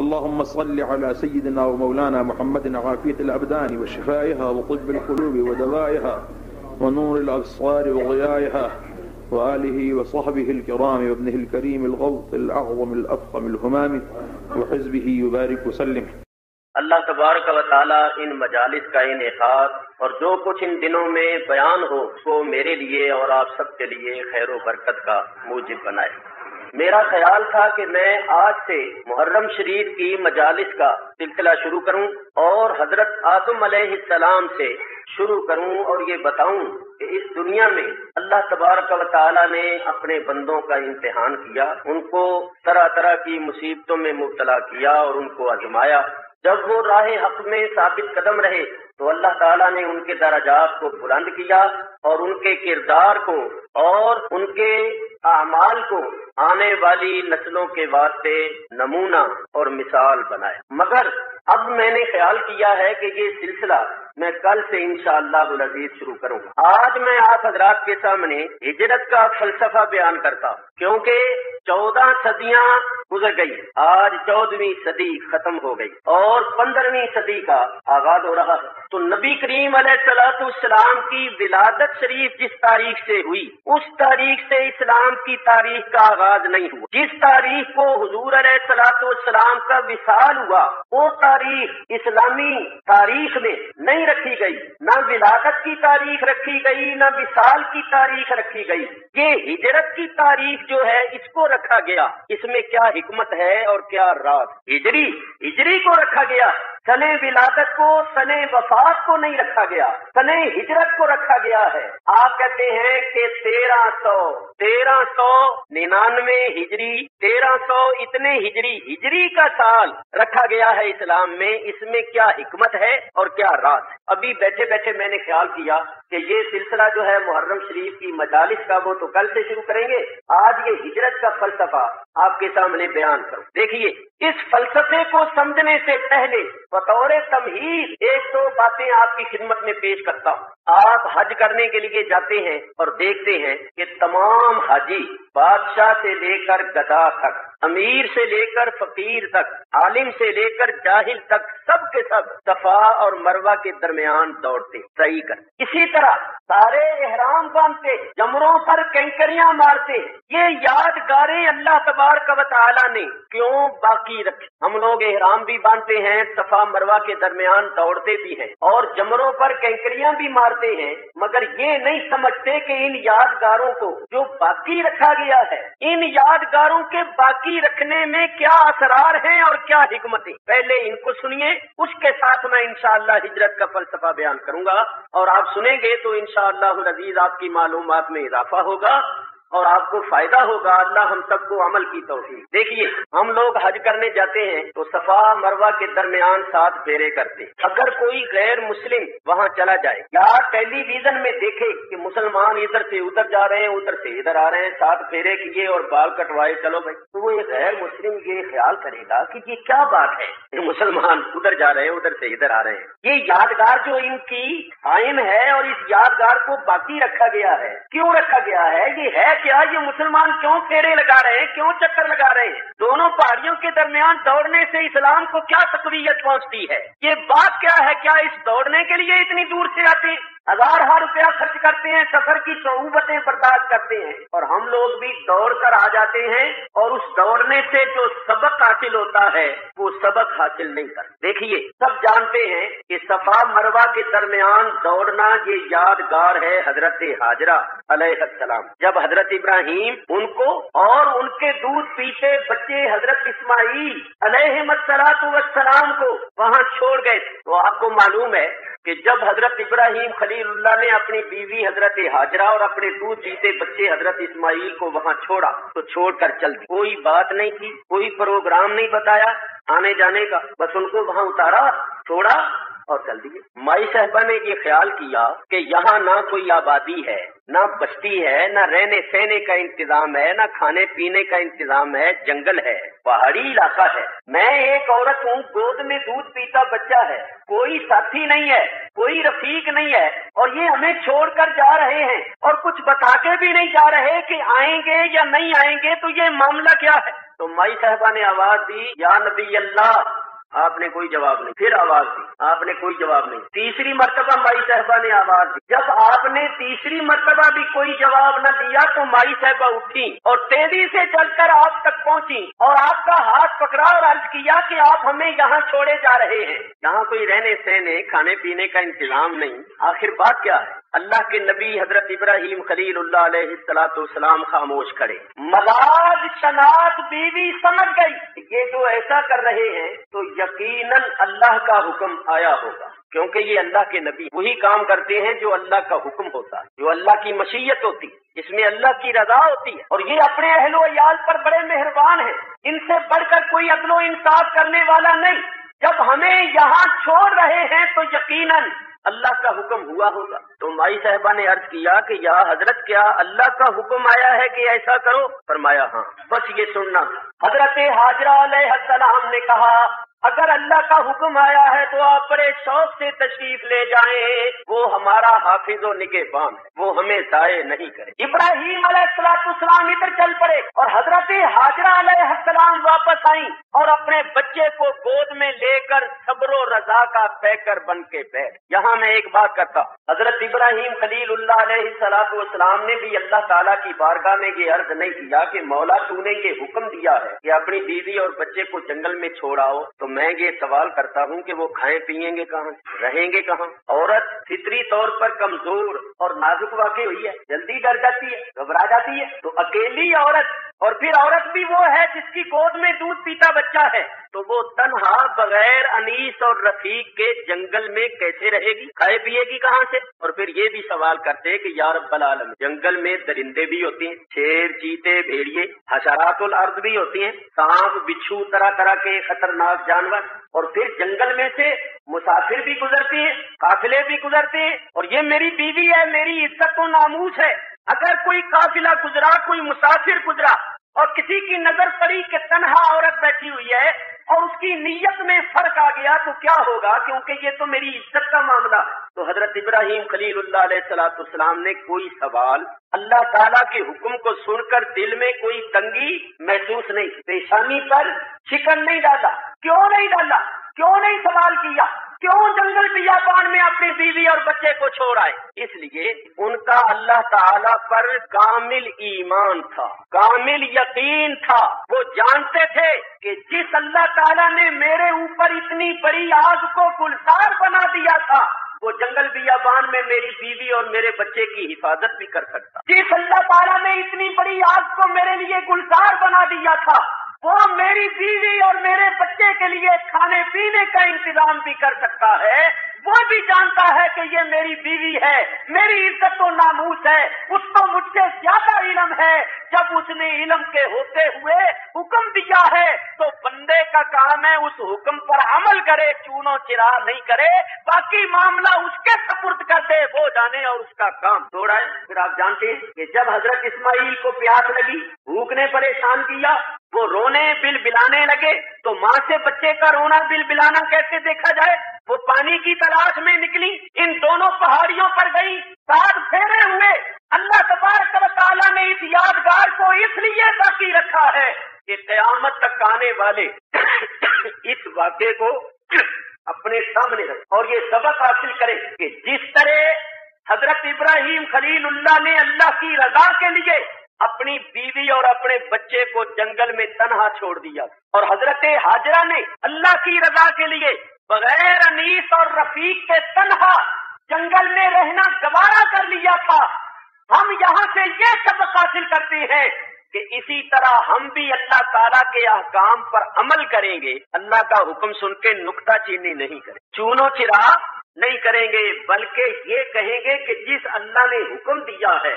اللهم صل على سيدنا ومولانا محمد عافية الأبدان وشفائها وطب القلوب ودوائها ونور الأبصار وضيائها وآله وصحبه الكرام وابنه الكريم الغوث الأعظم الأفخم الهمام وحزبه يبارك وسلم۔ اللہ تبارک و تعالیٰ ان مجالس کا انعقاد اور جو کچھ ان دنوں میں بیان ہو وہ میرے لیے اور آپ سب کے لیے خیر و برکت کا موجب بنائے۔ میرا خیال تھا کہ میں آج سے محرم شریف کی مجالس کا سلسلہ شروع کروں اور حضرت آدم علیہ السلام سے شروع کروں اور یہ بتاؤں کہ اس دنیا میں اللہ تبارک و تعالیٰ نے اپنے بندوں کا امتحان کیا، ان کو طرح طرح کی مصیبتوں میں مبتلا کیا اور ان کو آزمایا۔ جب وہ راہ حق میں ثابت قدم رہے تو اللہ تعالیٰ نے ان کے درجات کو بلند کیا اور ان کے کردار کو اور ان کے اعمال کو آنے والی نسلوں کے واسطے نمونہ اور مثال بنائے۔ مگر اب میں نے خیال کیا ہے کہ یہ سلسلہ میں کل سے انشاءاللہ العزیز شروع کروں گا۔ آج میں آپ حضرات کے سامنے ہجرت کا فلسفہ بیان کرتا ہوں، کیونکہ 14 صدیاں گزر گئی، آج 14ویں صدی ختم ہو گئی اور 15ویں صدی کا آغاز ہو رہا ہے۔ تو نبی کریم علیہ الصلوۃ والسلام کی ولادت شریف جس تاریخ سے ہوئی اس تاریخ سے اسلام کی تاریخ کا آغاز نہیں ہوا۔ جس تاریخ کو حضور علیہ الصلوۃ والسلام کا وصال ہوا وہ تاریخ اسلامی تاریخ میں نہیں رکھی گئی، نہ ولادت کی تاریخ رکھی گئی، نہ وصال کی تاریخ رکھی گئی۔ یہ ہجرت کی تاریخ جو ہے اس کو رکھا گیا۔ اس میں کیا حکمت ہے اور کیا راز؟ ہجری کو رکھا گیا، سنے ولادت کو، سنے وفات کو نہیں رکھا گیا، سنے ہجرت کو رکھا گیا ہے۔ آپ کہتے ہیں کہ 1399 ہجری، 1300 اتنے ہجری کا سال رکھا گیا ہے اسلام میں۔ اس میں کیا حکمت ہے اور کیا راز ہے؟ ابھی بیٹھے بیٹھے میں نے خیال کیا کہ یہ سلسلہ جو ہے محرم شریف کی مجالس کا وہ تو کل سے شروع کریں گے، آج یہ ہجرت کا فلسفہ آپ کے سامنے بیان کروں۔ دیکھیے، اس فلسفے کو سمجھنے سے پہلے بطور تمہید ایک دو باتیں آپ کی خدمت میں پیش کرتا ہوں۔ آپ حج کرنے کے لیے جاتے ہیں اور دیکھتے ہیں کہ تمام حاجی بادشاہ سے لے کر گدا تک، امیر سے لے کر فقیر تک، عالم سے لے کر جاہل تک، سب کے سب صفا اور مروہ کے درمیان دوڑتے صحیح کر۔ اسی طرح سارے احرام باندھتے، جمروں پر کنکریاں مارتے۔ یہ یادگاریں اللہ تبارک و تعالیٰ نے کیوں باقی رکھی؟ ہم لوگ احرام بھی باندھتے ہیں، صفا مروہ کے درمیان دوڑتے بھی ہیں اور جمروں پر کنکریاں بھی مارتے ہیں، مگر یہ نہیں سمجھتے کہ ان یادگاروں کو جو باقی رکھا گیا ہے، ان یادگاروں کے باقی رکھنے میں کیا اسرار ہیں اور کیا حکمتیں۔ پہلے ان کو سنیے، اس کے ساتھ میں انشاءاللہ ہجرت کا فلسفہ بیان کروں گا اور آپ سنیں گے تو انشاءاللہ العزیز آپ کی معلومات میں اضافہ ہوگا اور آپ کو فائدہ ہوگا۔ اللہ ہم سب کو عمل کی توفیق۔ دیکھیے، ہم لوگ حج کرنے جاتے ہیں تو صفا مروہ کے درمیان 7 پھیرے کرتے۔ اگر کوئی غیر مسلم وہاں چلا جائے یا ٹیلی ویژن میں دیکھے کہ مسلمان ادھر سے ادھر جا رہے ہیں، ادھر سے ادھر آ رہے ہیں، 7 پھیرے کیے اور بال کٹوائے، چلو بھائی، تو وہ غیر مسلم یہ خیال کرے گا کہ یہ کیا بات ہے کہ مسلمان ادھر جا رہے ہیں، ادھر سے ادھر آ رہے ہیں۔ یہ یادگار جو ان کی قائم ہے اور اس یادگار کو باقی رکھا گیا ہے، کیوں رکھا گیا ہے؟ یہ ہے کیا؟ یہ مسلمان کیوں پھیرے لگا رہے ہیں، کیوں چکر لگا رہے ہیں؟ دونوں پہاڑیوں کے درمیان دوڑنے سے اسلام کو کیا تقویت پہنچتی ہے؟ یہ بات کیا ہے؟ کیا اس دوڑنے کے لیے اتنی دور سے آتے ہیں؟ 1000 روپیہ خرچ کرتے ہیں، سفر کی صعوبتیں برداشت کرتے ہیں اور ہم لوگ بھی دوڑ کر آ جاتے ہیں اور اس دوڑنے سے جو سبق حاصل ہوتا ہے وہ سبق حاصل نہیں کرتے۔ دیکھیے، سب جانتے ہیں کہ صفا مروہ کے درمیان دوڑنا یہ یادگار ہے حضرت ہاجرہ علیہ السلام۔ جب حضرت ابراہیم ان کو اور ان کے دودھ پیتے بچے حضرت اسماعیل علیہ السلام کو وہاں چھوڑ گئے تو آپ کو معلوم ہے کہ جب حضرت ابراہیم خلیل اللہ نے اپنی بیوی حضرت ہاجرہ اور اپنے دودھ پیتے بچے حضرت اسماعیل کو وہاں چھوڑا تو چھوڑ کر چل دی۔ کوئی بات نہیں کی، کوئی پروگرام نہیں بتایا آنے جانے کا، بس ان کو وہاں اتارا، چھوڑا اور چل دیے۔ مائی صاحبہ نے یہ خیال کیا کہ یہاں نہ کوئی آبادی ہے، نہ بستی ہے، نہ رہنے سہنے کا انتظام ہے، نہ کھانے پینے کا انتظام ہے، جنگل ہے، پہاڑی علاقہ ہے۔ میں ایک عورت ہوں، گود میں دودھ پیتا بچہ ہے، کوئی ساتھی نہیں ہے، کوئی رفیق نہیں ہے اور یہ ہمیں چھوڑ کر جا رہے ہیں اور کچھ بتا کے بھی نہیں جا رہے کہ آئیں گے یا نہیں آئیں گے، تو یہ معاملہ کیا ہے؟ تو مائی صاحبہ نے آواز دی یا نبی اللہ، آپ نے کوئی جواب نہیں. پھر آواز دی، آپ نے کوئی جواب نہیں. تیسری مرتبہ مائی صاحبہ نے آواز دی. جب آپ نے تیسری مرتبہ بھی کوئی جواب نہ دیا تو مائی صاحبہ اٹھی اور تیزی سے چل کر آپ تک پہنچی اور آپ کا ہاتھ پکڑا اور عرض کیا کہ آپ ہمیں یہاں چھوڑے جا رہے ہیں، یہاں کوئی رہنے سہنے کھانے پینے کا انتظام نہیں، آخر بات کیا ہے؟ اللہ کے نبی حضرت ابراہیم خلیل اللہ علیہ السلام خاموش کھڑے. مزاج شناخت بیوی سمجھ گئی یہ جو ایسا کر رہے ہیں تو یقیناً اللہ کا حکم آیا ہوگا، کیونکہ یہ اللہ کے نبی وہی کام کرتے ہیں جو اللہ کا حکم ہوتا ہے، جو اللہ کی مشیت ہوتی ہے، جس میں اللہ کی رضا ہوتی ہے. اور یہ اپنے اہل و عیال پر بڑے مہربان ہیں، ان سے بڑھ کر کوئی عدل و انصاف کرنے والا نہیں. جب ہمیں یہاں چھوڑ رہے ہیں تو یقیناً اللہ کا حکم ہوا ہوگا. تو مائی صاحبہ نے عرض کیا کہ یا حضرت کیا اللہ کا حکم آیا ہے کہ ایسا کرو؟ فرمایا ہاں. بس یہ سننا تھا. حضرت حاجرہ علیہ السلام نے کہا اگر اللہ کا حکم آیا ہے تو آپ بڑے شوق سے تشریف لے جائیں، وہ ہمارا حافظ و نگہبان ہے، وہ ہمیں ضائع نہیں کرے. ابراہیم علیہ السلام ادھر چل پڑے اور حضرت حاجرہ علیہ السلام واپس آئیں اور اپنے بچے کو گود میں لے کر صبر و رضا کا پیکر بن کے بیٹھ. یہاں میں ایک بات کرتا ہوں، حضرت ابراہیم خلیل اللہ علیہ السلام نے بھی اللہ تعالیٰ کی بارگاہ میں یہ عرض نہیں کیا کہ مولا تو نے یہ حکم دیا ہے کہ اپنی بیوی اور بچے کو جنگل میں چھوڑاؤ، تو میں یہ سوال کرتا ہوں کہ وہ کھائیں پیئیں گے کہاں، رہیں گے کہاں؟ عورت فطری طور پر کمزور اور نازک واقع ہوئی ہے، جلدی ڈر جاتی ہے، گھبرا جاتی ہے. تو اکیلی عورت، اور پھر عورت بھی وہ ہے جس کی گود میں دودھ پیتا بچہ ہے، تو وہ تنہا بغیر انیس اور رفیق کے جنگل میں کیسے رہے گی؟ کھائے پیے گی کہاں سے؟ اور پھر یہ بھی سوال کرتے کہ یا رب العالمین، جنگل میں درندے بھی ہوتے ہیں، شیر، چیتے، بھیڑیے، حشرات الارض بھی ہوتی ہیں، سانپ، بچھو، طرح طرح کے خطرناک جانور، اور پھر جنگل میں سے مسافر بھی گزرتے ہیں، قافلے بھی گزرتے ہیں، اور یہ میری بیوی ہے، میری عزت و ناموس ہے. اگر کوئی قافلہ گزرا، کوئی مسافر گزرا اور کسی کی نظر پڑی کہ تنہا عورت بیٹھی ہوئی ہے اور اس کی نیت میں فرق آ گیا تو کیا ہوگا؟ کیونکہ یہ تو میری عزت کا معاملہ. تو حضرت ابراہیم خلیل اللہ علیہ السلام نے کوئی سوال اللہ تعالیٰ کے حکم کو سن کر دل میں کوئی تنگی محسوس نہیں، پیشانی پر شکن نہیں ڈالا. کیوں نہیں ڈالا؟ کیوں نہیں سوال کیا؟ کیوں جنگل بیابان میں اپنی بیوی اور بچے کو چھوڑ آئے؟ اس لیے ان کا اللہ تعالیٰ پر کامل ایمان تھا، کامل یقین تھا. وہ جانتے تھے کہ جس اللہ تعالیٰ نے میرے اوپر اتنی بڑی آگ کو گلزار بنا دیا تھا، وہ جنگل بیابان میں میری بیوی اور میرے بچے کی حفاظت بھی کر سکتا. جس اللہ تعالیٰ نے اتنی بڑی آگ کو میرے لیے گلزار بنا دیا تھا، وہ میری بیوی اور میرے بچے کے لیے کھانے پینے کا انتظام بھی کر سکتا ہے. وہ بھی جانتا ہے کہ یہ میری بیوی ہے، میری عزت و ناموس ہے، اس کو مجھ سے زیادہ علم ہے. جب اس نے علم کے ہوتے ہوئے حکم دیا ہے تو بندے کا کام ہے اس حکم پر عمل کرے، چونو چرا نہیں کرے، باقی معاملہ اس کے سپرد کر دے، وہ جانے اور اس کا کام چھوڑا ہے. پھر آپ جانتے ہیں کہ جب حضرت اسماعیل کو پیاس لگی، بھوک نے پریشان کیا، وہ رونے بل بلانے لگے، تو ماں سے بچے کا رونا بل بلانا کیسے دیکھا جائے؟ وہ پانی کی تلاش میں نکلی، ان دونوں پہاڑیوں پر گئی، 7 پھیرے ہوئے. اللہ تبارک و تعالیٰ نے اس یادگار کو اس لیے باقی رکھا ہے کہ قیامت تک آنے والے اس واقعے کو اپنے سامنے رکھ اور یہ سبق حاصل کریں کہ جس طرح حضرت ابراہیم خلیل اللہ نے اللہ کی رضا کے لیے اپنی بیوی اور اپنے بچے کو جنگل میں تنہا چھوڑ دیا، اور حضرت حاجرہ نے اللہ کی رضا کے لیے بغیر انیس اور رفیق کے تنہا جنگل میں رہنا گوارا کر لیا تھا. ہم یہاں سے یہ سبق حاصل کرتے ہیں کہ اسی طرح ہم بھی اللہ تعالیٰ کے احکام پر عمل کریں گے، اللہ کا حکم سن کے نکتہ چینی نہیں کریں، چونو چرا نہیں کریں گے، بلکہ یہ کہیں گے کہ جس اللہ نے حکم دیا ہے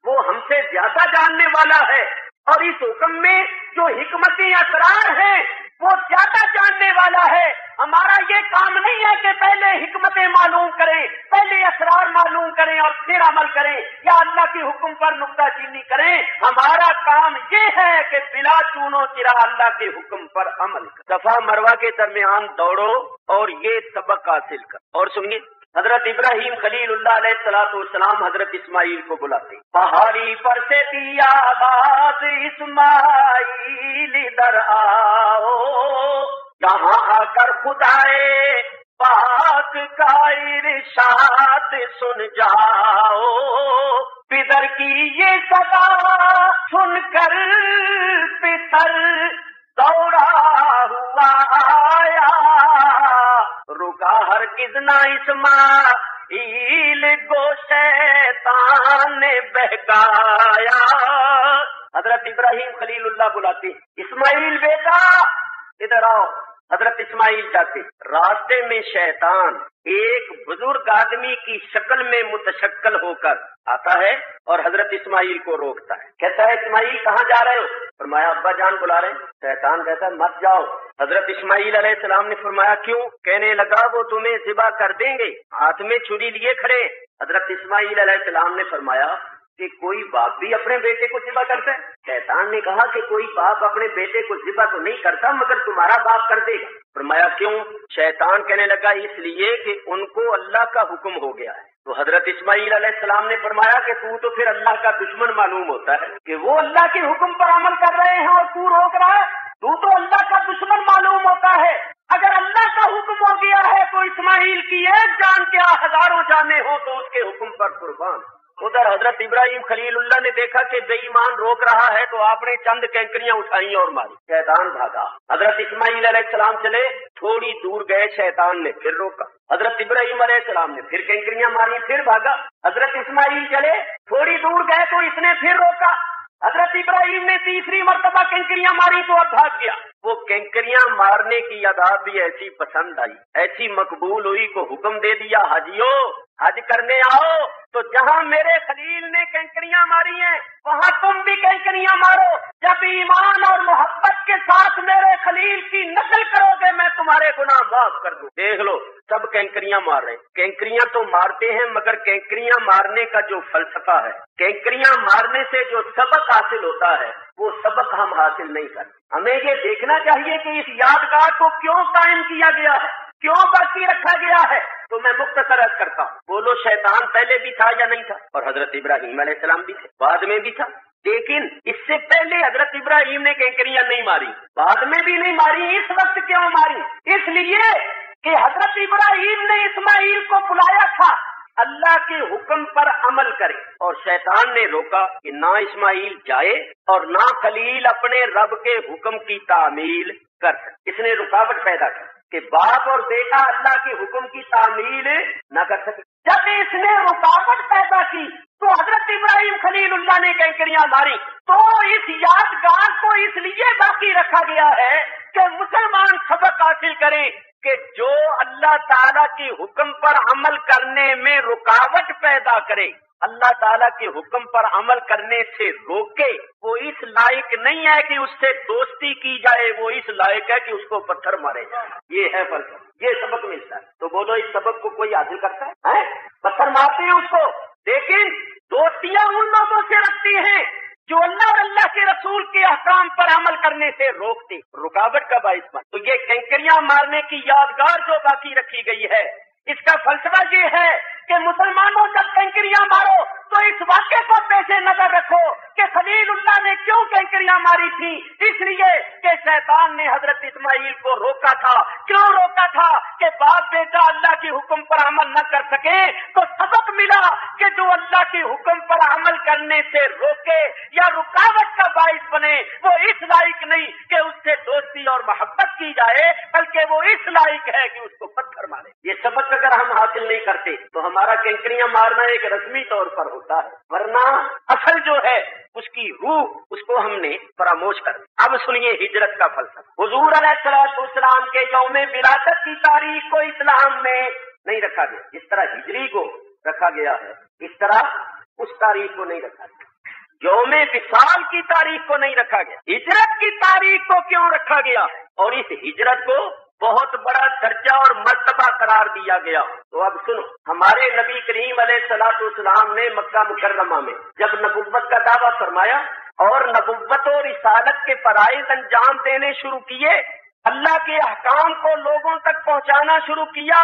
وہ ہم سے زیادہ جاننے والا ہے، اور اس حکم میں جو حکمتیں اسرار ہیں وہ زیادہ جاننے والا ہے. ہمارا یہ کام نہیں ہے کہ پہلے حکمتیں معلوم کریں، پہلے اسرار معلوم کریں اور پھر عمل کریں یا اللہ کے حکم پر نکتہ چینی کریں. ہمارا کام یہ ہے کہ بلا چونو چرا اللہ کے حکم پر عمل کریں. صفا مروہ کے درمیان دوڑو اور یہ سبق حاصل کر. اور سنیے، حضرت ابراہیم خلیل اللہ علیہ السلام حضرت اسماعیل کو بلاتے، پہاڑی پر سے دیا آواز اسماعیل ادھر آؤ، یہاں آ کر خدائے پاک کا ارشاد سن جاؤ، پدر کی یہ صدا سن کر پتر دوڑا ہوا آیا، رکا ہرگز نہ اسماعیل کو شیطان نے بہکایا۔ حضرت ابراہیم خلیل اللہ بلاتے، اسماعیل بیٹا ادھر آؤ۔ حضرت اسماعیل جاتے، راستے میں شیطان ایک بزرگ آدمی کی شکل میں متشکل ہو کر آتا ہے اور حضرت اسماعیل کو روکتا ہے، کہتا ہے اسماعیل کہاں جا رہے ہو؟ فرمایا ابا جان بلا رہے ہیں۔ شیطان کہتا ہے مت جاؤ۔ حضرت اسماعیل علیہ السلام نے فرمایا کیوں؟ کہنے لگا وہ تمہیں ذبح کر دیں گے، ہاتھ میں چھری لیے کھڑے۔ حضرت اسماعیل علیہ السلام نے فرمایا کہ کوئی باپ بھی اپنے بیٹے کو ذبح کرتا ہے؟ شیطان نے کہا کہ کوئی باپ اپنے بیٹے کو ذبح تو نہیں کرتا مگر تمہارا باپ کر دے گا۔ فرمایا کیوں؟ شیطان کہنے لگا اس لیے کہ ان کو اللہ کا حکم ہو گیا ہے۔ تو حضرت اسماعیل علیہ السلام نے فرمایا کہ تو پھر اللہ کا دشمن معلوم ہوتا ہے کہ وہ اللہ کے حکم پر عمل کر رہے ہیں اور تو روک رہا ہے، تو اللہ کا دشمن معلوم ہوتا ہے۔ اگر اللہ کا حکم ہو گیا ہے تو اسماعیل کی ایک جان کیا ہزاروں جانیں ہو تو اس کے حکم پر قربان۔ ادھر حضرت ابراہیم خلیل اللہ نے دیکھا کہ بے ایمان روک رہا ہے تو آپ نے چند کینکریاں اٹھائیں اور ماری، شیطان بھاگا۔ حضرت اسماعیل علیہ السلام چلے، تھوڑی دور گئے، شیطان نے پھر روکا۔ حضرت ابراہیم علیہ السلام نے پھر کینکریاں ماری، پھر بھاگا۔ حضرت اسماعیل چلے، تھوڑی دور گئے تو اس نے پھر روکا۔ حضرت ابراہیم نے تیسری مرتبہ کینکریاں ماری تو اب بھاگ گیا۔ وہ کینکریاں مارنے کی عادت بھی ایسی پسند آئی، ایسی مقبول ہوئی کو حکم دے دیا حاجیو حج کرنے آؤ، تو جہاں میرے خلیل نے کینکریاں ماری ہیں وہاں تم بھی کینکریاں مارو، جب ایمان اور محبت کے ساتھ میرے خلیل کی نقل کرو گے میں تمہارے گناہ معاف کر دوں۔ دیکھ لو سب کینکریاں مار رہے ہیں، کینکریاں تو مارتے ہیں مگر کینکریاں مارنے کا جو فلسفہ ہے، کینکریاں مارنے سے جو سبق حاصل ہوتا ہے وہ سبق ہم حاصل نہیں کرتے۔ ہمیں یہ دیکھنا چاہیے کہ اس یادگار کو کیوں قائم کیا گیا ہے، کیوں باقی رکھا گیا ہے۔ تو میں مختصر عرض کرتا ہوں، بولو شیطان پہلے بھی تھا یا نہیں تھا؟ اور حضرت ابراہیم علیہ السلام بھی تھے، بعد میں بھی تھا، لیکن اس سے پہلے حضرت ابراہیم نے کینکریاں نہیں ماری، بعد میں بھی نہیں ماری۔ اس وقت کیوں ماری؟ اس لیے کہ حضرت ابراہیم نے اسماعیل کو بلایا تھا اللہ کے حکم پر عمل کرے، اور شیطان نے روکا کہ نہ اسماعیل جائے اور نہ خلیل اپنے رب کے حکم کی تعمیل کر سکے۔ اس نے رکاوٹ پیدا کی کہ باپ اور بیٹا اللہ کے حکم کی تعمیل نہ کر سکے۔ جب اس نے رکاوٹ پیدا کی تو حضرت ابراہیم خلیل اللہ نے کینکریاں ماری۔ تو اس یادگار کو اس لیے باقی رکھا گیا ہے کہ مسلمان سبق حاصل کریں کہ جو اللہ تعالیٰ کے حکم پر عمل کرنے میں رکاوٹ پیدا کرے، اللہ تعالیٰ کے حکم پر عمل کرنے سے روکے، وہ اس لائق نہیں ہے کہ اس سے دوستی کی جائے، وہ اس لائق ہے کہ اس کو پتھر مارے جائے۔ یہ ہے فرق، یہ سبق ملتا ہے۔ تو بولو اس سبق کو کوئی حاصل کرتا ہے؟ پتھر مارتے ہیں اس کو، لیکن دوستیاں ان لوگوں سے رکھتی ہیں جو اللہ اور اللہ کے رسول کے احکام پر عمل کرنے سے روکتے، رکاوٹ کا باعث بن۔ تو یہ کینکریاں مارنے کی یادگار جو باقی رکھی گئی ہے، اس کا فلسفہ یہ ہے کہ مسلمانوں جب کینکریاں مارو تو اس واقعے کو پیش نظر رکھو کہ خلیل اللہ نے کیوں کینکریاں ماری تھی، اس لیے کہ شیطان نے حضرت اسماعیل کو روکا تھا۔ کیوں روکا تھا؟ کہ باپ بیٹا اللہ کے حکم پر عمل نہ کر سکے، تو سبق ملا کہ جو اللہ کے حکم پر عمل کرنے سے روکے یا رکاوٹ کا باعث بنے وہ اس لائق نہیں کہ اس سے دوستی اور محبت کی جائے، بلکہ وہ اس لائق ہے کہ اس کو پتھر مارے۔ یہ سبق اگر ہم حاصل نہیں کرتے تو ہمارا کینکریاں مارنا ایک رسمی طور پر ہوتا ہے، ورنہ اصل جو ہے اس کی روح اس کو ہم نے فراموش کر دیا۔ اب سنیے ہجرت کا فلسفہ۔ حضور علیہ السلام کے یوم ولادت کی تاریخ کو اسلام میں نہیں رکھا گیا، جس طرح ہجری کو رکھا گیا ہے اس طرح اس تاریخ کو نہیں رکھا گیا۔ یوم وصال کی تاریخ کو نہیں رکھا گیا، ہجرت کی تاریخ کو کیوں رکھا گیا ہے، اور اس ہجرت کو بہت بڑا درجہ اور مرتبہ قرار دیا گیا۔ تو اب سنو، ہمارے نبی کریم علیہ الصلوۃ والسلام نے مکہ مکرمہ میں جب نبوت کا دعویٰ فرمایا اور نبوت اور رسالت کے فرائض انجام دینے شروع کیے، اللہ کے احکام کو لوگوں تک پہنچانا شروع کیا،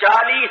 40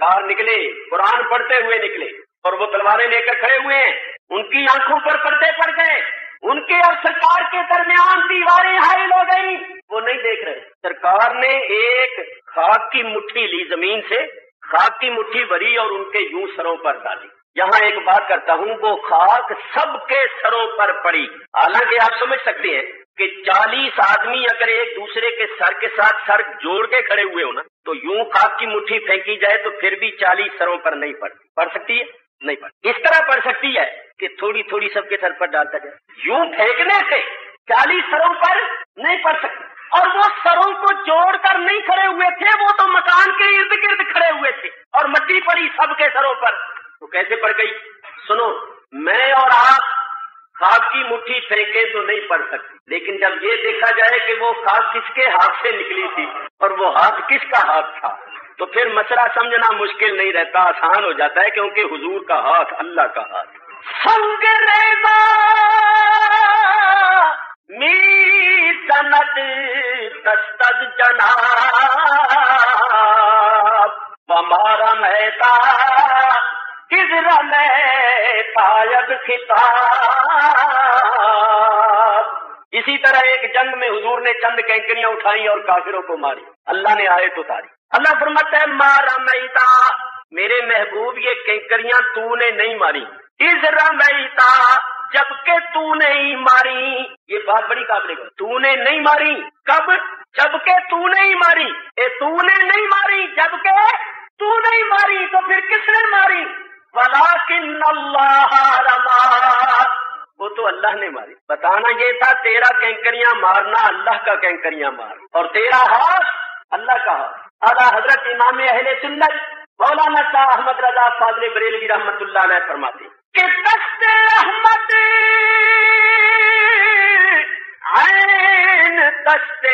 سرکار نکلے قرآن پڑھتے ہوئے نکلے اور وہ تلواریں لے کر کھڑے ہوئے ہیں، ان کی آنکھوں پر پردے پڑ گئے، ان کے اور سرکار کے درمیان دیواریں حائل ہو گئی، وہ نہیں دیکھ رہے۔ سرکار نے ایک خاک کی مٹھی لی زمین سے، خاک کی مٹھی بھری اور ان کے یوں سروں پر ڈالی۔ یہاں ایک بات کرتا ہوں، وہ خاک سب کے سروں پر پڑی۔ حالانکہ آپ سمجھ سکتے ہیں کہ 40 آدمی اگر ایک دوسرے کے سر کے ساتھ سر جوڑ کے کھڑے ہوئے ہو نا، تو یوں خاک کی مٹھی پھینکی جائے تو پھر بھی 40 سروں پر نہیں پڑ سکتی ہے، نہیں پڑ اس طرح پڑ سکتی ہے کہ تھوڑی تھوڑی سب کے سر پر ڈالتا جائے، یوں پھینکنے سے 40 سروں پر نہیں پڑ سکتی۔ اور وہ سروں کو جوڑ کر نہیں کھڑے ہوئے تھے، وہ تو مکان کے ارد گرد کھڑے ہوئے تھے اور مٹی پڑی سب کے سروں پر، تو کیسے پڑ گئی؟ سنو، میں اور آپ خاک کی مٹھی پھینکے تو نہیں پڑ سکتی، لیکن جب یہ دیکھا جائے کہ وہ خاک کس کے ہاتھ سے نکلی تھی اور وہ ہاتھ کس کا ہاتھ تھا، تو پھر مسئلہ سمجھنا مشکل نہیں رہتا، آسان ہو جاتا ہے، کیونکہ حضور کا ہاتھ اللہ کا ہاتھ۔ سنگ ریزا می سند دستد جناب ہمارا میتا کزر میں تایب خطاب۔ اسی طرح ایک جنگ میں حضور نے چند کینکریاں اٹھائیں اور کافروں کو ماری، اللہ نے آیت اتاری، اللہ فرماتا ہے مارا میتا، میرے محبوب یہ کینکریاں تو نے نہیں ماری، کزر میتا جبکہ تو نہیں ماری، یہ بات بڑی قابل ہے، تو نے نہیں ماری، کب؟ جبکہ تو نہیں ماری، تو نے نہیں ماری جبکہ تو نہیں ماری، تو پھر کس نے ماری؟ وَلَٰكِنَّ اللَّهَ رَمَىٰ، وہ تو اللہ نے ماری۔ بتانا یہ تھا تیرا کینکریاں مارنا اللہ کا کینکریاں مار، اور تیرا ہاتھ اللہ کا ہاتھ۔ اعلیٰ حضرت امام اہل سنت مولانا شاہ احمد رضا فاضل بریلوی رحمۃ اللہ علیہ فرماتے کہ دست رحمت عین دست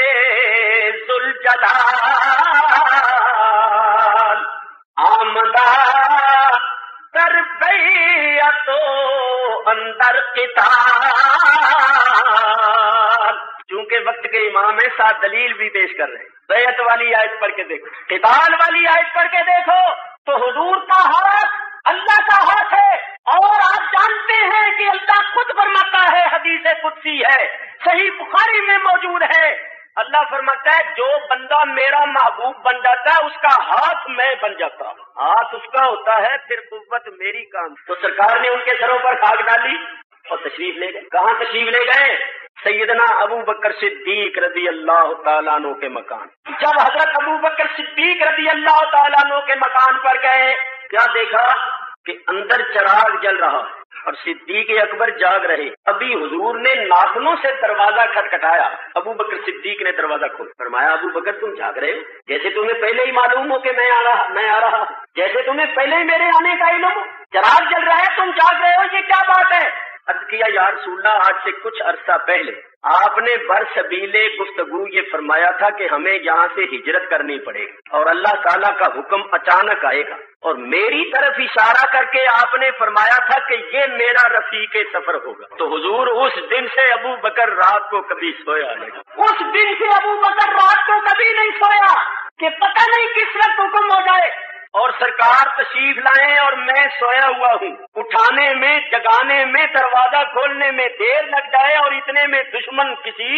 ذوالجلال آمدہ در بیعت و اندر قتال۔ چونکہ وقت کے امام ہیں، ساتھ دلیل بھی پیش کر رہے ہیں، بیعت والی آیت پڑھ کے دیکھو، قتال والی آیت پڑھ کے دیکھو، تو حضور کا ہاتھ اللہ کا ہاتھ ہے، اور آپ جانتے ہیں کہ اللہ خود فرماتا ہے، حدیث قدسی ہے، صحیح بخاری میں موجود ہے، اللہ فرماتا ہے جو بندہ میرا محبوب بن جاتا ہے اس کا ہاتھ میں بن جاتا ہوں، ہاتھ اس کا ہوتا ہے، پھر قوت میری کام۔ تو سرکار نے ان کے سروں پر خاک ڈالی اور تشریف لے گئے۔ کہاں تشریف لے گئے؟ سیدنا ابو بکر صدیق رضی اللہ تعالیٰ عنہ کے مکان۔ جب حضرت ابو بکر صدیق رضی اللہ تعالیٰ عنہ کے مکان پر گئے، کیا دیکھا کہ اندر چراغ جل رہا اور صدیق اکبر جاگ رہے۔ ابھی حضور نے ناخنوں سے دروازہ کھٹکھٹایا، ابو بکر صدیق نے دروازہ کھول فرمایا ابو بکر تم جاگ رہے ہو؟ جیسے تمہیں پہلے ہی معلوم ہو کہ میں آ رہا، جیسے تمہیں پہلے ہی میرے آنے کا علم ہو، چراغ جل رہا ہے تم جاگ رہے ہو، یہ کیا بات ہے؟ عرض کیا یا رسول اللہ آج سے کچھ عرصہ پہلے آپ نے برسبیل گفتگو یہ فرمایا تھا کہ ہمیں یہاں سے ہجرت کرنی پڑے گی اور اللہ تعالیٰ کا حکم اچانک آئے گا، اور میری طرف اشارہ کر کے آپ نے فرمایا تھا کہ یہ میرا رفیق سفر ہوگا۔ تو حضور اس دن سے ابو بکر رات کو کبھی سویا نہیں، اس دن سے ابو بکر رات کو کبھی نہیں سویا کہ پتہ نہیں کس وقت حکم ہو جائے، اور سرکار تشریف لائیں اور میں سویا ہوا ہوں، اٹھانے میں، جگانے میں، دروازہ کھولنے میں دیر لگ جائے اور اتنے میں دشمن کسی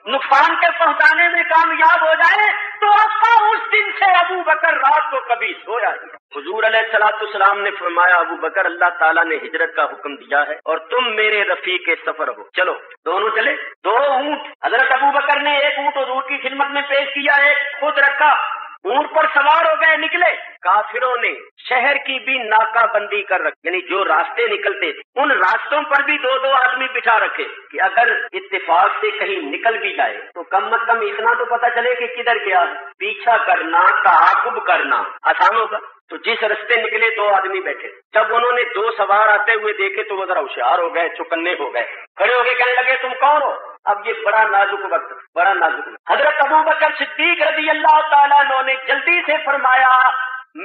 نقصان کے پہنچانے میں کامیاب ہو جائے، تو آقا اس دن سے ابو بکر رات کو کبھی سویا نہیں۔ حضور علیہ الصلوۃ والسلام نے فرمایا ابو بکر اللہ تعالیٰ نے ہجرت کا حکم دیا ہے اور تم میرے رفیق سفر ہو، چلو۔ دونوں چلے، 2 اونٹ حضرت ابو بکر نے، ایک اونٹ حضور کی خدمت میں پیش کیا، ایک خود رکھا، اونٹ پر سوار ہو گئے، نکلے۔ کافروں نے شہر کی بھی ناکہ بندی کر رکھی، یعنی جو راستے نکلتے تھے ان راستوں پر بھی 2 آدمی بٹھا رکھے کہ اگر اتفاق سے کہیں نکل بھی جائے تو کم از کم اتنا تو پتہ چلے کہ کدھر گیا ہے، پیچھا کرنا، تعاقب کرنا آسان ہوگا۔ تو جس رستے نکلے 2 آدمی بیٹھے، جب انہوں نے 2 سوار آتے ہوئے دیکھے تو وہ ذرا ہوشیار ہو گئے، چوکنے ہو گئے، کھڑے ہو کے کہنے لگے تم کون ہو؟ اب یہ بڑا نازک وقت، بڑا نازک وقت۔ حضرت ابو بکر صدیق رضی اللہ تعالیٰ عنہ نے جلدی سے فرمایا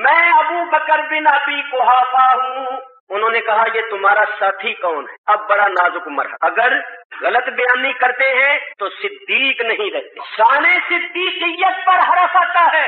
میں ابو بکر بن ابی قحافہ ہوں۔ انہوں نے کہا یہ تمہارا ساتھی کون ہے؟ اب بڑا نازک مرحلہ، اگر غلط بیانی کرتے ہیں تو صدیق نہیں رہتے، شان صدیقیت پر حرف آتا ہے،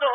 2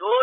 2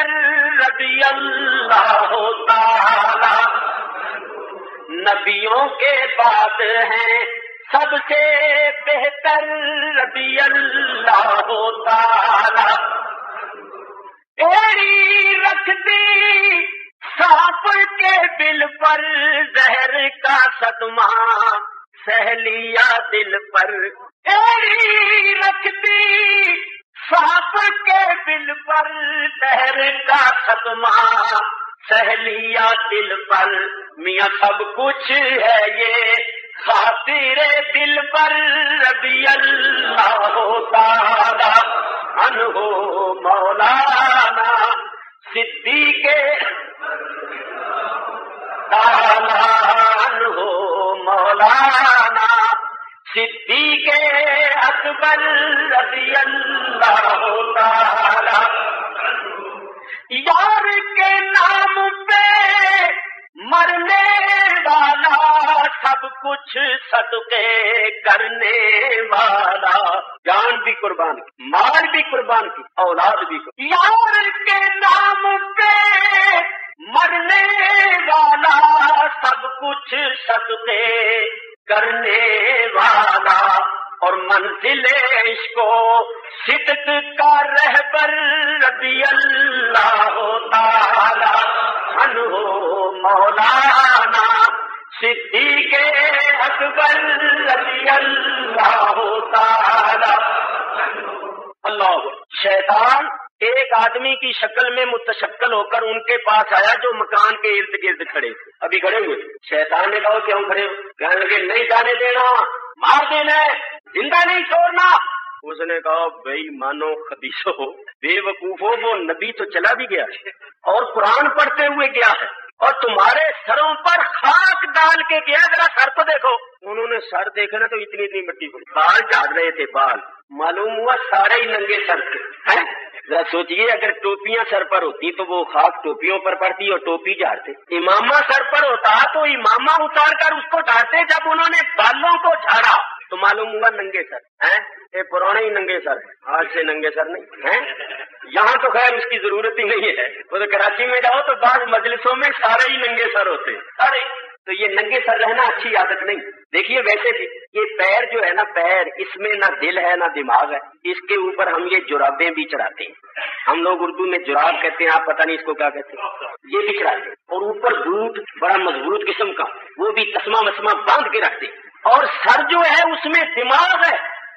بہتر رضی اللہ تعالی نبیوں کے بعد ہیں سب سے بہتر رضی اللہ تعالی ایڑی رکھ دی سانپ کے بل پر زہر کا صدمہ سہ لیا دل پر ایڑی رکھ دی سانپ کے بل پر زہر کا صدمہ سہ لیا دل پر میاں سب کچھ ہے یہ خاطر دل پر رضی اللہ تعالی عنہ مولانا صدیق تعالی عنہ مولانا صدیق اکبر رضی اللہ تعالی یار کے نام پہ مرنے والا سب کچھ صدقے کرنے والا جان بھی قربان کی مال بھی قربان کی اولاد بھی قربان یار کے نام پہ مرنے والا سب کچھ صدقے کرنے والا اور منزل عشق و صدق کا رہبر رضی اللہ تعالی عنہ مولانا صدیق اکبر رضی اللہ تعالی اللہ شیطان ایک آدمی کی شکل میں متشکل ہو کر ان کے پاس آیا جو مکان کے ارد گرد کھڑے ابھی کھڑے ہوئے شیطان نے کہا کیوں کھڑے ہو کہنے لگے نہیں جانے دینا مار دینا زندہ نہیں چھوڑنا اس نے کہا بھائی مانو خبیثو بے وقوفو وہ نبی تو چلا بھی گیا اور قرآن پڑھتے ہوئے گیا ہے اور تمہارے سروں پر خاک ڈال کے گیا ذرا سر تو دیکھو انہوں نے سر دیکھا نا تو اتنی اتنی مٹی پڑی بال جھاڑ رہے تھے بال معلوم ہوا سارے ہی ننگے سر تھے ذرا سوچئے اگر ٹوپیاں سر پر ہوتی تو وہ خاک ٹوپیوں پر پڑتی اور ٹوپی جھاڑتے امامہ سر پر ہوتا تو امامہ اتار کر اس کو جھاڑتے جب انہوں نے بالوں کو جھاڑا تو معلوم ہوا ننگے سر یہ پرانے ہی ننگے سر ہیں آج سے ننگے سر نہیں ہیں یہاں تو خیر اس کی ضرورت ہی نہیں ہے وہ تو کراچی میں جاؤ تو بعض مجلسوں میں سارے ہی ننگے سر ہوتے سارے تو یہ ننگے سر رہنا اچھی عادت نہیں دیکھیے ویسے بھی یہ پیر جو ہے نا پیر اس میں نہ دل ہے نہ دماغ ہے اس کے اوپر ہم یہ جرابیں بھی چڑھاتے ہیں ہم لوگ اردو میں جراب کہتے ہیں آپ پتہ نہیں اس کو کیا کہتے ہیں یہ بھی چڑھاتے ہیں اور اوپر بوٹ بڑا مضبوط قسم کا وہ بھی تسمہ وسمہ باندھ کے رکھتے ہیں اور سر جو ہے اس میں دماغ ہے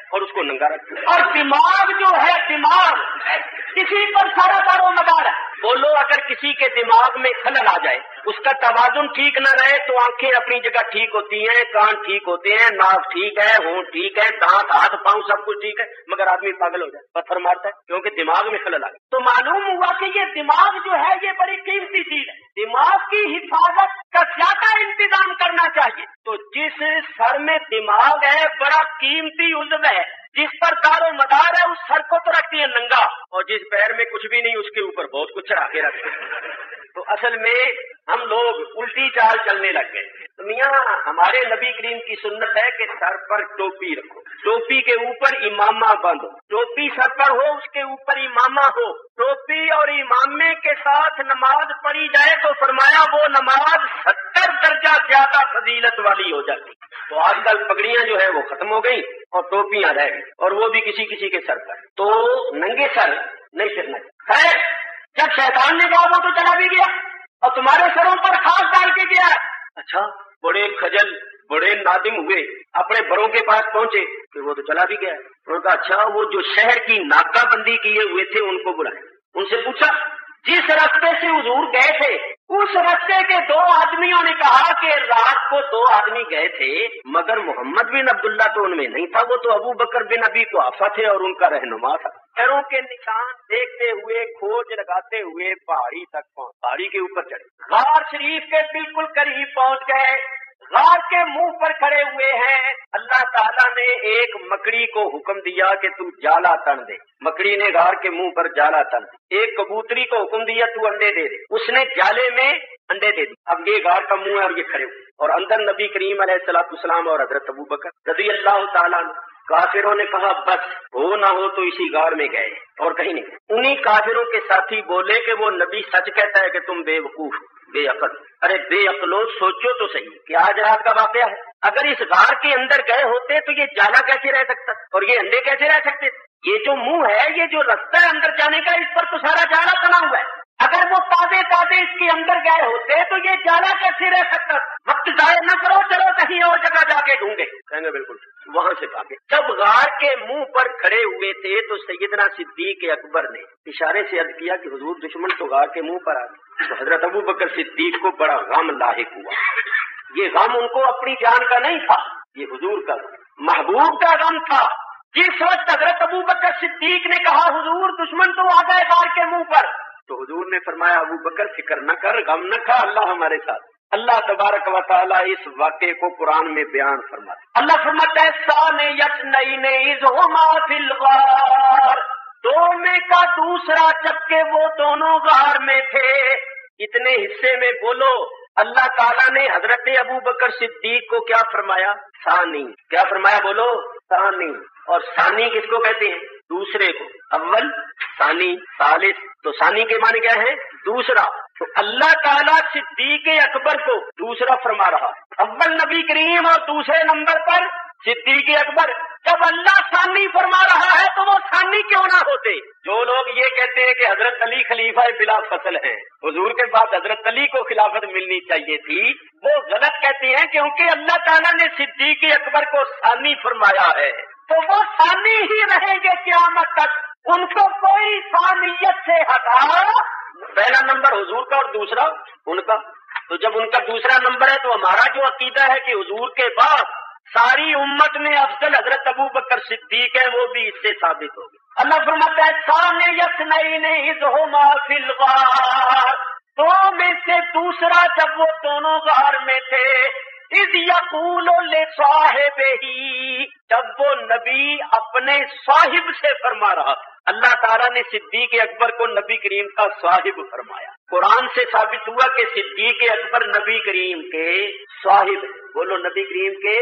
اور اس کو ننگا رکھتے ہیں اور دماغ جو ہے دماغ کسی پر سارا دار و مدار ہے بولو اگر کسی کے دماغ میں خلل آ جائے اس کا توازن ٹھیک نہ رہے تو آنکھیں اپنی جگہ ٹھیک ہوتی ہیں کان ٹھیک ہوتے ہیں ناک ٹھیک ہے ہونٹ ٹھیک ہے دانت ہاتھ پاؤں سب کچھ ٹھیک ہے مگر آدمی پاگل ہو جائے پتھر مارتا ہے کیونکہ دماغ میں خلل آ گیا تو معلوم ہوا کہ یہ دماغ جو ہے یہ بڑی قیمتی چیز ہے دماغ کی حفاظت کا زیادہ انتظام کرنا چاہیے تو جس سر میں دماغ ہے بڑا قیمتی عضو ہے جس پر دار و مدار ہے اس سر کو تو رکھتی ہے ننگا اور جس پیر میں کچھ بھی نہیں اس کے اوپر بہت کچھ چڑھا کے رکھتے ہیں تو اصل میں ہم لوگ الٹی چال چلنے لگ گئے تو میاں ہمارے نبی کریم کی سنت ہے کہ سر پر ٹوپی رکھو ٹوپی کے اوپر امامہ باندھو ٹوپی سر پر ہو اس کے اوپر امامہ ہو ٹوپی اور امامے کے ساتھ نماز پڑھی جائے تو فرمایا وہ نماز 70 درجہ زیادہ فضیلت والی ہو جاتی تو آج کل پگڑیاں جو ہے وہ ختم ہو گئی اور ٹوپیاں رہ گئی اور وہ بھی کسی کسی کے سر پر تو ننگے سر نہیں پھرنا خیر جب شیطان نے کہا وہ تو چلا بھی گیا اور تمہارے سروں پر خاص ڈال کے گیا اچھا بڑے خجل بڑے نادم ہوئے اپنے بڑوں کے پاس پہنچے کہ وہ تو چلا بھی گیا انہوں نے کہا اچھا وہ جو شہر کی ناکہ بندی کیے ہوئے تھے ان کو بلائے ان سے پوچھا جس راستے سے حضور گئے تھے اس راستے کے 2 آدمیوں نے کہا کہ رات کو 2 آدمی گئے تھے مگر محمد بن عبداللہ تو ان میں نہیں تھا وہ تو ابو بکر بن ابی قحافہ تھے اور ان کا رہنما تھا پیروں کے نشان دیکھتے ہوئے کھوج لگاتے ہوئے پہاڑی تک پہاڑی کے اوپر چڑھے غار شریف کے بالکل قریب پہنچ گئے غار کے منہ پر کھڑے ہوئے ہیں اللہ تعالیٰ نے ایک مکڑی کو حکم دیا کہ تو جالا تن دے مکڑی نے غار کے منہ پر جالا تن دے ایک کبوتری کو حکم دیا تو انڈے دے دے اس نے جالے میں انڈے دے دی اب یہ غار کا منہ ہے اور یہ کھڑے ہوئے اور اندر نبی کریم علیہ الصلوۃ والسلام اور حضرت ابو بکر رضی اللہ تعالیٰ کافروں نے کہا بس ہو نہ ہو تو اسی غار میں گئے اور کہیں نہیں. انہی کافروں کے ساتھی بولے کہ وہ نبی سچ کہتا ہے کہ تم بے وقوف بے عقل. ارے بے عقلو سوچو تو صحیح کہ آج رات کا واقعہ ہے. اگر اس غار کے اندر گئے ہوتے تو یہ جالا کیسے رہ سکتا اور یہ انڈے کیسے رہ سکتے؟ یہ جو منہ ہے یہ جو رستہ ہے اندر جانے کا اس پر تو سارا جالا بنا ہوا ہے. اگر وہ تازے اس کے اندر گئے ہوتے تو یہ جالا کیسے رہ سکتا؟ وقت ضائع نہ کرو، چلو کہیں اور جگہ جا کے ڈھونڈے. کہیں گے بالکل. وہاں سے بھاگے. جب غار کے منہ پر کھڑے ہوئے تھے تو سیدنا صدیق اکبر نے اشارے سے عرض کیا کہ حضور دشمن تو غار کے منہ پر آ گئے. تو حضرت ابو بکر صدیق کو بڑا غم لاحق ہوا. یہ غم ان کو اپنی جان کا نہیں تھا، یہ حضور کا محبوب کا غم تھا. جس وقت حضرت ابو بکر صدیق نے کہا حضور دشمن تو آ گئے غار کے منہ پر، تو حضور نے فرمایا ابو بکر فکر نہ کر، غم نہ کھا، اللہ ہمارے ساتھ. اللہ تبارک و تعالیٰ اس واقعے کو قرآن میں بیان فرماتا ہے. اللہ فرماتا ہے ثانی یثنین اذ ہما فی الغار، دو میں کا دوسرا جبکہ وہ دونوں غار میں تھے. اتنے حصے میں بولو اللہ تعالیٰ نے حضرت ابو بکر صدیق کو کیا فرمایا؟ ثانی. کیا فرمایا بولو؟ ثانی. اور ثانی کس کو کہتے ہیں؟ دوسرے کو. اول، ثانی، ثالث. تو ثانی کے معنی کیا ہے؟ دوسرا. تو اللہ تعالیٰ صدیق اکبر کو دوسرا فرما رہا. اول نبی کریم اور دوسرے نمبر پر صدیق اکبر. جب اللہ ثانی فرما رہا ہے تو وہ ثانی کیوں نہ ہوتے؟ جو لوگ یہ کہتے ہیں کہ حضرت علی خلیفہ بلا فصل ہیں، حضور کے بعد حضرت علی کو خلافت ملنی چاہیے تھی، وہ غلط کہتے ہیں کیونکہ اللہ تعالیٰ نے صدیق اکبر کو ثانی فرمایا ہے تو وہ ثانی ہی رہیں گے قیامت تک. ان کو کوئی ثانیت سے ہٹا. پہلا نمبر حضور کا اور دوسرا ان کا. تو جب ان کا دوسرا نمبر ہے تو ہمارا جو عقیدہ ہے کہ حضور کے بعد ساری امت میں افضل حضرت ابو بکر صدیق ہے وہ بھی اس سے ثابت ہوگی. اللہ فرماتا ہے ثانی یثنین اذ ہما فی الغار، دو میں سے دوسرا جب وہ دونوں غار میں تھے. اذ یقول لصاحبہ، جب وہ نبی اپنے صاحب سے فرما رہا. اللہ تعالیٰ نے صدیق اکبر کو نبی کریم کا صاحب فرمایا. قرآن سے ثابت ہوا کہ صدیق اکبر نبی کریم کے صاحب. بولو نبی کریم کے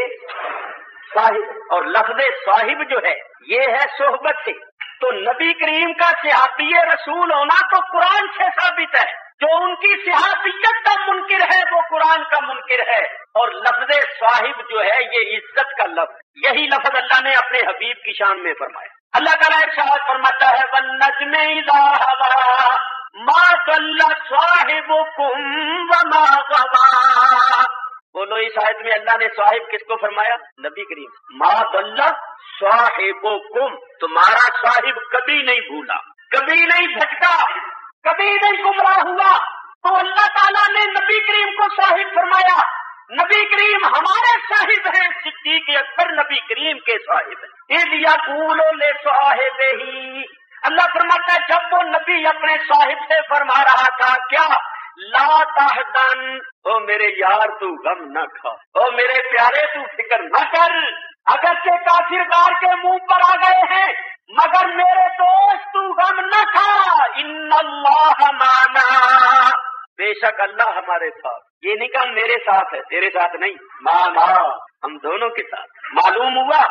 صاحب. اور لفظ صاحب جو ہے یہ ہے صحبت سے. تو نبی کریم کا صحابی رسول ہونا تو قرآن سے ثابت ہے. جو ان کی صحابیت کا منکر ہے وہ قرآن کا منکر ہے. اور لفظ صاحب جو ہے یہ عزت کا لفظ. یہی لفظ اللہ نے اپنے حبیب کی شان میں فرمایا. اللہ تعالیٰ ارشاد فرماتا ہے وَالنَّجْمِ إِذَا هَوَىٰ مَا ضَلَّ صَاحِبُكُمْ وَمَا غَوَىٰ. بولو اس آیت میں اللہ نے صاحب کس کو فرمایا؟ نبی کریم. ما ضل صاحبکم، تمہارا صاحب کبھی نہیں بھولا، کبھی نہیں بھٹکا، کبھی نہیں گمراہ ہوا. تو اللہ تعالیٰ نے نبی کریم کو صاحب فرمایا. نبی کریم ہمارے صاحب ہیں، صدیق اکبر نبی کریم کے صاحب ہیں. اذ یقول لصاحبہ، اللہ فرماتا ہے جب وہ نبی اپنے صاحب سے فرما رہا تھا کیا؟ لا تحزن، او میرے یار تو غم نہ کھا، او میرے پیارے تو فکر نہ کر. اگرچہ کافر غار کے منہ پر آ گئے ہیں مگر میرے دوست تو غم نہ کھا. ان اللہ معنا، بے شک اللہ ہمارے ساتھ. یہ نہیں کہا میرے ساتھ ہے تیرے ساتھ نہیں، مانا ہم دونوں کے ساتھ. معلوم ہوا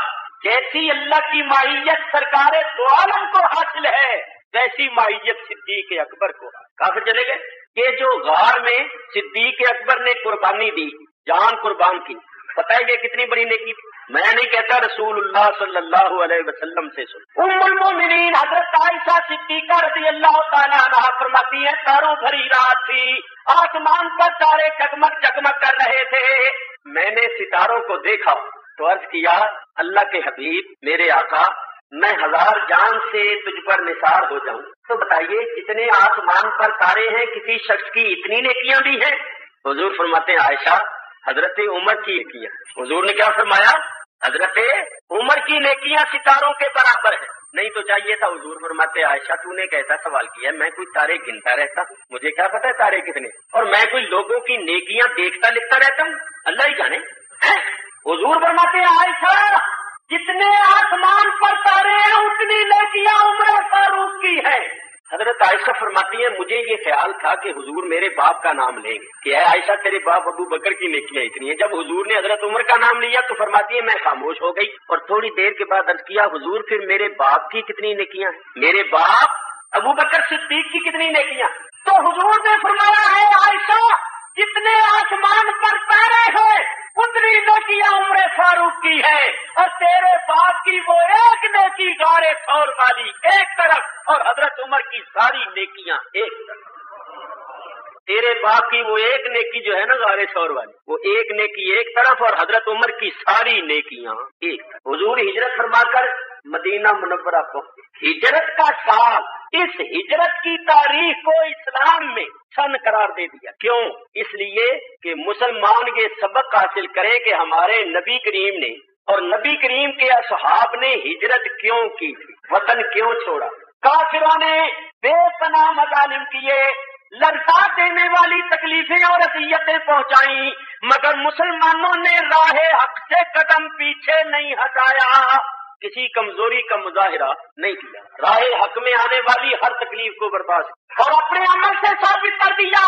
جیسی اللہ کی معیت سرکار دو عالم کو حاصل ہے ویسی معیت صدیق اکبر کو. کافر چلے گئے. یہ جو غار میں صدیق اکبر نے قربانی دی، جان قربان کی، پتہ ہے یہ کتنی بڑی نیکی تھی. میں نہیں کہتا، رسول اللہ صلی اللہ علیہ وسلم سے سن. ام المومنین حضرت عائشہ صدیقہ رضی اللہ تعالیٰ عنہا فرماتی ہے تاروں بھری رات تھی، آسمان پر تارے جگمگ جگمگ کر رہے تھے. میں نے ستاروں کو دیکھا تو عرض کیا اللہ کے حبیب میرے آقا، میں 1000 جان سے تجھ پر نثار ہو جاؤں. تو بتائیے جتنے آسمان پر تارے ہیں کسی شخص کی اتنی نیکیاں بھی ہیں؟ حضور فرماتے ہیں عائشہ حضرت عمر کی نیکیاں. حضور نے کیا فرمایا؟ حضرت عمر کی نیکیاں ستاروں کے برابر ہیں. نہیں تو چاہیے تھا. حضور فرماتے عائشہ تو نے کیسا سوال کیا؟ میں کوئی تارے گنتا رہتا ہوں، مجھے کیا پتا تارے کتنے، اور میں کوئی لوگوں کی نیکیاں دیکھتا لکھتا رہتا ہوں، اللہ ہی جانے. حضور فرماتے ہیں عائشہ جتنے آسمان پر تارے ہیں اتنی نیکیاں عمر فاروق کی ہے. حضرت عائشہ فرماتی ہیں مجھے یہ خیال تھا کہ حضور میرے باپ کا نام لیں گے کہ اے عائشہ تیرے باپ ابو بکر کی نیکیاں اتنی ہیں. جب حضور نے حضرت عمر کا نام لیا تو فرماتی ہے میں خاموش ہو گئی اور تھوڑی دیر کے بعد عرض کیا حضور پھر میرے باپ کی کتنی نیکیاں ہیں, میرے باپ ابو بکر صدیق کی کتنی نیکیاں. تو حضور نے فرمایا ہے عائشہ جتنے آسمان پر تارے ہیں اتنی نیکیاں عمر فاروق کی ہے اور تیرے باپ کی وہ ایک نیکی غار ثور والی ایک طرف اور حضرت عمر کی ساری نیکیاں ایک طرف. تیرے باپ کی وہ ایک نیکی جو ہے نا غار ثور والی وہ ایک نیکی ایک طرف اور حضرت عمر کی ساری نیکیاں ایک طرف. حضور ہجرت فرما کر مدینہ منورہ پہنچے. ہجرت کا سال, اس ہجرت کی تاریخ کو اسلام میں سن قرار دے دیا. کیوں؟ اس لیے کہ مسلمان یہ سبق حاصل کریں کہ ہمارے نبی کریم نے اور نبی کریم کے اصحاب نے ہجرت کیوں کی تھی, وطن کیوں چھوڑا. کافروں نے بے پناہ مظالم کیے, لرزا دینے والی تکلیفیں اور اذیتیں پہنچائیں, مگر مسلمانوں نے راہ حق سے قدم پیچھے نہیں ہٹایا, کسی کمزوری کا مظاہرہ نہیں کیا, راہ حق میں آنے والی ہر تکلیف کو برداشت اور اپنے عمل سے ثابت کر دیا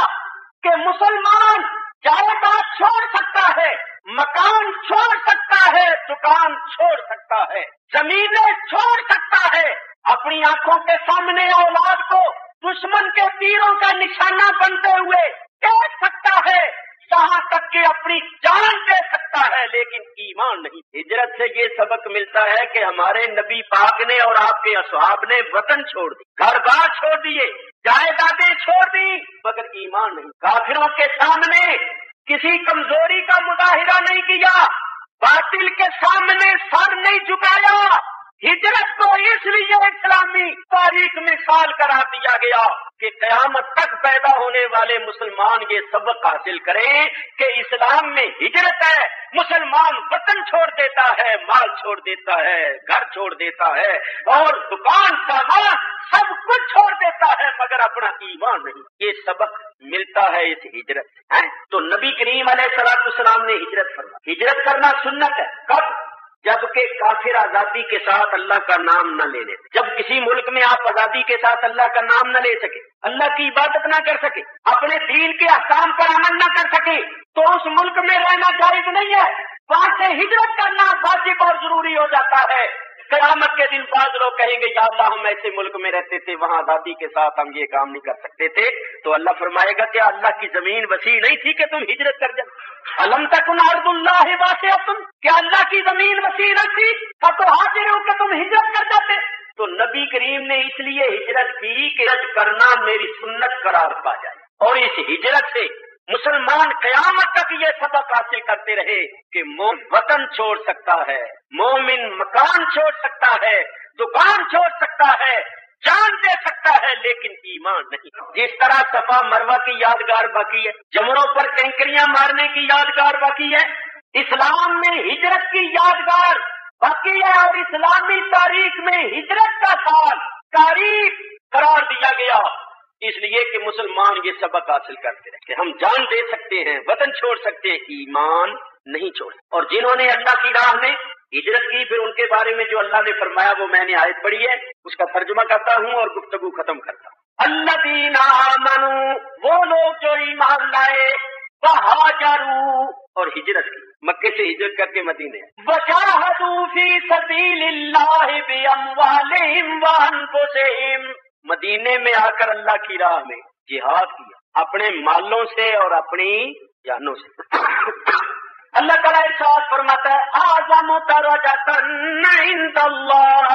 کہ مسلمان جائیداد چھوڑ سکتا ہے, مکان چھوڑ سکتا ہے, دکان چھوڑ سکتا ہے, زمینیں چھوڑ سکتا ہے, اپنی آنکھوں کے سامنے اولاد کو دشمن کے تیروں کا نشانہ بنتے ہوئے دیکھ سکتا ہے, یہاں تک کہ اپنی جان دے سکتا ہے, لیکن ایمان نہیں. ہجرت سے یہ سبق ملتا ہے کہ ہمارے نبی پاک نے اور آپ کے اصحاب نے وطن چھوڑ دی, گھر بار چھوڑ دیے, جائیدادیں چھوڑ دی, مگر ایمان نہیں. کافروں کے سامنے کسی کمزوری کا مظاہرہ نہیں کیا, باطل کے سامنے سر نہیں جھکایا. ہجرت کو اس لیے اسلامی تاریخ میں سال قرار دیا گیا کہ قیامت تک پیدا ہونے والے مسلمان یہ سبق حاصل کریں کہ اسلام میں ہجرت ہے. مسلمان وطن چھوڑ دیتا ہے, مال چھوڑ دیتا ہے, گھر چھوڑ دیتا ہے اور دکان سامان سب کچھ چھوڑ دیتا ہے, مگر اپنا ایمان نہیں. یہ سبق ملتا ہے اس ہجرت سے. تو نبی کریم علیہ السلام نے ہجرت فرمائی. ہجرت کرنا سنت ہے. کب؟ جبکہ کافر آزادی کے ساتھ اللہ کا نام نہ لے لے. جب کسی ملک میں آپ آزادی کے ساتھ اللہ کا نام نہ لے سکے, اللہ کی عبادت نہ کر سکے, اپنے دین کے احکام پر عمل نہ کر سکے, تو اس ملک میں رہنا جائز نہیں ہے. وہاں سے ہجرت کرنا واجب اور ضروری ہو جاتا ہے. قیامت کے دن بعض لوگ کہیں گے یا اللہ ہم ایسے ملک میں رہتے تھے وہاں آزادی کے ساتھ ہم یہ کام نہیں کر سکتے تھے, تو اللہ فرمائے گا کیا اللہ کی زمین وسیع نہیں تھی کہ تم ہجرت کر جاؤ؟ الم تکن ارض اللہ واسعۃ, کیا اللہ کی زمین وسیع نہ تھی تو حاضر ہو کہ تم ہجرت کر جاتے. تو نبی کریم نے اس لیے ہجرت کی کہ ہجرت کرنا میری سنت قرار پا جائے, اور اس ہجرت سے مسلمان قیامت تک یہ سبق حاصل کرتے رہے کہ مومن وطن چھوڑ سکتا ہے, مومن مکان چھوڑ سکتا ہے, دکان چھوڑ سکتا ہے, جان دے سکتا ہے, لیکن ایمان نہیں. جس طرح صفا مروہ کی یادگار باقی ہے, جمروں پر کنکریاں مارنے کی یادگار باقی ہے, اسلام میں ہجرت کی یادگار باقی ہے, اور اسلامی تاریخ میں ہجرت کا سال تاریخ قرار دیا گیا اس لیے کہ مسلمان یہ سبق حاصل کرتے رہے کہ ہم جان دے سکتے ہیں, وطن چھوڑ سکتے ہیں, ایمان نہیں چھوڑ. اور جنہوں نے اللہ کی راہ میں ہجرت کی پھر ان کے بارے میں جو اللہ نے فرمایا وہ میں نے آیت پڑھی ہے, اس کا ترجمہ کرتا ہوں اور گفتگو ختم کرتا ہوں. الذین آمنوا, وہ لوگ جو ایمان لائے, وہاجروا, اور ہجرت کی, مکے سے ہجرت کر کے مدینے, وجاہدوا فی سبیل اللہ باموالہم وانفسہم, مدینے میں آ کر اللہ کی راہ میں جہاد کیا اپنے مالوں سے اور اپنی جانوں سے. اللہ تعالیٰ ارشاد فرماتا ہے اعظم درجۃ عند اللہ,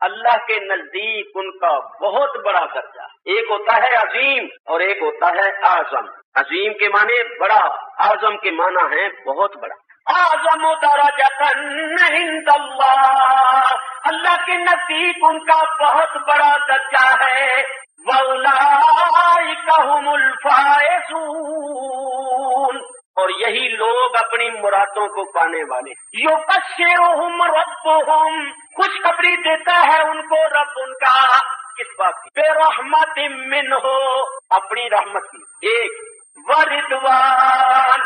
اللہ کے نزدیک ان کا بہت بڑا درجہ. ایک ہوتا ہے عظیم اور ایک ہوتا ہے اعظم. عظیم کے معنی بڑا, اعظم کے معنی ہے بہت بڑا. اعظم درجۃ عند اللہ, اللہ کے نزدیک ان کا بہت بڑا درجہ ہے. وَأُولَٰئِكَ هُمُ الْفَائِزُونَ, اور یہی لوگ اپنی مرادوں کو پانے والے. یبشرہم ربہم, خوشخبری دیتا ہے ان کو رب ان کا, کس بات کی؟ برحمت منہ, اپنی رحمت کی. ایک ورضوان,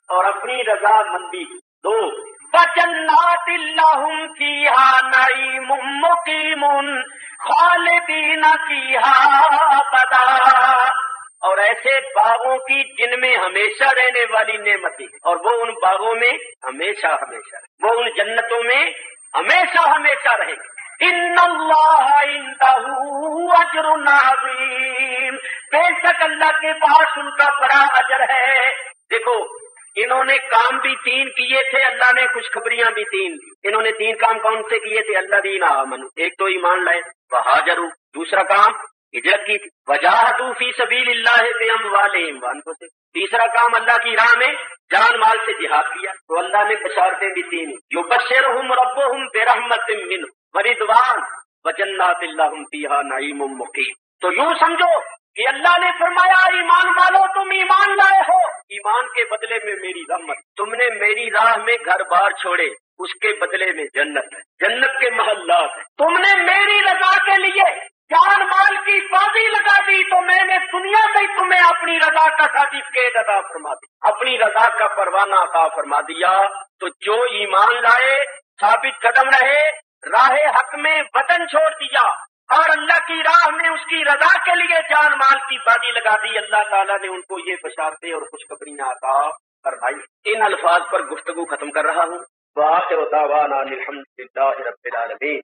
اور اپنی رضا مندی. دو وجنات لهم فيها نعيم مقيم خالدین فیہا ابدا، اور ایسے باغوں کی جن میں ہمیشہ رہنے والی نعمتیں، اور وہ ان باغوں میں ہمیشہ ہمیشہ، وہ ان جنتوں میں ہمیشہ ہمیشہ رہیں گے۔ ان اللہ عندہ اجر عظیم، بے شک اللہ کے پاس ان کا بڑا اجر ہے۔ دیکھو انہوں نے کام بھی 3 کیے تھے، اللہ نے خوشخبریاں بھی 3 دی۔ انہوں نے 3 کام کون سے کیے تھے؟ الذین آمنوا، ایک تو ایمان لائے، وہاجروا، دوسرا کام ہجرت کی تھی، وجاہدوا فی سبیل اللہ باموالہم وانفسہم، تیسرا کام اللہ کی راہ میں جان مال سے جہاد کیا۔ تو اللہ نے بشارتیں بھی 3، یبشرہم ربہم برحمت منہ ورضوان وجنات لہم فیہا نعیم مقیم۔ تو یوں سمجھو کہ اللہ نے فرمایا ایمان والو تم ایمان لائے ہو، ایمان کے بدلے میں میری رحمت، تم نے میری راہ میں گھر بار چھوڑے، اس کے بدلے میں جنت ہے، جنت کے محلات ہیں، تم نے میری رضا کے لیے جان مال کی بازی لگا دی، تو میں نے دنیا میں تمہیں اپنی رضا کا سرٹیفکیٹ عطا فرما دیا، اپنی رضا کا پروانہ عطا فرما دیا۔ تو جو ایمان لائے، ثابت قدم رہے، راہ حق میں وطن چھوڑ دیا اور اللہ کی راہ میں اس کی رضا کے لیے جان مال کی بازی لگا دی، اللہ تعالیٰ نے ان کو یہ بشارتیں اور خوشخبریاں عطا فرمائی۔ ان الفاظ پر گفتگو ختم کر رہا ہوں۔ وآخر دعوانا الحمد للہ رب العالمین۔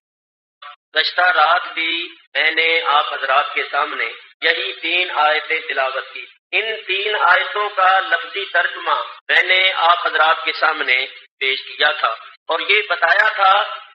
گزشتہ رات بھی میں نے آپ حضرات کے سامنے یہی 3 آیتیں تلاوت کی۔ ان 3 آیتوں کا لفظی ترجمہ میں نے آپ حضرات کے سامنے پیش کیا تھا اور یہ بتایا تھا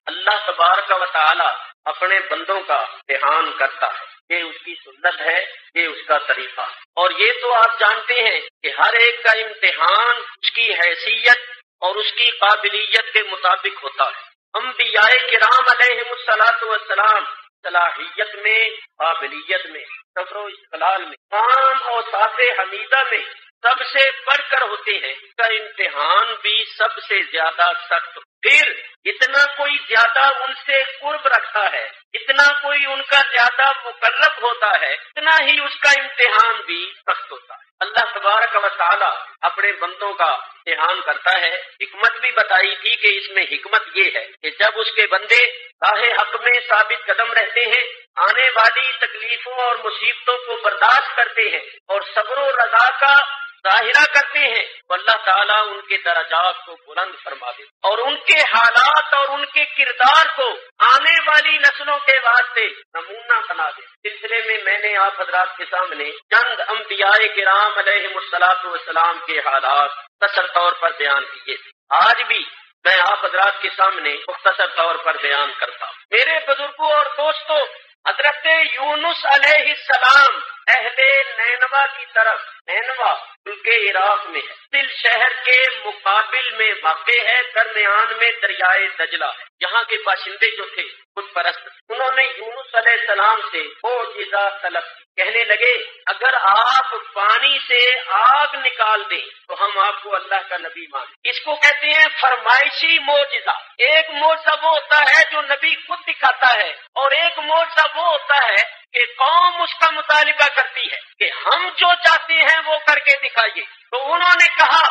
اللہ تبارک و تعالی اپنے بندوں کا امتحان کرتا ہے، یہ اس کی سنت ہے، یہ اس کا طریقہ ہے، اور یہ تو آپ جانتے ہیں کہ ہر ایک کا امتحان اس کی حیثیت اور اس کی قابلیت کے مطابق ہوتا ہے۔ انبیاء کرام علیہم الصلاۃ والسلام صلاحیت میں، قابلیت میں، صبر و استقلال میں، تمام اوصاف حمیدہ میں سب سے بڑھ کر ہوتے ہیں، کا امتحان بھی سب سے زیادہ سخت۔ پھر اتنا کوئی زیادہ ان سے قرب رکھتا ہے، اتنا کوئی ان کا زیادہ مقرب ہوتا ہے، اتنا ہی اس کا امتحان بھی سخت ہوتا ہے۔ اللہ تبارک و تعالی اپنے بندوں کا امتحان کرتا ہے۔ حکمت بھی بتائی تھی کہ اس میں حکمت یہ ہے کہ جب اس کے بندے راہ حق میں ثابت قدم رہتے ہیں، آنے والی تکلیفوں اور مصیبتوں کو برداشت کرتے ہیں اور صبر و رضا کا ظاہرہ کرتے ہیں، تو اللہ تعالیٰ ان کے درجات کو بلند فرما دے اور ان کے حالات اور ان کے کردار کو آنے والی نسلوں کے واسطے نمونہ بنا دے۔ سلسلے میں نے آپ حضرات کے سامنے چند انبیاء کرام علیہم الصلاۃ والسلام کے حالات مختصر طور پر بیان کیے تھے۔ آج بھی میں آپ حضرات کے سامنے مختصر طور پر بیان کرتا ہوں۔ میرے بزرگوں اور دوستوں، حضرت یونس علیہ السلام اہل نینوا کی طرف، نینوا بلکہ عراق میں ہے، دل شہر کے مقابل میں واقع ہے، درمیان میں دریائے دجلہ ہے۔ یہاں کے باشندے جو تھے خود پرست، انہوں نے یونس علیہ السلام سے معجزہ طلب کی، کہنے لگے اگر آپ پانی سے آگ نکال دیں تو ہم آپ کو اللہ کا نبی مانیں۔ اس کو کہتے ہیں فرمائشی معجزہ۔ ایک معجزہ وہ ہوتا ہے جو نبی خود دکھاتا ہے، اور ایک معجزہ وہ ہوتا ہے کہ قوم اس کا مطالبہ کرتی ہے کہ ہم جو چاہتے ہیں وہ کر کے دکھائیے۔ تو انہوں نے کہا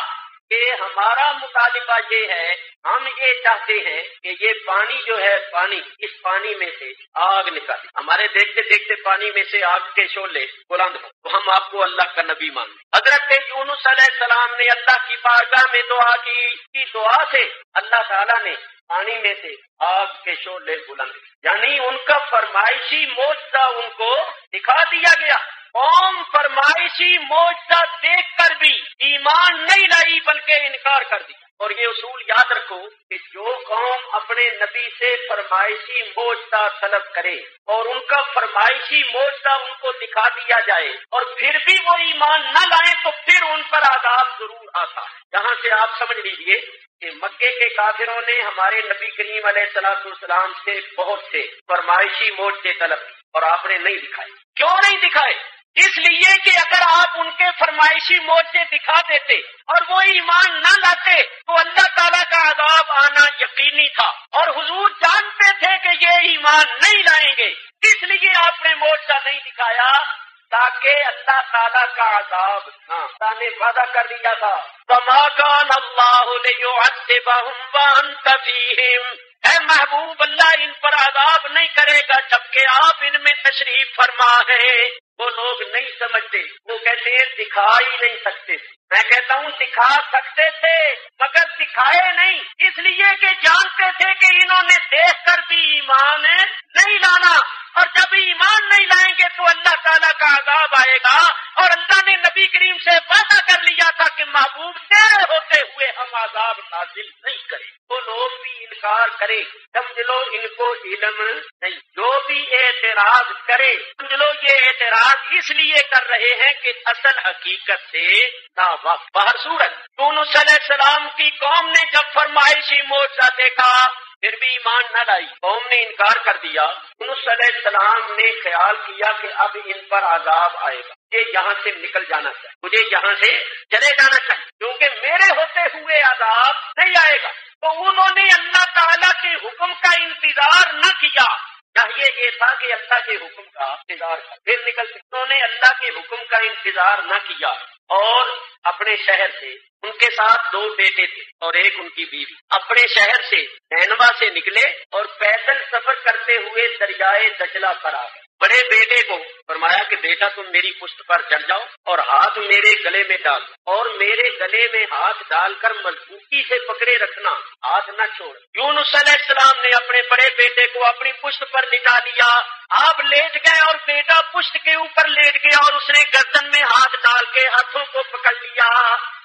کہ ہمارا مطالبہ یہ ہے، ہم یہ چاہتے ہیں کہ یہ پانی جو ہے، پانی، اس پانی میں سے آگ نکالے، ہمارے دیکھتے دیکھتے پانی میں سے آگ کے شعلے بلند ہو، تو ہم آپ کو اللہ کا نبی مانیں۔ حضرت یونس علیہ السلام نے اللہ کی بارگاہ میں دعا کی دعا سے اللہ تعالیٰ نے پانی میں سے آگ کے شعلے بلند، یعنی ان کا فرمائشی معجزہ ان کو دکھا دیا گیا۔ قوم فرمائشی معجزہ دیکھ کر بھی ایمان نہیں لائی بلکہ انکار کر دیا۔ اور یہ اصول یاد رکھو کہ جو قوم اپنے نبی سے فرمائشی معجزہ طلب کرے اور ان کا فرمائشی معجزہ ان کو دکھا دیا جائے اور پھر بھی وہ ایمان نہ لائیں تو پھر ان پر عذاب ضرور آتا ہے۔ یہاں سے آپ سمجھ لیجئے کہ مکے کے کافروں نے ہمارے نبی کریم علیہ الصلوۃ والسلام سے بہت سے فرمائشی معجزے طلب کی اور آپ نے نہیں دکھائے۔ کیوں نہیں دکھائے؟ اس لیے کہ اگر آپ ان کے فرمائشی معجزے دکھا دیتے اور وہ ایمان نہ لاتے تو اللہ تعالیٰ کا عذاب آنا یقینی تھا، اور حضور جانتے تھے کہ یہ ایمان نہیں لائیں گے، اس لیے آپ نے معجزہ نہیں دکھایا تاکہ اللہ تعالیٰ کا عذاب اللہ نے وعدہ کر دیا تھا وَمَا كَانَ اللَّهُ لِيُعَذِّبَهُمْ وَأَنْتَ فِيهِمْ، اے محبوب اللہ ان پر عذاب نہیں کرے گا جبکہ آپ ان میں تشریف فرما ہے۔ وہ لوگ نہیں سمجھتے، وہ کہتے ہیں دکھا ہی نہیں سکتے، میں کہتا ہوں دکھا سکتے تھے مگر دکھائے نہیں، اس لیے کہ جانتے تھے کہ انہوں نے دیکھ کر بھی ایمان نہیں لانا، اور جب ایمان نہیں لائیں گے تو اللہ تعالیٰ کا عذاب آئے گا، اور اللہ نے نبی کریم سے وعدہ کر لیا تھا کہ محبوب تیرے ہوتے ہوئے ہم عذاب نازل نہیں کریں۔ وہ لوگ بھی انکار کرے سمجھ لو ان کو علم نہیں، جو بھی اعتراض کرے سمجھ لو یہ اعتراض اس لیے کر رہے ہیں کہ اصل حقیقت سے ناواقف۔ بہر صورت یونس علیہ السلام کی قوم نے جب فرمائشی معجزہ دیکھا پھر بھی ایمان نہ لائی، قوم نے انکار کر دیا۔ یونس علیہ السلام نے خیال کیا کہ اب ان پر عذاب آئے گا، مجھے یہاں سے نکل جانا چاہیے، مجھے یہاں سے چلے جانا چاہیے کیونکہ میرے ہوتے ہوئے عذاب نہیں آئے گا۔ تو انہوں نے اللہ تعالیٰ کے حکم کا انتظار نہ کیا، چاہیے یہ تھا کہ اللہ کے حکم کا انتظار کر پھر نکل سکتے۔ انہوں نے اللہ کے حکم کا انتظار نہ کیا اور اپنے شہر سے، ان کے ساتھ 2 بیٹے تھے اور ایک ان کی بیوی، اپنے شہر سے نینوا سے نکلے اور پیدل سفر کرتے ہوئے دریائے دجلہ پر آ گئے۔ بڑے بیٹے کو فرمایا کہ بیٹا تم میری پشت پر چڑھ جاؤ اور ہاتھ میرے گلے میں ڈال اور میرے گلے میں ہاتھ ڈال کر مضبوطی سے پکڑے رکھنا، ہاتھ نہ چھوڑ۔ یونس علیہ السلام نے اپنے بڑے بیٹے کو اپنی پشت پر لٹا لیا، آپ لیٹ گئے اور بیٹا پشت کے اوپر لیٹ گیا اور اس نے گردن میں ہاتھ ڈال کے ہاتھوں کو پکڑ لیا۔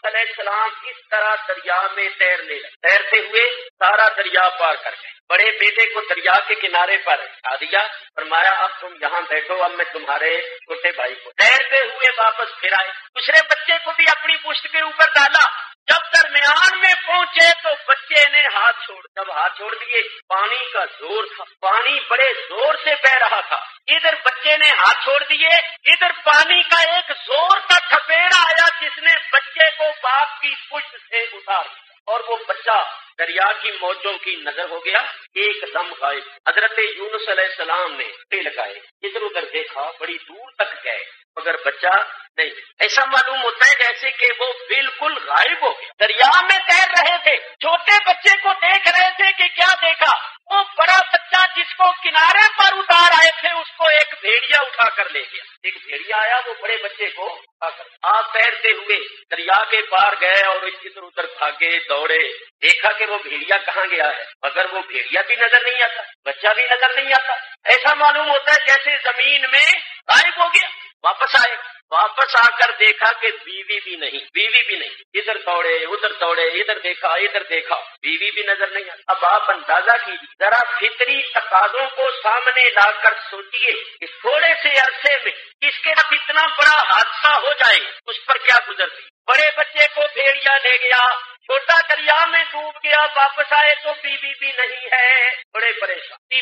علیہ السلام اس طرح دریا میں تیرنے لگے، تیرتے ہوئے سارا دریا پار کر گئے۔ بڑے بیٹے کو دریا کے کنارے پر آ دیا، فرمایا اب تم یہاں بیٹھو، اب میں تمہارے چھوٹے بھائی کو تیرتے ہوئے واپس پھر آئے۔ دوسرے بچے کو بھی اپنی پشت کے اوپر ڈالا، جب درمیان میں پہنچے تو بچے نے ہاتھ چھوڑ، جب ہاتھ چھوڑ دیے پانی کا زور تھا، پانی بڑے زور سے بہ رہا تھا، ادھر بچے نے ہاتھ چھوڑ دیے، ادھر پانی کا ایک زور کا تھپیڑا آیا جس نے بچے کو باپ کی پشت سے اتار دیا اور وہ بچہ دریا کی موجوں کی نظر ہو گیا، ایک دم غائب۔ حضرت یونس علیہ السلام نے لگائے، ادھر ادھر دیکھا، بڑی دور تک گئے مگر بچہ نہیں۔ ایسا معلوم ہوتا ہے جیسے کہ وہ بالکل غائب ہو گیا۔ دریا میں تیر رہے تھے، چھوٹے بچے کو دیکھ رہے تھے کہ کیا دیکھا، وہ بڑا بچہ جس کو کنارے پر اتار آئے تھے اس کو ایک بھیڑیا اٹھا کر لے گیا۔ ایک بھیڑیا آیا، وہ بڑے بچے کو اٹھا کر آپ تیرتے ہوئے دریا کے پار گئے اور ادھر ادھر بھاگے دوڑے، دیکھا کہ وہ بھیڑیا کہاں گیا ہے، مگر وہ بھیڑیا بھی نظر نہیں آتا، بچہ بھی نظر نہیں آتا۔ ایسا معلوم ہوتا ہے جیسے زمین میں غائب ہو گیا۔ واپس آئے، واپس آ کر دیکھا کہ بیوی بھی نہیں، ادھر دوڑے ادھر دوڑے، ادھر دیکھا ادھر دیکھا، بیوی بھی نظر نہیں آتی۔ اب آپ اندازہ کیجیے، ذرا فطری تقاضوں کو سامنے لا کر سوچیے کہ تھوڑے سے عرصے میں اس کے ساتھ اتنا بڑا حادثہ ہو جائے، اس پر کیا گزرتی۔ بڑے بچے کو بھیڑیا لے گیا، چھوٹا دریا میں ڈوب گیا، واپس آئے تو بیوی بھی نہیں ہے، بڑے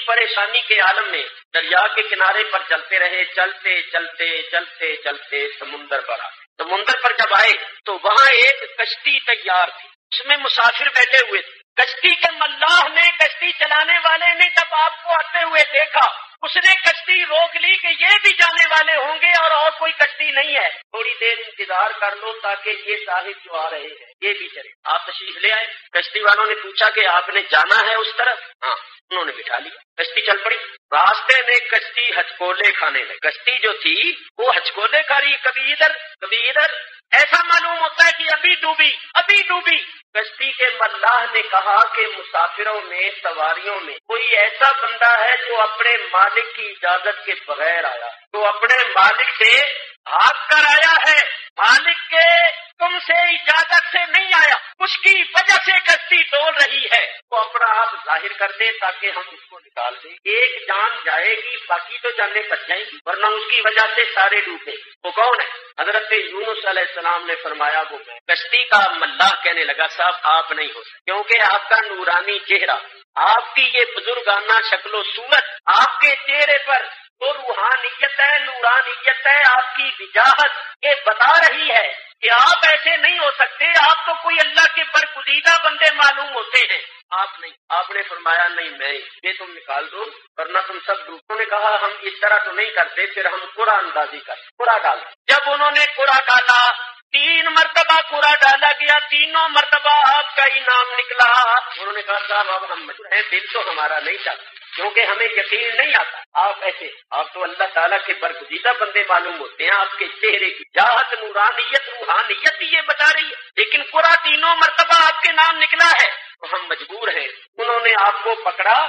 پریشانی کے عالم میں دریا کے کنارے پر چلتے رہے، چلتے چلتے چلتے چلتے سمندر پر آئے۔ سمندر پر جب آئے تو وہاں ایک کشتی تیار تھی، اس میں مسافر بیٹھے ہوئے تھے۔ کشتی کے ملاح نے، کشتی چلانے والے نے جب آپ کو آتے ہوئے دیکھا، اس نے کشتی روک لی کہ یہ بھی جانے والے ہوں گے اور کوئی کشتی نہیں ہے، تھوڑی دیر انتظار کر لو تاکہ یہ صاحب جو آ رہے ہیں یہ بھی چلے۔ آپ تشریف لے آئے، کشتی والوں نے پوچھا کہ آپ نے جانا ہے اس طرف؟ ہاں، انہوں نے بٹھا لیا، کشتی چل پڑی۔ راستے میں کشتی ہچکولے کھانے لگی، کشتی جو تھی وہ ہچکولے کھا رہی، کبھی ادھر کبھی ادھر، ایسا معلوم ہوتا ہے کہ ابھی ڈوبی۔ کشتی کے ملاح نے کہا کہ مسافروں میں، سواریوں میں کوئی ایسا بندہ ہے جو اپنے مالک کی اجازت کے بغیر آیا، جو اپنے مالک سے بھاگ کر آیا ہے، مالک کے تم سے اجازت سے نہیں آیا، اس کی وجہ سے کشتی ڈول رہی ہے، وہ اپنا آپ ظاہر کر دے تاکہ ہم اس کو نکال دیں۔ ایک جان جائے گی، باقی تو جانیں بچ جائیں گی، ورنہ اس کی وجہ سے سارے ڈوبے۔ وہ کون ہے؟ حضرت یونس علیہ السلام نے فرمایا وہ میں۔ کشتی کا ملاح کہنے لگا صاحب آپ نہیں ہو سکتے، کیونکہ آپ کا نورانی چہرہ، آپ کی یہ بزرگانہ شکل و صورت، آپ کے چہرے پر تو روحانیت ہے، نورانیت ہے، آپ کی وجاہت یہ بتا رہی ہے کہ آپ ایسے نہیں ہو سکتے، آپ تو کوئی اللہ کے برگزیدہ پیچیدہ بندے معلوم ہوتے ہیں، آپ نہیں۔ آپ نے فرمایا نہیں میں یہ تم نکال دو ورنہ تم سب دوسروں نے کہا ہم اس طرح تو نہیں کرتے، پھر ہم قرآن اندازی کرتے، قرآن ڈال۔ جب انہوں نے قرآن ڈالا 3 مرتبہ قرآن ڈالا گیا، تینوں مرتبہ آپ کا انعام نکلا۔ انہوں نے کہا صاحب اب ہم مجبور ہیں، دل تو ہمارا نہیں چاہتا کیونکہ ہمیں یقین نہیں آتا۔ آپ ایسے آپ تو اللہ تعالیٰ کے برگزیدہ بندے معلوم ہوتے ہیں، آپ کے چہرے کی جاہت نورانیت روحانیت یہ بتا رہی ہے، لیکن قرآن تینوں مرتبہ آپ کے نام نکلا ہے تو ہم مجبور ہیں۔ انہوں نے آپ کو پکڑا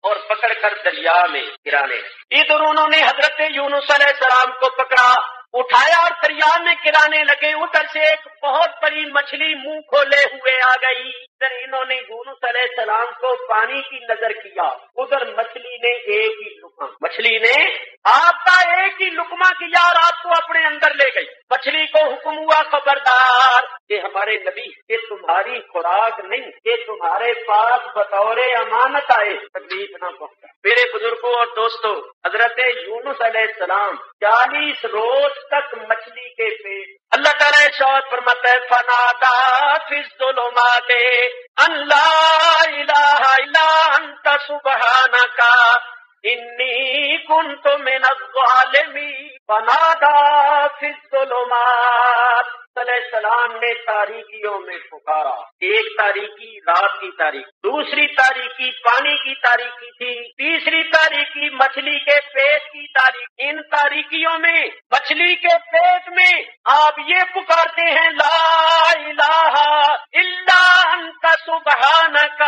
اور پکڑ کر دریا میں گرانے، ادھر انہوں نے حضرت یونس علیہ السلام کو پکڑا، اٹھایا اور دریا میں گرانے لگے۔ ادھر سے ایک بہت بڑی مچھلی منہ کھولے ہوئے آ گئی، ادھر انہوں نے یونس علیہ السلام کو پانی کی نظر کیا، ادھر مچھلی نے ایک ہی لقمہ، مچھلی نے آپ کا ایک ہی لقمہ کیا اور آپ کو اپنے اندر لے گئی۔ مچھلی کو حکم ہوا خبردار، کہ ہمارے نبی یہ تمہاری خوراک نہیں، یہ تمہارے پاس بطور امانت آئے، تکلیف نہ پہنچا۔ میرے بزرگوں اور دوستوں، حضرت یونس علیہ السلام 40 روز تک مچھلی کے پیٹ، اللہ تعالیٰ ارشاد فرماتا ہے فنادا فی الظلمات ان لا الہ الا انت سبحانک انی کنت من الظالمین۔ فنادا فی الظلمات، علیہ السلام نے تاریکیوں میں پکارا، ایک تاریکی رات کی تاریخ، دوسری تاریکی پانی کی تاریکی تھی، تیسری تاریکی مچھلی کے پیٹ کی تاریخ۔ ان تاریکیوں میں مچھلی کے پیٹ میں آپ یہ پکارتے ہیں لا الہ الا انت سبحانک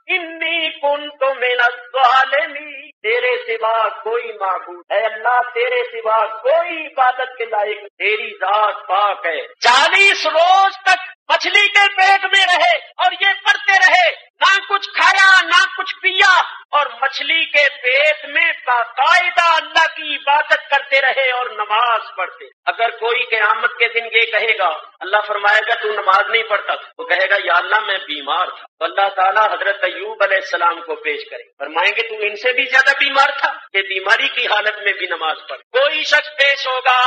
انی کنت من الظالمین، تیرے سوا کوئی معبود ہے اللہ، تیرے سوا کوئی عبادت کے لائق، تیری ذات پاک ہے۔ 40 روز تک مچھلی کے پیٹ میں رہے اور یہ پڑھتے رہے، نہ کچھ کھایا نہ کچھ پیا، اور مچھلی کے پیٹ میں باقاعدہ اللہ کی عبادت کرتے رہے اور نماز پڑھتے۔ اگر کوئی قیامت کے دن یہ کہے گا، اللہ فرمائے گا تو نماز نہیں پڑھتا، تو کہے گا یا اللہ میں بیمار تھا، تو اللہ تعالیٰ حضرت ایوب علیہ السلام کو پیش کرے، فرمائیں گے تو ان سے بھی زیادہ بیمار تھا کہ بیماری کی حالت میں بھی نماز پڑھ۔ کوئی شخص پیش ہوگا،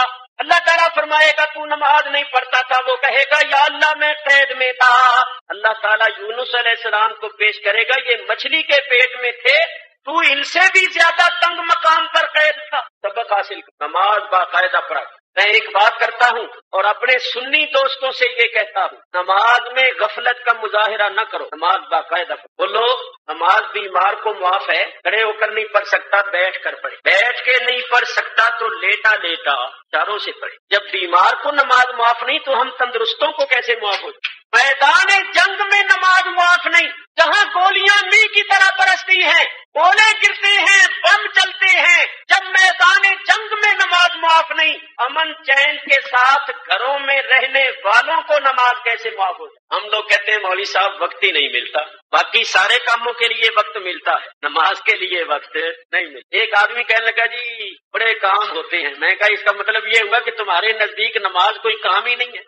اللہ تعالیٰ فرمائے گا تو نماز نہیں پڑھتا تھا، وہ کہے گا یا اللہ میں قید میں تھا، اللہ تعالیٰ یونس علیہ السلام کو پیش کرے گا یہ مچھلی کے پیٹ میں تھے، تو ان سے بھی زیادہ تنگ مقام پر قید تھا۔ سبق حاصل کر، نماز باقاعدہ پڑھا۔ میں ایک بات کرتا ہوں اور اپنے سنی دوستوں سے یہ کہتا ہوں، نماز میں غفلت کا مظاہرہ نہ کرو، نماز باقاعدہ پڑھو۔ بولو نماز بیمار کو معاف ہے، کھڑے ہو کر نہیں پڑھ سکتا بیٹھ کر پڑھے، بیٹھ کے نہیں پڑھ سکتا تو لیٹا لیٹا چاروں سے پڑھے۔ جب بیمار کو نماز معاف نہیں تو ہم تندرستوں کو کیسے معاف ہو؟ میدان جنگ میں نماز معاف نہیں، جہاں گولیاں می کی طرح برستی ہیں، گولے گرتے ہیں، بم چلتے ہیں، جب میدان جنگ میں نماز معاف نہیں، امن چین کے ساتھ گھروں میں رہنے والوں کو نماز کیسے معاف ہو جائے؟ ہم لوگ کہتے ہیں مولوی صاحب وقت ہی نہیں ملتا، باقی سارے کاموں کے لیے وقت ملتا ہے، نماز کے لیے وقت نہیں ملتا۔ ایک آدمی کہنے لگا جی بڑے کام ہوتے ہیں، میں کہا اس کا مطلب یہ ہوا کہ تمہارے نزدیک نماز کوئی کام ہی نہیں ہے،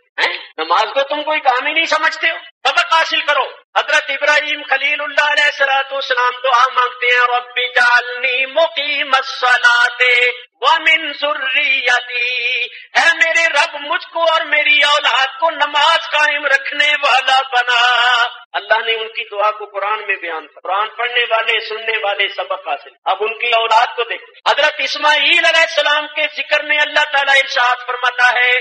نماز کو تم کوئی کام ہی نہیں سمجھتے ہو۔ سبق حاصل کرو۔ حضرت ابراہیم خلیل اللہ علیہ السلام دعا مانگتے ہیں رب اجعلنی مقیم الصلاۃ ومن ذریتی، اے میرے رب مجھ کو اور میری اولاد کو نماز قائم رکھنے والا بنا۔ اللہ نے ان کی دعا کو قرآن میں بیان کیا، قرآن پڑھنے والے سننے والے سبق حاصل۔ اب ان کی اولاد کو دیکھو، حضرت اسماعیل علیہ السلام کے ذکر میں اللہ تعالیٰ ارشاد فرماتا ہے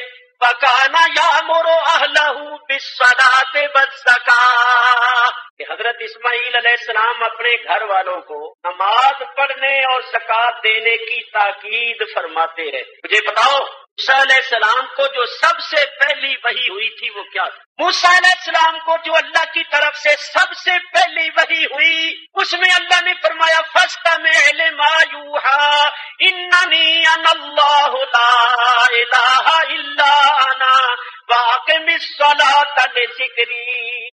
وَكَانَ يَأْمُرُ أَهْلَهُ بِالصَّلَاةِ وَالزَّكَاةِ، کہ حضرت اسماعیل علیہ السلام اپنے گھر والوں کو نماز پڑھنے اور زکوٰۃ دینے کی تاکید فرماتے رہے۔ مجھے بتاؤ موسیٰ علیہ السلام کو جو سب سے پہلی وحی ہوئی تھی وہ کیا تھی؟ موسیٰ علیہ السلام کو جو اللہ کی طرف سے سب سے پہلی وحی ہوئی، اس میں اللہ نے فرمایا فَاسْتَمِعْ لِمَا يُوحَىٰ إِنَّنِي أَنَا اللَّهُ لَا إِلَٰهَ إِلَّا أَنَا وَأَقِمِ الصَّلَاةَ لِذِكْرِي۔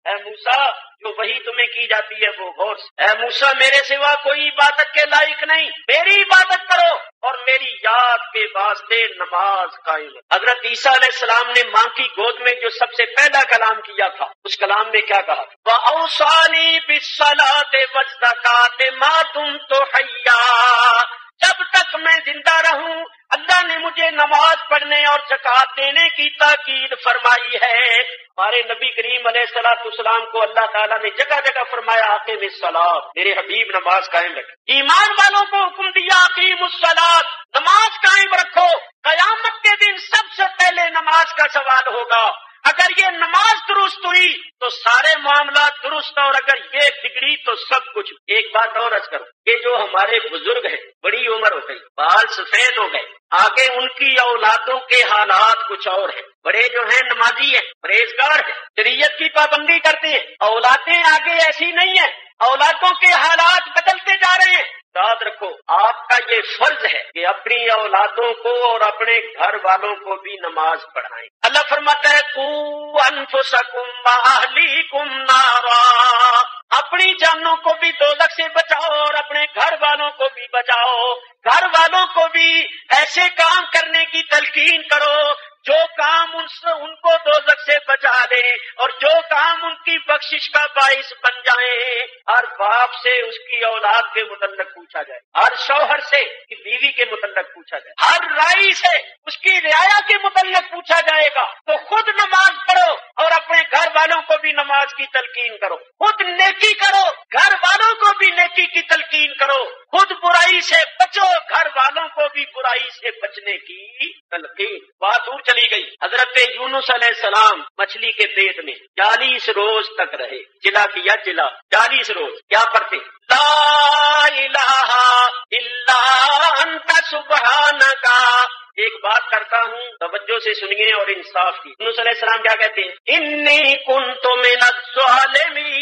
اے موسیٰ جو وحی تمہیں کی جاتی ہے وہ غور سے، اے موسیٰ میرے سوا کوئی عبادت کے لائق نہیں، میری عبادت کرو اور میری یاد کے واسطے نماز قائم۔ حضرت عیسیٰ علیہ السلام نے ماں کی گود میں جو سب سے پہلا کلام کیا تھا، اس کلام میں کیا کہا؟ وَأَوْصَانِي بِالصَّلَاةِ وَالزَّكَاةِ مَا دُمْتُ حَيًّا، جب تک میں زندہ رہوں اللہ نے مجھے نماز پڑھنے اور زکات دینے کی تاکید فرمائی ہے۔ ہمارے نبی کریم علیہ الصلوۃ والسلام کو اللہ تعالیٰ نے جگہ جگہ فرمایا اقیم الصلاۃ، میرے حبیب نماز قائم رکھے۔ ایمان والوں کو حکم دیا اقیم الصلاۃ، نماز قائم رکھو۔ قیامت کے دن سب سے پہلے نماز کا سوال ہوگا۔ اگر یہ نماز درست ہوئی تو سارے معاملات درست، اور اگر یہ بگڑی تو سب کچھ۔ ایک بات اور عرض کروں کہ جو ہمارے بزرگ ہیں، بڑی عمر ہو گئی، بال سفید ہو گئے، آگے ان کی اولادوں کے حالات کچھ اور ہیں۔ بڑے جو ہیں نمازی ہیں، پرہیزگار ہیں، شریعت کی پابندی کرتے ہیں، اولادیں آگے ایسی نہیں ہیں، اولادوں کے حالات بدلتے جا رہے ہیں۔ یاد رکھو آپ کا یہ فرض ہے کہ اپنی اولادوں کو اور اپنے گھر والوں کو بھی نماز پڑھائیں۔ اللہ فرماتا ہے قوا انفسکم واہلیکم نارا، اپنی جانوں کو بھی دوزخ سے بچاؤ اور اپنے گھر والوں کو بھی بچاؤ۔ گھر والوں کو بھی ایسے کام کرنے کی تلقین کرو جو کام ان کو دوزخ سے بچا دے اور جو کام ان کی بخشش کا باعث بن جائیں۔ ہر باپ سے اس کی اولاد کے متعلق پوچھا جائے، ہر شوہر سے کہ بیوی کے متعلق پوچھا جائے، ہر رائی سے اس کی رعایا کے متعلق پوچھا جائے گا۔ تو خود نماز پڑھو اور اپنے گھر والوں کو بھی نماز کی تلقین کرو، خود نیکی کرو، گھر والوں کو بھی نیکی کی تلقین کرو، خود برائی سے بچو، گھر والوں کو بھی برائی سے بچنے کی تلقین۔ بات دور چلی گئی۔ حضرت یونس علیہ السلام مچھلی کے پیٹ میں 40 روز تک رہے، چلا کیا چلا 40 روز کیا پڑھتے؟ لا الہ الا انت سبحانک۔ ایک بات کرتا ہوں، توجہ سے سنیے اور انصاف کی۔ یونس علیہ السلام کیا کہتے ہیں؟ انی کنت من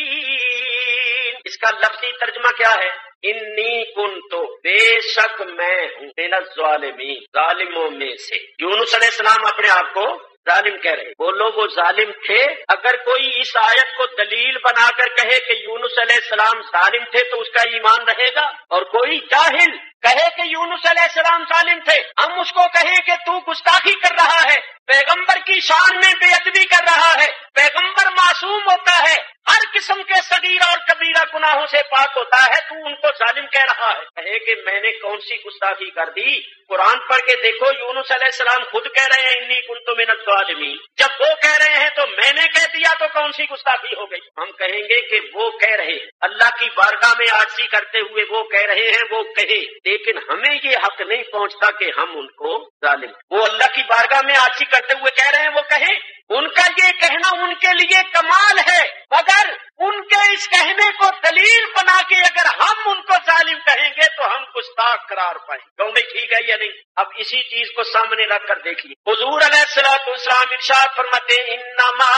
الظالمین۔ اس کا لفظی ترجمہ کیا ہے؟ انی کنتو، بے شک میں ہوں، من الظالمین، ظالموں میں سے۔ یونس علیہ السلام اپنے آپ کو ظالم کہہ رہے، بولو وہ ظالم تھے؟ اگر کوئی اس آیت کو دلیل بنا کر کہے کہ یونس علیہ السلام ظالم تھے تو اس کا ایمان رہے گا، اور کوئی جاہل کہے کہ یونس علیہ السلام ظالم تھے، ہم اس کو کہیں کہ تو گستاخی کر رہا ہے، پیغمبر کی شان میں بے ادبی کر رہا ہے، پیغمبر معصوم ہوتا ہے، ہر قسم کے صغیرہ اور کبیرہ گناہوں سے پاک ہوتا ہے، تو ان کو ظالم کہہ رہا ہے۔ کہے کہ میں نے کون سی گستاخی کر دی؟ قرآن پڑھ کے دیکھو، یونس علیہ السلام خود کہہ رہے ہیں انی کنت من الظالمین۔ جب وہ کہہ رہے ہیں تو میں نے کہہ دیا تو کون سی گستاخی ہو گئی؟ ہم کہیں گے کہ وہ کہہ رہے ہیں، اللہ کی بارگاہ میں عاجزی کرتے ہوئے وہ کہہ رہے ہیں، وہ کہے، لیکن ہمیں یہ حق نہیں پہنچتا کہ ہم ان کو ظالم۔ وہ اللہ کی بارگاہ میں عاجزی کرتے ہوئے کہہ رہے ہیں، وہ کہیں، ان کا یہ کہنا ان کے لیے کمال ہے، مگر ان کے اس کہنے کو دلیل بنا کے اگر ہم ان کو ظالم کہیں گے تو ہم گستاخ قرار پائیں گے۔ کہوں بھائی ٹھیک ہے یا نہیں؟ اب اسی چیز کو سامنے رکھ کر دیکھیے، حضور علیہ الصلوۃ والسلام ارشاد فرماتے ہیں انما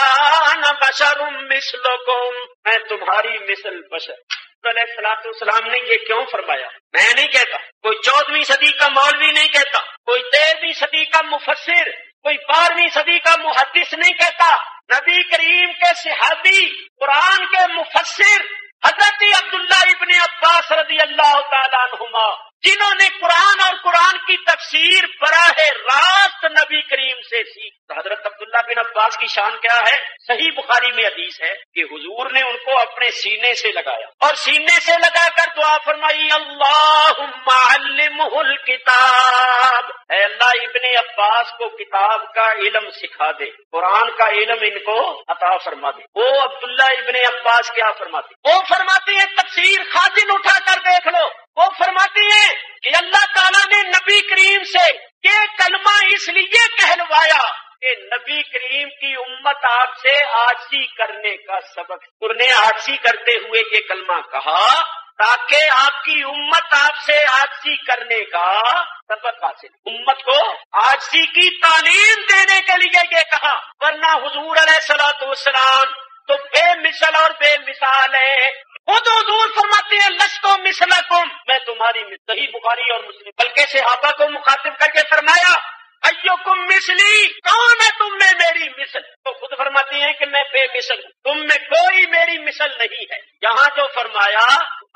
انا بشر مثلکم، میں تمہاری مثل بشر۔ علیہ الصلوۃ والسلام نے یہ کیوں فرمایا؟ میں نہیں کہتا، کوئی 14ویں صدی کا مولوی نہیں کہتا، کوئی 13ویں صدی کا مفسر، کوئی 12ویں صدی کا محدث نہیں کہتا، نبی کریم کے صحابی، قرآن کے مفسر حضرت عبداللہ ابن عباس رضی اللہ تعالیٰ عنہما، جنہوں نے قرآن اور قرآن کی تفسیر براہ راست نبی کریم سے سیکھی۔ حضرت عبداللہ بن عباس کی شان کیا ہے؟ صحیح بخاری میں حدیث ہے کہ حضور نے ان کو اپنے سینے سے لگایا اور سینے سے لگا کر دعا فرمائی اللہم علمہ الکتاب، اے اللہ ابن عباس کو کتاب کا علم سکھا دے، قرآن کا علم ان کو عطا فرما دے۔ وہ عبداللہ ابن عباس کیا فرماتے؟ وہ فرماتے ہیں تفسیر خازن اٹھا کر دیکھ لو، وہ فرماتی ہیں کہ اللہ تعالیٰ نے نبی کریم سے یہ کلمہ اس لیے کہلوایا کہ نبی کریم کی امت آپ سے عاجزی کرنے کا سبق، انہوں نے عاجزی کرتے ہوئے یہ کلمہ کہا تاکہ آپ کی امت آپ سے عاجزی کرنے کا سبق حاصل، امت کو عاجزی کی تعلیم دینے کے لیے یہ کہا، ورنہ حضور علیہ الصلوۃ والسلام تو بے مثل اور بے مثال ہے۔ خود حضور فرماتے ہیں لستو مثلکم، میں تمہاری مثل، صحیح بخاری اور مسلم، بلکہ صحابہ کو مخاطب کر کے فرمایا ایکم مثلی، کون ہے تم میں میری مثل؟ تو خود فرماتے ہیں کہ میں بے مثل ہوں، تم میں کوئی میری مثل نہیں ہے۔ یہاں جو فرمایا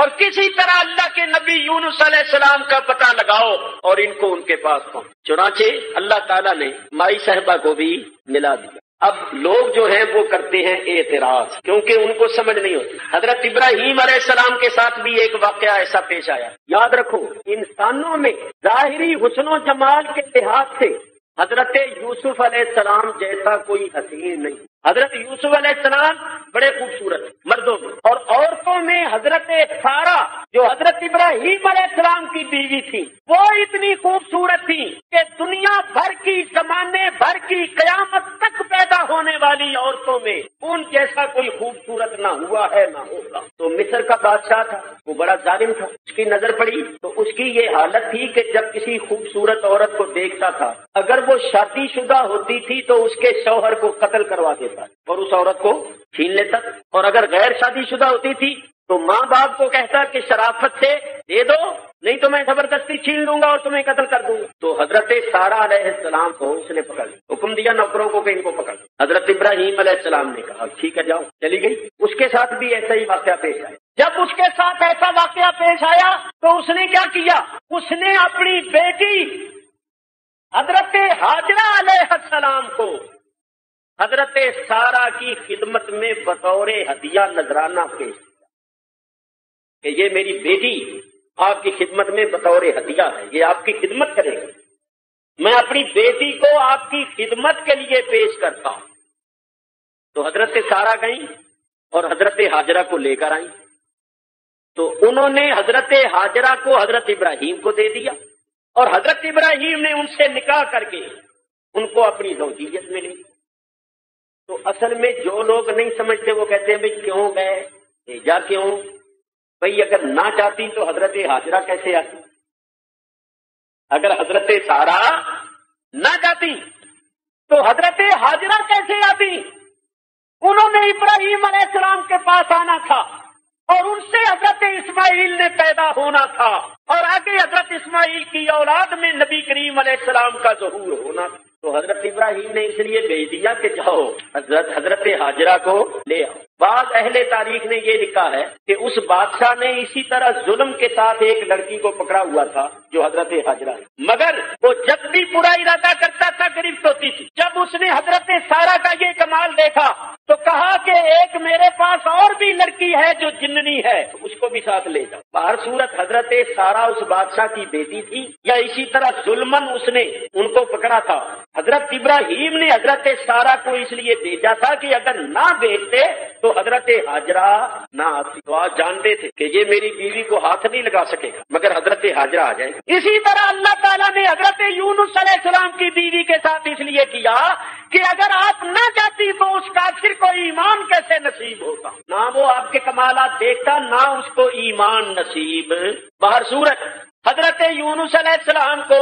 اور کسی طرح اللہ کے نبی یونس علیہ السلام کا پتہ لگاؤ اور ان کو ان کے پاس پہنچ۔ چنانچہ اللہ تعالیٰ نے مائی صاحبہ کو بھی ملا دیا۔ اب لوگ جو ہیں وہ کرتے ہیں اعتراض، کیونکہ ان کو سمجھ نہیں ہوتی۔ حضرت ابراہیم علیہ السلام کے ساتھ بھی ایک واقعہ ایسا پیش آیا۔ یاد رکھو، انسانوں میں ظاہری حسن و جمال کے لحاظ سے حضرت یوسف علیہ السلام جیسا کوئی حسین نہیں۔ حضرت یوسف علیہ السلام بڑے خوبصورت مردوں میں، اور عورتوں میں حضرت سارہ جو حضرت ابراہیم علیہ السلام کی بیوی تھی وہ اتنی خوبصورت تھی کہ دنیا بھر کی، زمانے بھر کی، قیامت تک پیدا ہونے والی عورتوں میں ان جیسا کوئی خوبصورت نہ ہوا ہے نہ ہوگا۔ تو مصر کا بادشاہ تھا، وہ بڑا ظالم تھا، اس کی نظر پڑی تو اس کی یہ حالت تھی کہ جب کسی خوبصورت عورت کو دیکھتا تھا، اگر وہ شادی شدہ ہوتی تھی تو اس کے شوہر کو قتل کروا دیتا اور اس عورت کو چھین لیتا، اور اگر غیر شادی شدہ ہوتی تھی تو ماں باپ کو کہتا کہ شرافت سے دے دو، نہیں تو میں زبردستی چھین لوں گا اور تمہیں قتل کر دوں گا۔ تو حضرت سارہ علیہ السلام کو اس نے پکڑ لیا، حکم دیا نوکروں کو کہ ان کو پکڑ۔ حضرت ابراہیم علیہ السلام نے کہا ٹھیک ہے جاؤ، چلی گئی۔ اس کے ساتھ بھی ایسا ہی واقعہ پیش آیا۔ جب اس کے ساتھ ایسا واقعہ پیش آیا تو اس نے کیا کیا؟ اس نے اپنی بیٹی حضرت ہاجرہ علیہ السلام کو حضرت سارہ کی خدمت میں بطور ہدیہ نذرانہ پیش کیا کہ یہ میری بیٹی آپ کی خدمت میں بطور ہدیہ ہے، یہ آپ کی خدمت کرے گی، میں اپنی بیٹی کو آپ کی خدمت کے لیے پیش کرتا ہوں۔ تو حضرت سارہ گئیں اور حضرت ہاجرہ کو لے کر آئیں، تو انہوں نے حضرت ہاجرہ کو حضرت ابراہیم کو دے دیا، اور حضرت ابراہیم نے ان سے نکاح کر کے ان کو اپنی زوجیت میں لی۔ تو اصل میں جو لوگ نہیں سمجھتے وہ کہتے ہیں بھئی کیوں گئے، بھیجا کیوں؟ بھئی اگر نہ چاہتی تو حضرت ہاجرہ کیسے آتی؟ اگر حضرت سارہ نہ چاہتی تو حضرت ہاجرہ کیسے آتی؟ انہوں نے ابراہیم علیہ السلام کے پاس آنا تھا اور ان سے حضرت اسماعیل نے پیدا ہونا تھا، اور آگے حضرت اسماعیل کی اولاد میں نبی کریم علیہ السلام کا ظہور ہونا تھا۔ تو حضرت ابراہیم نے اس لیے بھیج دیا کہ جاؤ حضرت ہاجرہ کو لے آؤ۔ بعض اہل تاریخ نے یہ لکھا ہے کہ اس بادشاہ نے اسی طرح ظلم کے ساتھ ایک لڑکی کو پکڑا ہوا تھا جو حضرت ہاجرہ ہے، مگر وہ جب بھی برا ارادہ کرتا تھا گرفت ہوتی تھی۔ جب اس نے حضرت سارہ کا یہ کمال دیکھا تو کہا کہ ایک میرے پاس اور بھی لڑکی ہے جو جننی ہے، اس کو بھی ساتھ لے جاؤ۔ باہر صورت حضرت سارہ اس بادشاہ کی بیٹی تھی، یا اسی طرح ظلمن اس نے ان کو پکڑا تھا۔ حضرت ابراہیم نے حضرت سارہ کو اس لیے بھیجا تھا کہ اگر نہ بھیجتے تو حضرت ہاجرہ نہ آتی۔ تو آج جانتے تھے کہ یہ میری بیوی کو ہاتھ نہیں لگا سکے گا مگر حضرت ہاجرہ آ جائے گی۔ اسی طرح اللہ تعالیٰ نے حضرت یونس علیہ السلام کی بیوی کے ساتھ اس لیے کیا کہ اگر آپ نہ چاہتی تو اس کافر کو ایمان کیسے نصیب ہوتا؟ نہ وہ آپ کے کمالات دیکھتا، نہ اس کو ایمان نصیب۔ باہر صورت حضرت یونس علیہ السلام کو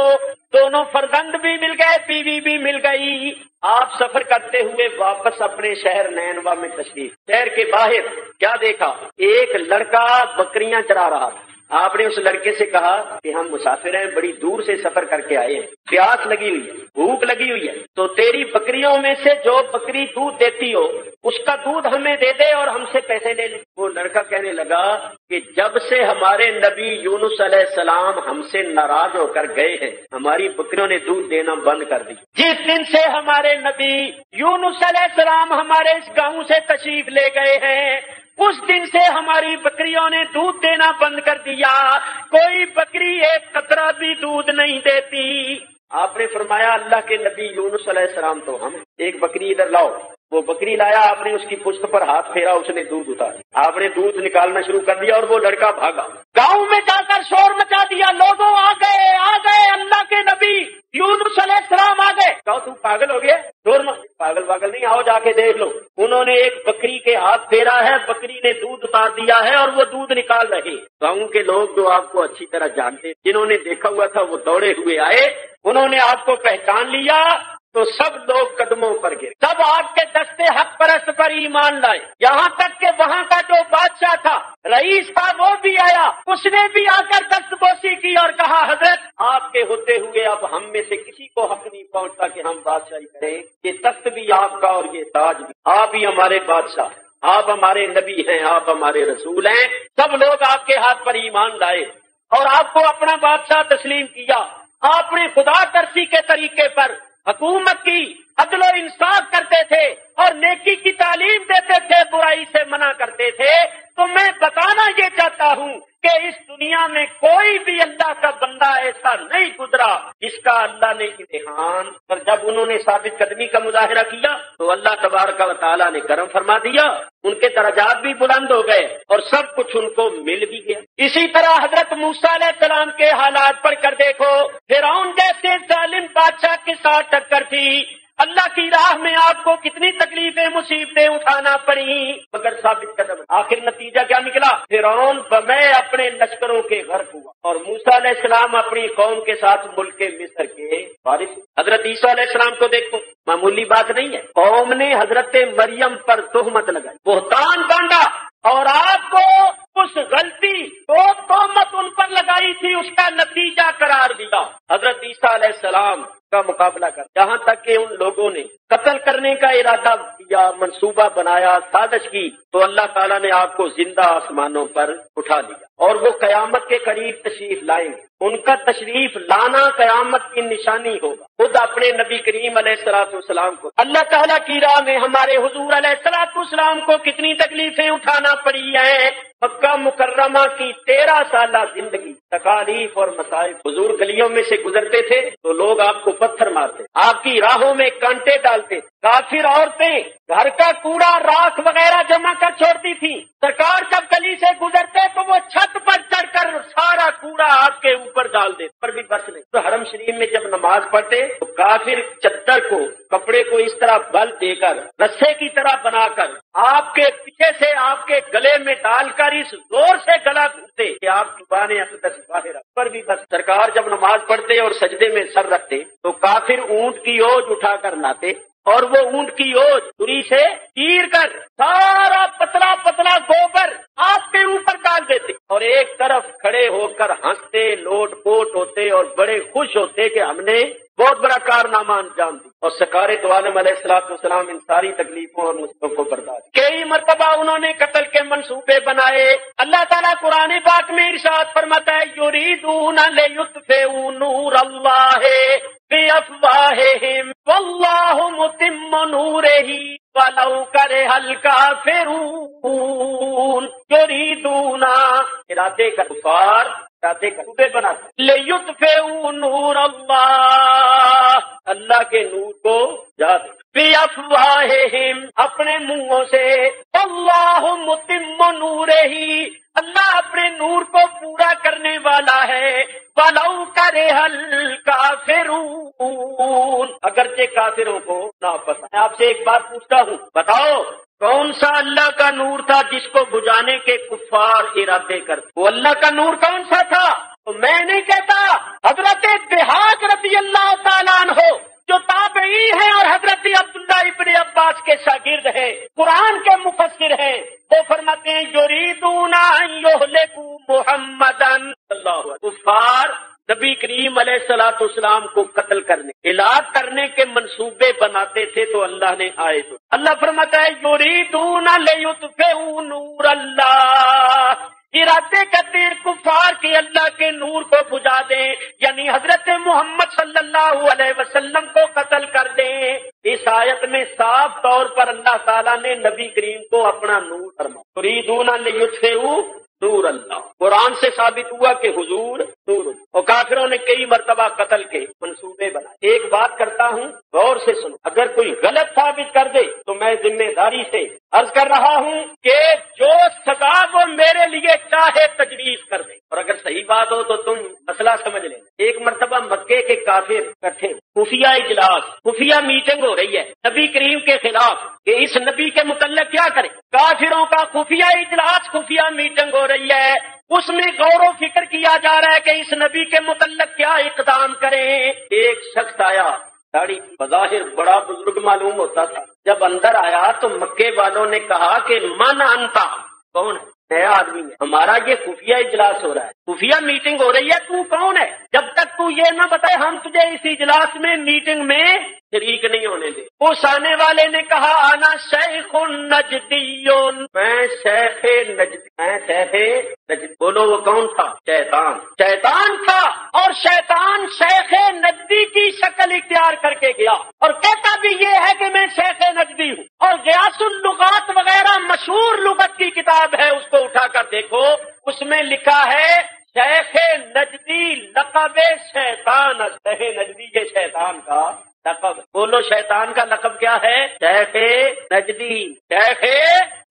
دونوں فرزند بھی مل گئے، بیوی بھی مل گئی۔ آپ سفر کرتے ہوئے واپس اپنے شہر نینوا میں تشریف، شہر کے باہر کیا دیکھا؟ ایک لڑکا بکریاں چرا رہا تھا۔ آپ نے اس لڑکے سے کہا کہ ہم مسافر ہیں، بڑی دور سے سفر کر کے آئے ہیں، پیاس لگی ہوئی ہے، بھوک لگی ہوئی ہے، تو تیری بکریوں میں سے جو بکری دودھ دیتی ہو اس کا دودھ ہمیں دے دے اور ہم سے پیسے لے لے۔ وہ لڑکا کہنے لگا کہ جب سے ہمارے نبی یونس علیہ السلام ہم سے ناراض ہو کر گئے ہیں ہماری بکریوں نے دودھ دینا بند کر دی۔ جس دن سے ہمارے نبی یونس علیہ السلام ہمارے اس گاؤں سے تشریف لے گئے ہیں اس دن سے ہماری بکریوں نے دودھ دینا بند کر دیا، کوئی بکری ایک قطرہ بھی دودھ نہیں دیتی۔ آپ نے فرمایا اللہ کے نبی یونس علیہ السلام تو ہم، ایک بکری ادھر لاؤ۔ وہ بکری لایا، آپ نے اس کی پشت پر ہاتھ پھیرا، اس نے دودھ اتارا، آپ نے دودھ نکالنا شروع کر دیا اور وہ لڑکا بھاگا، گاؤں میں جا کر شور مچا دیا، لوگوں آ گئے اللہ کے نبی یونس علیہ السلام آ گئے۔ کہو تم پاگل ہو گئے؟ پاگل نہیں، آؤ جا کے دیکھ لو۔ انہوں نے ایک بکری کے ہاتھ پھیرا ہے، بکری نے دودھ اتار دیا ہے اور وہ دودھ نکال رہے۔ گاؤں کے لوگ جو آپ کو اچھی طرح جانتے، جنہوں نے دیکھا ہوا تھا وہ دوڑے ہوئے آئے، انہوں نے آپ کو پہچان لیا تو سب لوگ قدموں پر گرے، سب آپ کے دستے حق پرست پر ایمان لائے، یہاں تک کہ وہاں کا جو بادشاہ تھا، رئیس تھا، وہ بھی آیا، اس نے بھی آ کر دست بوسی کی اور کہا حضرت آپ کے ہوتے ہوئے اب ہم میں سے کسی کو حق نہیں پہنچتا کہ ہم بادشاہی کریں، یہ تخت بھی آپ کا اور یہ تاج بھی، آپ ہی ہمارے بادشاہ۔ آپ ہمارے نبی ہیں، آپ ہمارے رسول ہیں، سب لوگ آپ کے ہاتھ پر ایمان لائے اور آپ کو اپنا بادشاہ تسلیم کیا. آپ نے خدا ترسی کے طریقے پر حکومت کی، عدل و انصاف کرتے تھے اور نیکی کی تعلیم دیتے تھے، برائی سے منع کرتے تھے. تو میں بتانا یہ چاہتا ہوں کہ اس دنیا میں کوئی بھی اللہ کا بندہ ایسا نہیں گزرا جس کا اللہ نے امتحان پر جب انہوں نے ثابت قدمی کا مظاہرہ کیا تو اللہ تبارک و تعالیٰ نے کرم فرما دیا، ان کے درجات بھی بلند ہو گئے اور سب کچھ ان کو مل بھی گیا. اسی طرح حضرت موسیٰ علیہ السلام کے حالات پڑھ کر دیکھو، فرعون جیسے ظالم بادشاہ کے ساتھ ٹکر تھی، اللہ کی راہ میں آپ کو کتنی تکلیفیں مصیبتیں اٹھانا پڑی مگر ثابت قدم. آخر نتیجہ کیا نکلا؟ فرعون میں اپنے لشکروں کے غرق ہوا اور موسیٰ علیہ السلام اپنی قوم کے ساتھ ملک مصر کے وارث. حضرت عیسیٰ علیہ السلام کو دیکھو، معمولی بات نہیں ہے، قوم نے حضرت مریم پر تہمت لگائی، بہتان باندھا اور آپ کو اس غلطی تو تہمت ان پر لگائی تھی، اس کا نتیجہ قرار دیا. حضرت عیسیٰ علیہ السلام کا مقابلہ کر جہاں تک کہ ان لوگوں نے قتل کرنے کا ارادہ کیا، منصوبہ بنایا، سازش کی، تو اللہ تعالیٰ نے آپ کو زندہ آسمانوں پر اٹھا لیا اور وہ قیامت کے قریب تشریف لائیں گے. ان کا تشریف لانا قیامت کی نشانی ہوگا. خود اپنے نبی کریم علیہ الصلوۃ والسلام کو اللہ تعالیٰ کی راہ میں ہمارے حضور علیہ الصلوۃ والسلام کو کتنی تکلیفیں اٹھانا پڑی ہیں. مکہ مکرمہ کی 13 سالہ زندگی، تکالیف اور مصائب. حضور گلیوں میں سے گزرتے تھے تو لوگ آپ کو پتھر مارتے، آپ کی راہوں میں کانٹے ڈالتے. کافر عورتیں گھر کا کوڑا، راکھ وغیرہ جمع کر چھوڑتی تھی. سرکار جب گلی سے گزرتے تو وہ چھت پر چڑھ کر سارا کوڑا آپ کے اوپر ڈال دیتے، پر بھی بس نہیں. تو حرم شریف میں جب نماز پڑھتے تو کافر چادر کو، کپڑے کو اس طرح بل دے کر، رسے کی طرح بنا کر آپ کے پیچھے سے آپ کے گلے میں ڈال کر اس زور سے گلا گھونتے کہ آپ کی زبان اقدس باہر آ. پر بھی بس سرکار جب نماز پڑھتے اور سجدے میں سر رکھتے تو کافر اونٹ کی اوج اٹھا کر لاتے اور وہ اونٹ کی اوج چھری سے چیر کر سارا پتلا پتلا گوبر آپ کے اوپر ڈال دیتے اور ایک طرف کھڑے ہو کر ہنستے، لوٹ پوٹ ہوتے اور بڑے خوش ہوتے کہ ہم نے بہت بڑا کارنامہ انجام دی. اور سرکار دو عالم علیہ الصلوۃ والسلام ان ساری تکلیفوں اور مصیبتوں کو برداشت. کئی مرتبہ انہوں نے قتل کے منصوبے بنائے. اللہ تعالیٰ قرآن پاک میں ارشاد فرماتا ہے، یریدون لیطفئوا نور اللہ بافواہہم واللہ متم نورہ ولو کرہ الکافرون. یریدون ارادے کا کفار ارادے کا صوبے بناتا لیطفئوا نور اللہ، اللہ کے نور کو جلا بافواہہم اپنے منہوں سے، اللہ متم نورہ اللہ اپنے نور کو پورا کرنے والا ہے، وَلَوْ كَرِهَ الْكَافِرُونَ اگرچہ کافروں کو ناپسند. میں آپ سے ایک بات پوچھتا ہوں، بتاؤ کون سا اللہ کا نور تھا جس کو بجھانے کے کفار ارادے کرتے؟ وہ اللہ کا نور کون سا تھا؟ تو میں نہیں کہتا، حضرت بہاق رضی اللہ تعالیٰ عنہ جو تابعی ہیں اور حضرت عبداللہ ابن عباس کے شاگرد ہیں، قرآن کے مفسر ہیں، وہ فرماتے ہیں یریدون ان یہلکوا محمدا صلی اللہ علیہ وسلم. کفار نبی کریم علیہ الصلوۃ والسلام کو قتل کرنے، ہلاک کرنے کے منصوبے بناتے تھے تو اللہ نے آئے تو اللہ فرماتا ہے یریدون لیطفئوا نور اللہ، ارادے کرتے ہیں کفار کے اللہ کے نور کو بجھا دیں، یعنی حضرت محمد صلی اللہ علیہ وسلم کو قتل کر دیں. اس آیت میں صاف طور پر اللہ تعالیٰ نے نبی کریم کو اپنا نور فرمایا. یریدون لیطفئوا نور اللہ، قرآن سے ثابت ہوا کہ حضور نور. اور کافروں نے کئی مرتبہ قتل کے منصوبے بنائے. ایک بات کرتا ہوں غور سے سنو، اگر کوئی غلط ثابت کر دے تو میں ذمہ داری سے عرض کر رہا ہوں کہ جو سزا وہ میرے لیے چاہے تجویز کر دے، اور اگر صحیح بات ہو تو تم مسئلہ سمجھ لیں. ایک مرتبہ مکے کے کافر اکٹھے، خفیہ اجلاس، خفیہ میٹنگ ہو رہی ہے نبی کریم کے خلاف کہ اس نبی کے متعلق کیا کریں. کافروں کا خفیہ اجلاس، خفیہ میٹنگ ہو رہی ہے، اس میں غور و فکر کیا جا رہا ہے کہ اس نبی کے متعلق کیا اقدام کریں. ایک شخص آیا، داڑھی بظاہر بڑا بزرگ معلوم ہوتا تھا. جب اندر آیا تو مکے والوں نے کہا کہ من انتا، کون ہے؟ نیا آدمی ہے، ہمارا یہ خفیہ اجلاس ہو رہا ہے، خفیہ میٹنگ ہو رہی ہے، تو کون ہے؟ جب تک تو یہ نہ بتائے ہم تجھے اس اجلاس میں میٹنگ میں شریک نہیں ہونے دے۔ اس آنے والے نے کہا انا شیخ نجدیون، میں شیخ نجد، میں شیخ نجد۔ بولو وہ کون تھا؟ شیطان، شیطان تھا، اور شیطان شیخ نجدی کی شکل اختیار کر کے گیا اور کہتا بھی یہ ہے کہ میں شیخ نجدی ہوں۔ اور غیاث اللغات وغیرہ مشہور لغت کی کتاب ہے، اس کو اٹھا کر دیکھو، اس میں لکھا ہے شیخ نجدی لقب شیطان، شیخ نجدی کے شیطان کا لقب۔ بولو شیطان کا لقب کیا ہے؟ شیخ نجدی، شیخ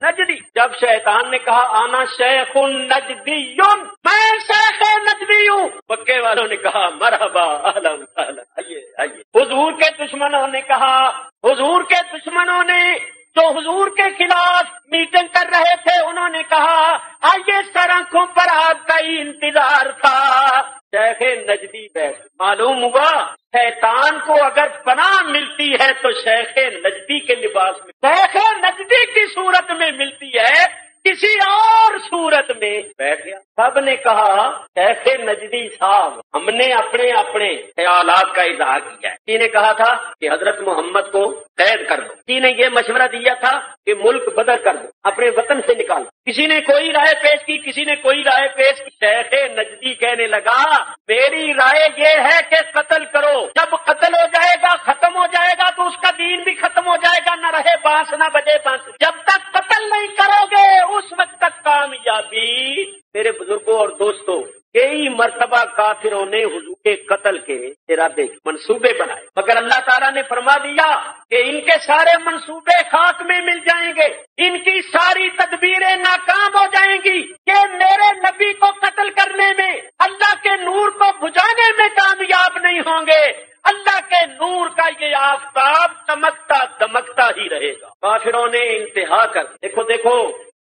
نجدی۔ جب شیطان نے کہا آنا شیخ نجدی، میں شیخ نجدی ہوں، مکے والوں نے کہا مرحبا اہلا وسہلا، آئیے آئیے۔ حضور کے دشمنوں نے کہا، حضور کے دشمنوں نے جو حضور کے خلاف میٹنگ کر رہے تھے، انہوں نے کہا آئیے سڑکوں پر آپ کا ہی انتظار تھا۔ شیخ نجدی بیٹھ، معلوم ہوا شیطان کو اگر پناہ ملتی ہے تو شیخ نجدی کے لباس میں، شیخ نجدی کی صورت میں ملتی ہے، کسی اور صورت میں بیٹھ گیا۔ سب نے کہا شیخ نجدی صاحب ہم نے اپنے اپنے خیالات کا اظہار کیا ہے۔ کسی نے کہا تھا کہ حضرت محمد کو قید کر دو، کسی نے یہ مشورہ دیا تھا کہ ملک بدر کر دو، اپنے وطن سے نکال دو، کسی نے کوئی رائے پیش کی، کسی نے کوئی رائے پیش کی۔ شیخ نجدی کہنے لگا میری رائے یہ ہے کہ قتل کرو، جب قتل ہو جائے گا ختم ہو جائے گا تو اس کا دین بھی ختم ہو جائے گا، نہ رہے بانس نہ بجے بانس۔ جب تک قتل نہیں کرو گے اس وقت تک کامیابی۔ میرے بزرگوں اور دوستوں، کئی مرتبہ کافروں نے حضور کے قتل کے ارادے منصوبے بنائے، مگر اللہ تعالیٰ نے فرما دیا کہ ان کے سارے منصوبے خاک میں مل جائیں گے، ان کی ساری تدبیریں ناکام ہو جائیں گی کہ میرے نبی کو قتل کرنے میں، اللہ کے نور کو بجھانے میں کامیاب نہیں ہوں گے۔ اللہ کے نور کا یہ آفتاب چمکتا دمکتا ہی رہے گا۔ کافروں نے انتہا کر، دیکھو دیکھو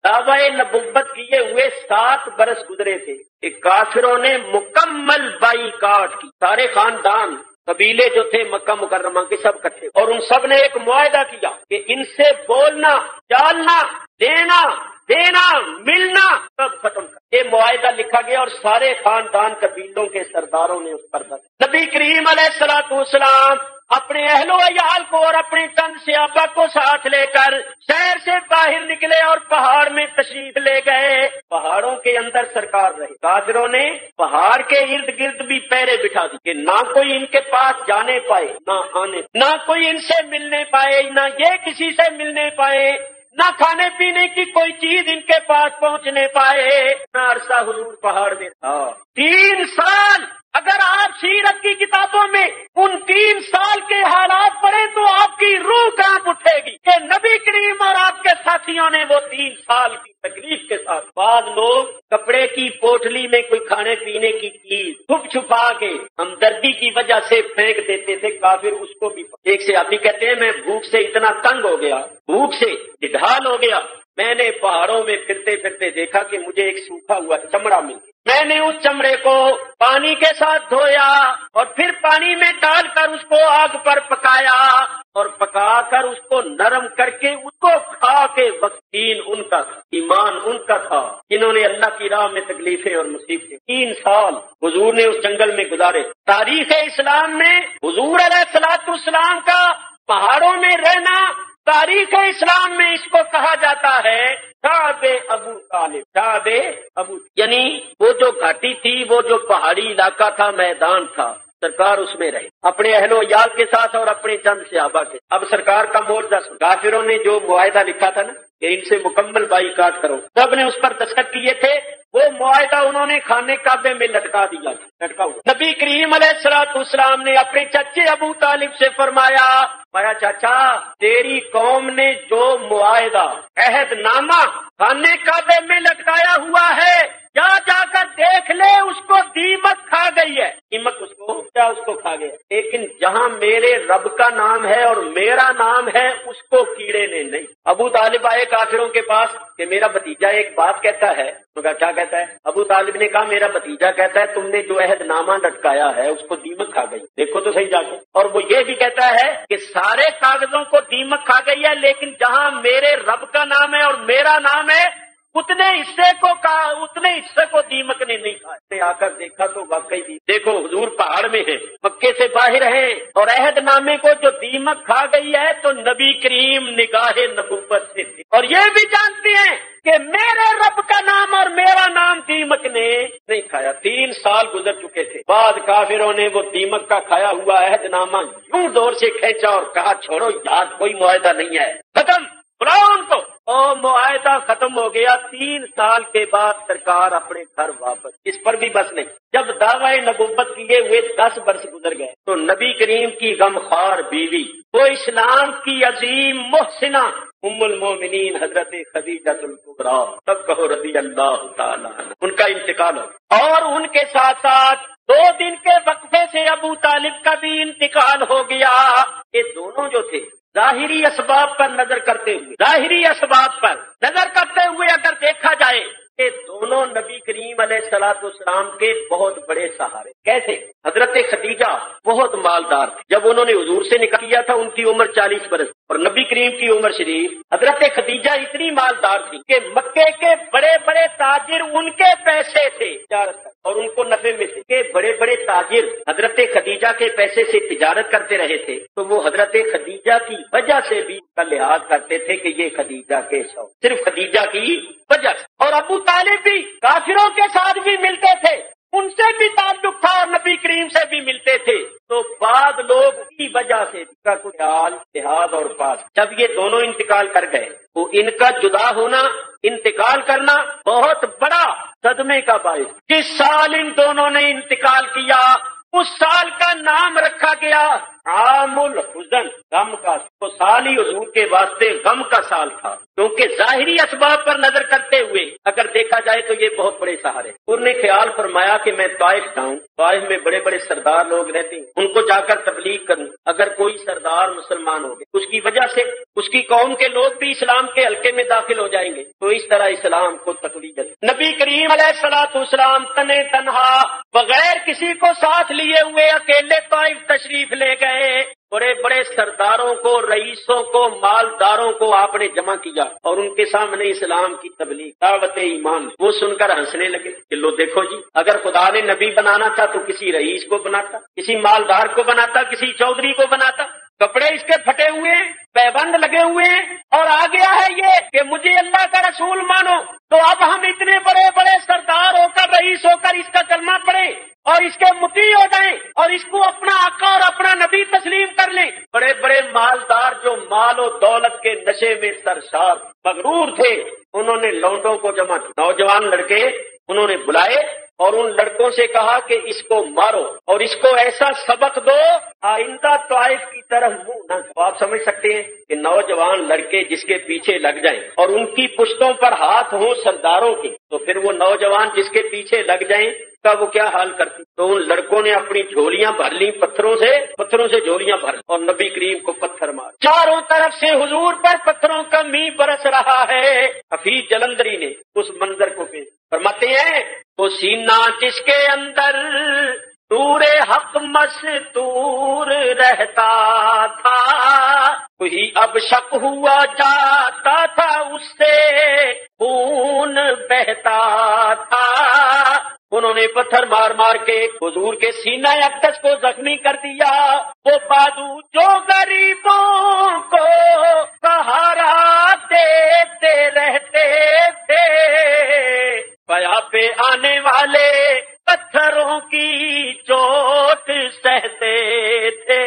دعوی نبوت کیے ہوئے 7 برس گزرے تھے کہ کافروں نے مکمل بائیکاٹ کی، سارے خاندان قبیلے جو تھے مکہ مکرمہ کے سب اکٹھے، اور ان سب نے ایک معاہدہ کیا کہ ان سے بولنا، چالنا، لینا، دینا، ملنا سب ختم کر۔ یہ معاہدہ لکھا گیا اور سارے خاندان قبیلوں کے سرداروں نے اس پر نبی کریم علیہ الصلوۃ والسلام اپنے اہل و عیال کو اور اپنے چند صحابہ کو ساتھ لے کر شہر سے باہر نکلے اور پہاڑ میں تشریف لے گئے۔ پہاڑوں کے اندر سرکار رہے۔ کافروں نے پہاڑ کے ارد گرد بھی پہرے بٹھا دی کہ نہ کوئی ان کے پاس جانے پائے، نہ آنے، نہ کوئی ان سے ملنے پائے، نہ یہ کسی سے ملنے پائے، نہ کھانے پینے کی کوئی چیز ان کے پاس پہنچنے پائے، نہ عرصہ حضور پہاڑ میں تھا۔ 3 سال اگر آپ سیرت کی کتابوں میں ان 3 سال کے حالات پڑھیں تو آپ کی روح کانپ اٹھے گی کہ نبی کریم اور آپ کے ساتھیوں نے وہ 3 سال کی تکلیف کے ساتھ، بعض لوگ کپڑے کی پوٹلی میں کوئی کھانے پینے کی چیز چھپ چھپا کے ہمدردی کی وجہ سے پھینک دیتے تھے، کافر اس کو بھی۔ ایک سے آدمی کہتے ہیں میں بھوک سے اتنا تنگ ہو گیا، بھوک سے ڈھال ہو گیا، میں نے پہاڑوں میں پھرتے پھرتے دیکھا کہ مجھے ایک سوکھا ہوا چمڑا مل گیا، میں نے اس چمڑے کو پانی کے ساتھ دھویا اور پھر پانی میں ڈال کر اس کو آگ پر پکایا اور پکا کر اس کو نرم کر کے اس کو کھا کے وقت دین ان کا تھا، ایمان ان کا تھا، جنہوں نے اللہ کی راہ میں تکلیفیں اور مصیبتیں 3 سال حضور نے اس جنگل میں گزارے۔ تاریخ اسلام میں حضور علیہ الصلوۃ والسلام کا پہاڑوں میں رہنا، تاریخ اسلام میں اس کو کہا جاتا ہے شعب ابو طالب، شعب ابو، یعنی وہ جو گھاٹی تھی، وہ جو پہاڑی علاقہ تھا، میدان تھا، سرکار اس میں رہے اپنے اہل و عیال کے ساتھ اور اپنے چند صحابہ کے۔ اب سرکار کا معجزہ، کافروں نے جو معاہدہ لکھا تھا نا کہ ان سے مکمل بائیکاٹ کرو، سب نے اس پر دستخط کیے تھے، وہ معاہدہ انہوں نے خانے کعبے میں لٹکا دیا، لٹکا ہوا۔ نبی کریم علیہ الصلوۃ والسلام نے اپنے چچے ابو طالب سے فرمایا چاچا تیری قوم نے جو معاہدہ عہد نامہ خانے کعبے میں لٹکایا ہوا ہے، جا کر دیکھ لے، اس کو دیمک کھا گئی ہے، دیمک اس کو کھا گیا، لیکن جہاں میرے رب کا نام ہے اور میرا نام ہے اس کو کیڑے نے نہیں۔ ابو طالب آئے کافروں کے پاس کہ میرا بھتیجا ایک بات کہتا ہے، کیا کہتا ہے؟ ابو طالب نے کہا میرا بھتیجا کہتا ہے تم نے جو عہد نامہ لٹکایا ہے اس کو دیمک کھا گئی، دیکھو تو صحیح جا کے، اور وہ یہ بھی کہتا ہے کہ سارے کاغذوں کو دیمک کھا گئی ہے، لیکن جہاں میرے رب کا نام ہے اور میرا نام ہے اتنے حصے کو کہا، اتنے حصے کو دیمک نے نہیں کھایا۔ آ کر دیکھا تو واقعی بھی دیکھو حضور پہاڑ میں ہے، مکے سے باہر ہیں، اور عہد نامے کو جو دیمک کھا گئی ہے تو نبی کریم نگاہ نبوت سے تھے، اور یہ بھی جانتے ہیں کہ میرے رب کا نام اور میرا نام دیمک نے نہیں کھایا۔ 3 سال گزر چکے تھے، بعد کافروں نے وہ دیمک کا کھایا ہوا عہد نامہ یوں دور سے کھینچا اور کہا چھوڑو یار، کوئی معاہدہ نہیں ہے، ختم، بلاؤ ان کو۔ اور معاہدہ ختم ہو گیا۔ 3 سال کے بعد سرکار اپنے گھر واپس، اس پر بھی بس نہیں، جب دعوی نبوت کیے ہوئے 10 برس گزر گئے تو نبی کریم کی غمخوار بیوی، وہ اسلام کی عظیم محسنہ ام المومنین حضرت خدیجہ الکبریٰ، تب کہو رضی اللہ تعالیٰ عنہ، ان کا انتقال ہو، اور ان کے ساتھ ساتھ 2 دن کے وقفے سے ابو طالب کا بھی انتقال ہو گیا۔ یہ دونوں جو تھے ظاہری اسباب پر نظر کرتے ہوئے اگر دیکھا جائے کہ دونوں نبی کریم علیہ الصلوۃ والسلام کے بہت بڑے سہارے۔ کیسے؟ حضرت خدیجہ بہت مالدار تھی، جب انہوں نے حضور سے نکاح کیا تھا ان کی عمر 40 برس، اور نبی کریم کی عمر شریف، حضرت خدیجہ اتنی مالدار تھی کہ مکے کے بڑے بڑے تاجر ان کے پیسے تھے اور ان کو نفع میں سے کہ بڑے بڑے تاجر حضرت خدیجہ کے پیسے سے تجارت کرتے رہے تھے، تو وہ حضرت خدیجہ کی وجہ سے بھی کا لحاظ کرتے تھے کہ یہ خدیجہ کے شوق، صرف خدیجہ کی وجہ سے۔ اور ابو طالب بھی کافروں کے ساتھ بھی ملتے تھے، ان سے بھی تعلق تھا اور نبی کریم سے بھی ملتے تھے، تو بعد لوگ کی وجہ سے کا کوئی حال اتحاد اور پاس، جب یہ دونوں انتقال کر گئے تو ان کا جدا ہونا، انتقال کرنا بہت بڑا صدمے کا باعث۔ جس سال ان دونوں نے انتقال کیا اس سال کا نام رکھا گیا عام الحزن، غم کا، تو سال ہی حضور کے واسطے غم کا سال تھا، کیونکہ ظاہری اسباب پر نظر کرتے ہوئے اگر دیکھا جائے تو یہ بہت بڑے سہارے۔ انہوں نے خیال فرمایا کہ میں طائف جاؤں، طائف میں بڑے بڑے سردار لوگ رہتے ہیں، ان کو جا کر تبلیغ کروں، اگر کوئی سردار مسلمان ہو گئے اس کی وجہ سے اس کی قوم کے لوگ بھی اسلام کے حلقے میں داخل ہو جائیں گے، تو اس طرح اسلام کو تقویت۔ نبی کریم علیہ الصلوۃ والسلام تنے تنہا بغیر کسی کو ساتھ لیے ہوئے اکیلے طائف تشریف لے گئے۔ بڑے بڑے سرداروں کو، رئیسوں کو، مالداروں کو آپ نے جمع کیا اور ان کے سامنے اسلام کی تبلیغ، دعوت ایمان، وہ سن کر ہنسنے لگے کہ لو دیکھو جی، اگر خدا نے نبی بنانا تھا تو کسی رئیس کو بناتا، کسی مالدار کو بناتا، کسی چودھری کو بناتا، کپڑے اس کے پھٹے ہوئے ہیں، پیبند لگے ہوئے ہیں، اور آ گیا ہے یہ کہ مجھے اللہ کا رسول مانو، تو اب ہم اتنے بڑے بڑے سردار ہو کر، رئیس ہو کر اس کا کلمہ پڑھیں اور اس کے مطیع ہو جائیں اور اس کو اپنا آقا اور اپنا نبی تسلیم کر لیں۔ بڑے بڑے مالدار جو مال و دولت کے نشے میں سرشار مغرور تھے، انہوں نے لونڈوں کو جمع کیا، نوجوان لڑکے انہوں نے بلائے اور ان لڑکوں سے کہا کہ اس کو مارو اور اس کو ایسا سبق دو آئندہ طائف کی طرف منہ نہ کرو۔ آپ سمجھ سکتے ہیں کہ نوجوان لڑکے جس کے پیچھے لگ جائیں اور ان کی پشتوں پر ہاتھ ہوں سرداروں کے، تو پھر وہ نوجوان جس کے پیچھے لگ جائیں کا وہ کیا حال کرتی۔ تو ان لڑکوں نے اپنی جھولیاں بھر لی، پتھروں سے جھولیاں بھر لی اور نبی کریم کو پتھر مار، چاروں طرف سے حضور پر پتھروں کا میਂہ برس رہا ہے۔ حفیظ جلندری نے اس منظر کو پیش فرماتے ہیں، وہ سینہ جس کے اندر نور حق مستور رہتا تھا، وہی اب شک ہوا جاتا تھا، اس سے خون بہتا تھا۔ انہوں نے پتھر مار مار کے حضور کے سینہ اقدس کو زخمی کر دیا۔ وہ بادو جو غریبوں کو سہارا دیتے رہتے تھے، پیا پہ آنے والے پتھروں کی چوٹ سہتے تھے۔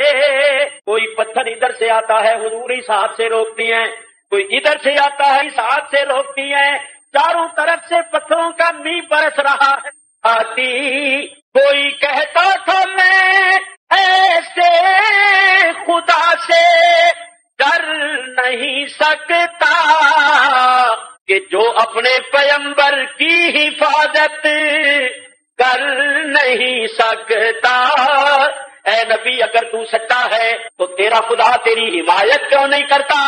کوئی پتھر ادھر سے آتا ہے حضور اس ہاتھ سے روکتی ہیں، کوئی ادھر سے آتا ہے اس ہاتھ سے روکتی ہیں، چاروں طرف سے پتھروں کا میਂہ برس رہا ہے۔ آتی کوئی کہتا تھا میں ایسے خدا سے ڈر نہیں سکتا کہ جو اپنے پیغمبر کی حفاظت کر نہیں سکتا۔ اے نبی اگر تو سچا ہے تو تیرا خدا تیری حمایت کیوں نہیں کرتا؟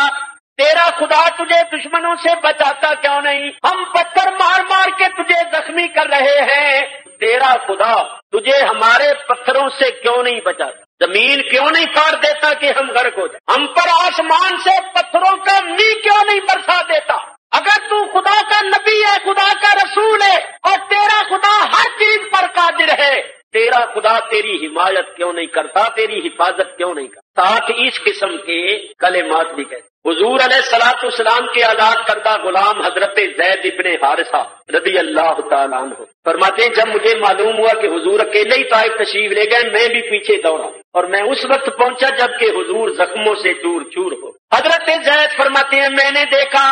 تیرا خدا تجھے دشمنوں سے بچاتا کیوں نہیں؟ ہم پتھر مار مار کے تجھے زخمی کر رہے ہیں، تیرا خدا تجھے ہمارے پتھروں سے کیوں نہیں بچاتا؟ زمین کیوں نہیں پھاڑ دیتا کہ ہم غرق ہو جائیں؟ ہم پر آسمان سے پتھروں کا میਂہ کیوں نہیں برسا دیتا؟ اگر تو خدا کا نبی ہے، خدا کا رسول ہے، اور تیرا خدا ہر چیز پر قادر ہے، تیرا خدا تیری حمایت کیوں نہیں کرتا، تیری حفاظت کیوں نہیں کرتا؟ ساتھ اس قسم کے کلمات بھی کہتے۔ حضور علیہ الصلوۃ والسلام کے آزاد کردہ غلام حضرت زید ابن حارثہ رضی اللہ تعالیٰ عنہ فرماتے ہیں، جب مجھے معلوم ہوا کہ حضور اکیلے ہی طائف تشریف لے گئے، میں بھی پیچھے دوڑا اور میں اس وقت پہنچا جب کہ حضور زخموں سے چور چور ہو۔ حضرت زید فرماتے ہیں، میں نے دیکھا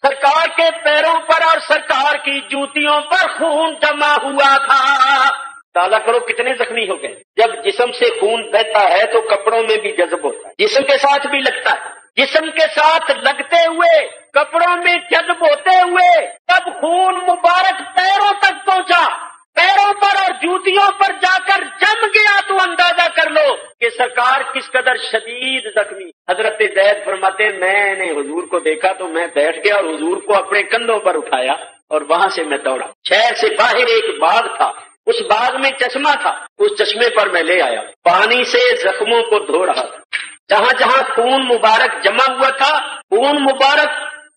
سرکار کے پیروں پر اور سرکار کی جوتیوں پر خون جمع ہوا تھا۔ اندازہ کرو کتنے زخمی ہو گئے۔ جب جسم سے خون بہتا ہے تو کپڑوں میں بھی جذب ہوتا ہے، جسم کے ساتھ بھی لگتا ہے، جسم کے ساتھ لگتے ہوئے کپڑوں میں جذب ہوتے ہوئے تب خون مبارک پیروں تک پہنچا، پیروں پر اور جوتیوں پر جا کر جم گیا، تو اندازہ کر لو کہ سرکار کس قدر شدید زخمی۔ حضرت زید فرماتے ہیں، میں نے حضور کو دیکھا تو میں بیٹھ گیا اور حضور کو اپنے کندھوں پر اٹھایا اور وہاں سے میں دوڑا۔ شہر سے باہر ایک باغ تھا، اس باغ میں چشمہ تھا، اس چشمے پر میں لے آیا، پانی سے زخموں کو دھو رہا تھا۔ جہاں جہاں خون مبارک جمع ہوا تھا، خون مبارک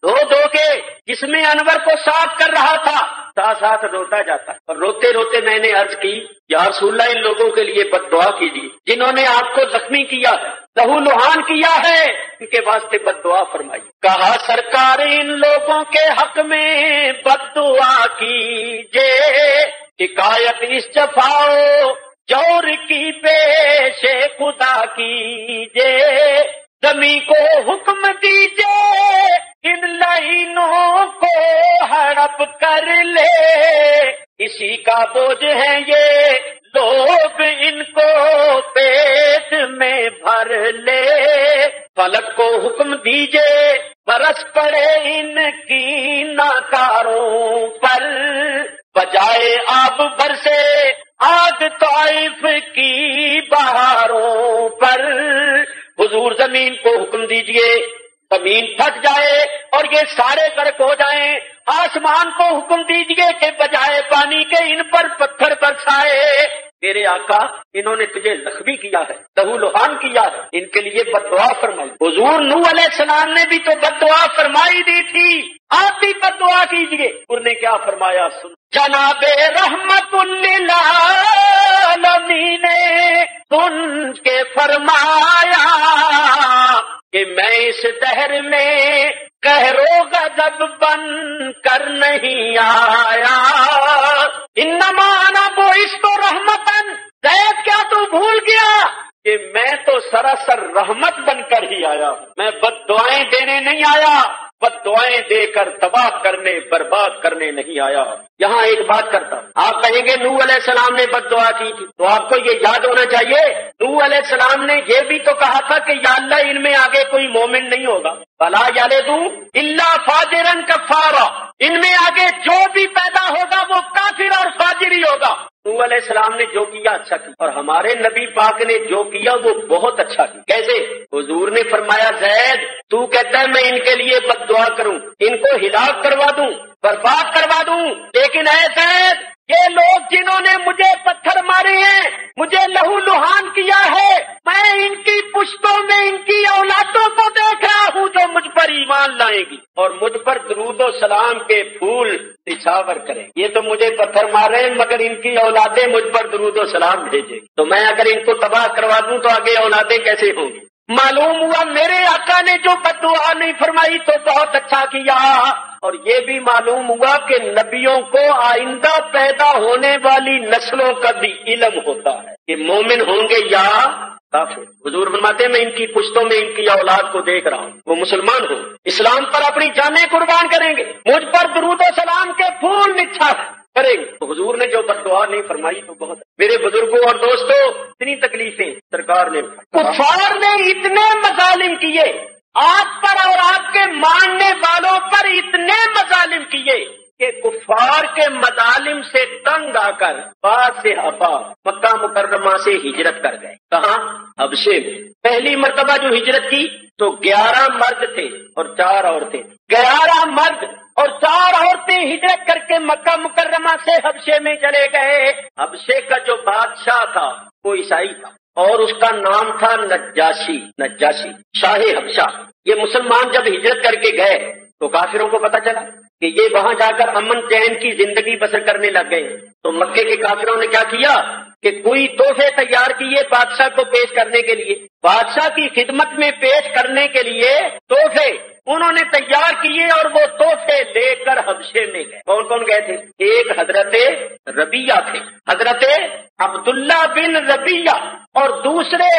دھو دھو کے جسم انور کو صاف کر رہا تھا، ساتھ ساتھ روتا جاتا، اور روتے روتے میں نے عرض کی، یا رسول اللہ ان لوگوں کے لیے بد دعا کیجیے جنہوں نے آپ کو زخمی کیا ہے، لہو لہان کیا ہے، ان کے واسطے بد دعا فرمائیے۔ کہا سرکار ان لوگوں کے حق میں بد دعا کیجیے، شکایت اس جفاؤ جور کی پیش خدا کیجیے، زمین کو حکم دیجیے ان لائنوں کو ہڑپ کر لے، اسی کا بوجھ ہے یہ لوگ ان کو پیٹ میں بھر لے، فلک کو حکم دیجیے برس پڑے ان کی ناکاروں پر، بجائے آب برسے آگ طائف کی بہاروں پر، حضور زمین کو حکم دیجئے زمین پھٹ جائے اور یہ سارے غرق ہو جائیں، آسمان کو حکم دیجئے کہ بجائے پانی کے ان پر پتھر برسائے، میرے آقا انہوں نے تجھے زخمی کیا ہے، لہو لہان کیا ہے، ان کے لیے بد دعا فرمائی۔ حضور نوح علیہ السلام نے بھی تو بد دعا فرمائی دی تھی، آپ بھی بد دعا کیجئے۔ انہوں نے کیا فرمایا سن، جناب رحمت للعالمین نے سن کے فرمایا کہ میں اس دہر میں قہر و غضب بن کر نہیں آیا، انما انا بعثت رحمتن، زید کیا تو بھول گیا کہ میں تو سراسر رحمت بن کر ہی آیا ہوں، میں بد دعائیں دینے نہیں آیا، بد دعائیں دے کر تباہ کرنے برباد کرنے نہیں آیا۔ یہاں ایک بات کرتا ہوں، آپ کہیں گے نوح علیہ السلام نے بد دعا کی تھی، تو آپ کو یہ یاد ہونا چاہیے نوح علیہ السلام نے یہ بھی تو کہا تھا کہ یا اللہ ان میں آگے کوئی مومن نہیں ہوگا، فلا یلدوا الا فاجرا کفارا، ان میں آگے جو بھی پیدا ہوگا وہ کافر اور فاجر ہی ہوگا۔ نوح علیہ السلام نے جو کیا اچھا کیا، اور ہمارے نبی پاک نے جو کیا وہ بہت اچھا کیا۔ کیسے؟ حضور نے فرمایا زید تو کہتا ہے میں ان کے لیے بد دعا کروں، ان کو ہلاک کروا دوں، برباد کروا دوں، لیکن اے زید یہ لوگ جنہوں نے مجھے پتھر مارے ہیں، مجھے لہو لہان کیا ہے، میں ان کی پشتوں میں ان کی اولادوں کو دیکھ رہا ہوں جو مجھ پر ایمان لائیں گی اور مجھ پر درود و سلام کے پھول نچھاور کریں۔ یہ تو مجھے پتھر مار رہے ہیں مگر ان کی اولادیں مجھ پر درود و سلام بھیجیں گی، تو میں اگر ان کو تباہ کروا دوں تو آگے اولادیں کیسے ہوں گی؟ معلوم ہوا میرے آقا نے جو بد دعا نہیں فرمائی تو بہت اچھا کیا، اور یہ بھی معلوم ہوا کہ نبیوں کو آئندہ پیدا ہونے والی نسلوں کا بھی علم ہوتا ہے کہ مومن ہوں گے یا کافر۔ حضور فرماتے ہیں میں ان کی پشتوں میں ان کی اولاد کو دیکھ رہا ہوں، وہ مسلمان ہوں، اسلام پر اپنی جانیں قربان کریں گے، مجھ پر درود و سلام کے پھول نچھاور کریں گے۔ تو حضور نے جو بد دعا نہیں فرمائی تو بہت۔ میرے بزرگوں اور دوستوں اتنی تکلیفیں سرکار نے، کفار نے اتنے مظالم کیے آپ پر اور آپ کے ماننے والوں پر، اتنے مظالم کیے کہ کفار کے مظالم سے تنگ آ کر بعد سے مکہ مکرمہ سے ہجرت کر گئے۔ کہاں؟ حبشے میں۔ پہلی مرتبہ جو ہجرت کی تو 11 مرد تھے اور 4 عورتیں، 11 مرد اور 4 عورتیں ہجرت کر کے مکہ مکرمہ سے حبشے میں چلے گئے۔ حبشے کا جو بادشاہ تھا وہ عیسائی تھا اور اس کا نام تھا نجاشی شاہ حبشہ۔ یہ مسلمان جب ہجرت کر کے گئے تو کافروں کو پتا چلا کہ یہ وہاں جا کر امن چین کی زندگی بسر کرنے لگ گئے، تو مکے کے کافروں نے کیا کیا کہ کوئی تحفے تیار کیے بادشاہ کو پیش کرنے کے لیے، بادشاہ کی خدمت میں پیش کرنے کے لیے تحفے انہوں نے تیار کیے، اور وہ تحفے لے کر حبشے میں گئے۔ کون کون گئے تھے؟ ایک حضرت ربیہ تھے، حضرت عبداللہ بن ربیہ، اور دوسرے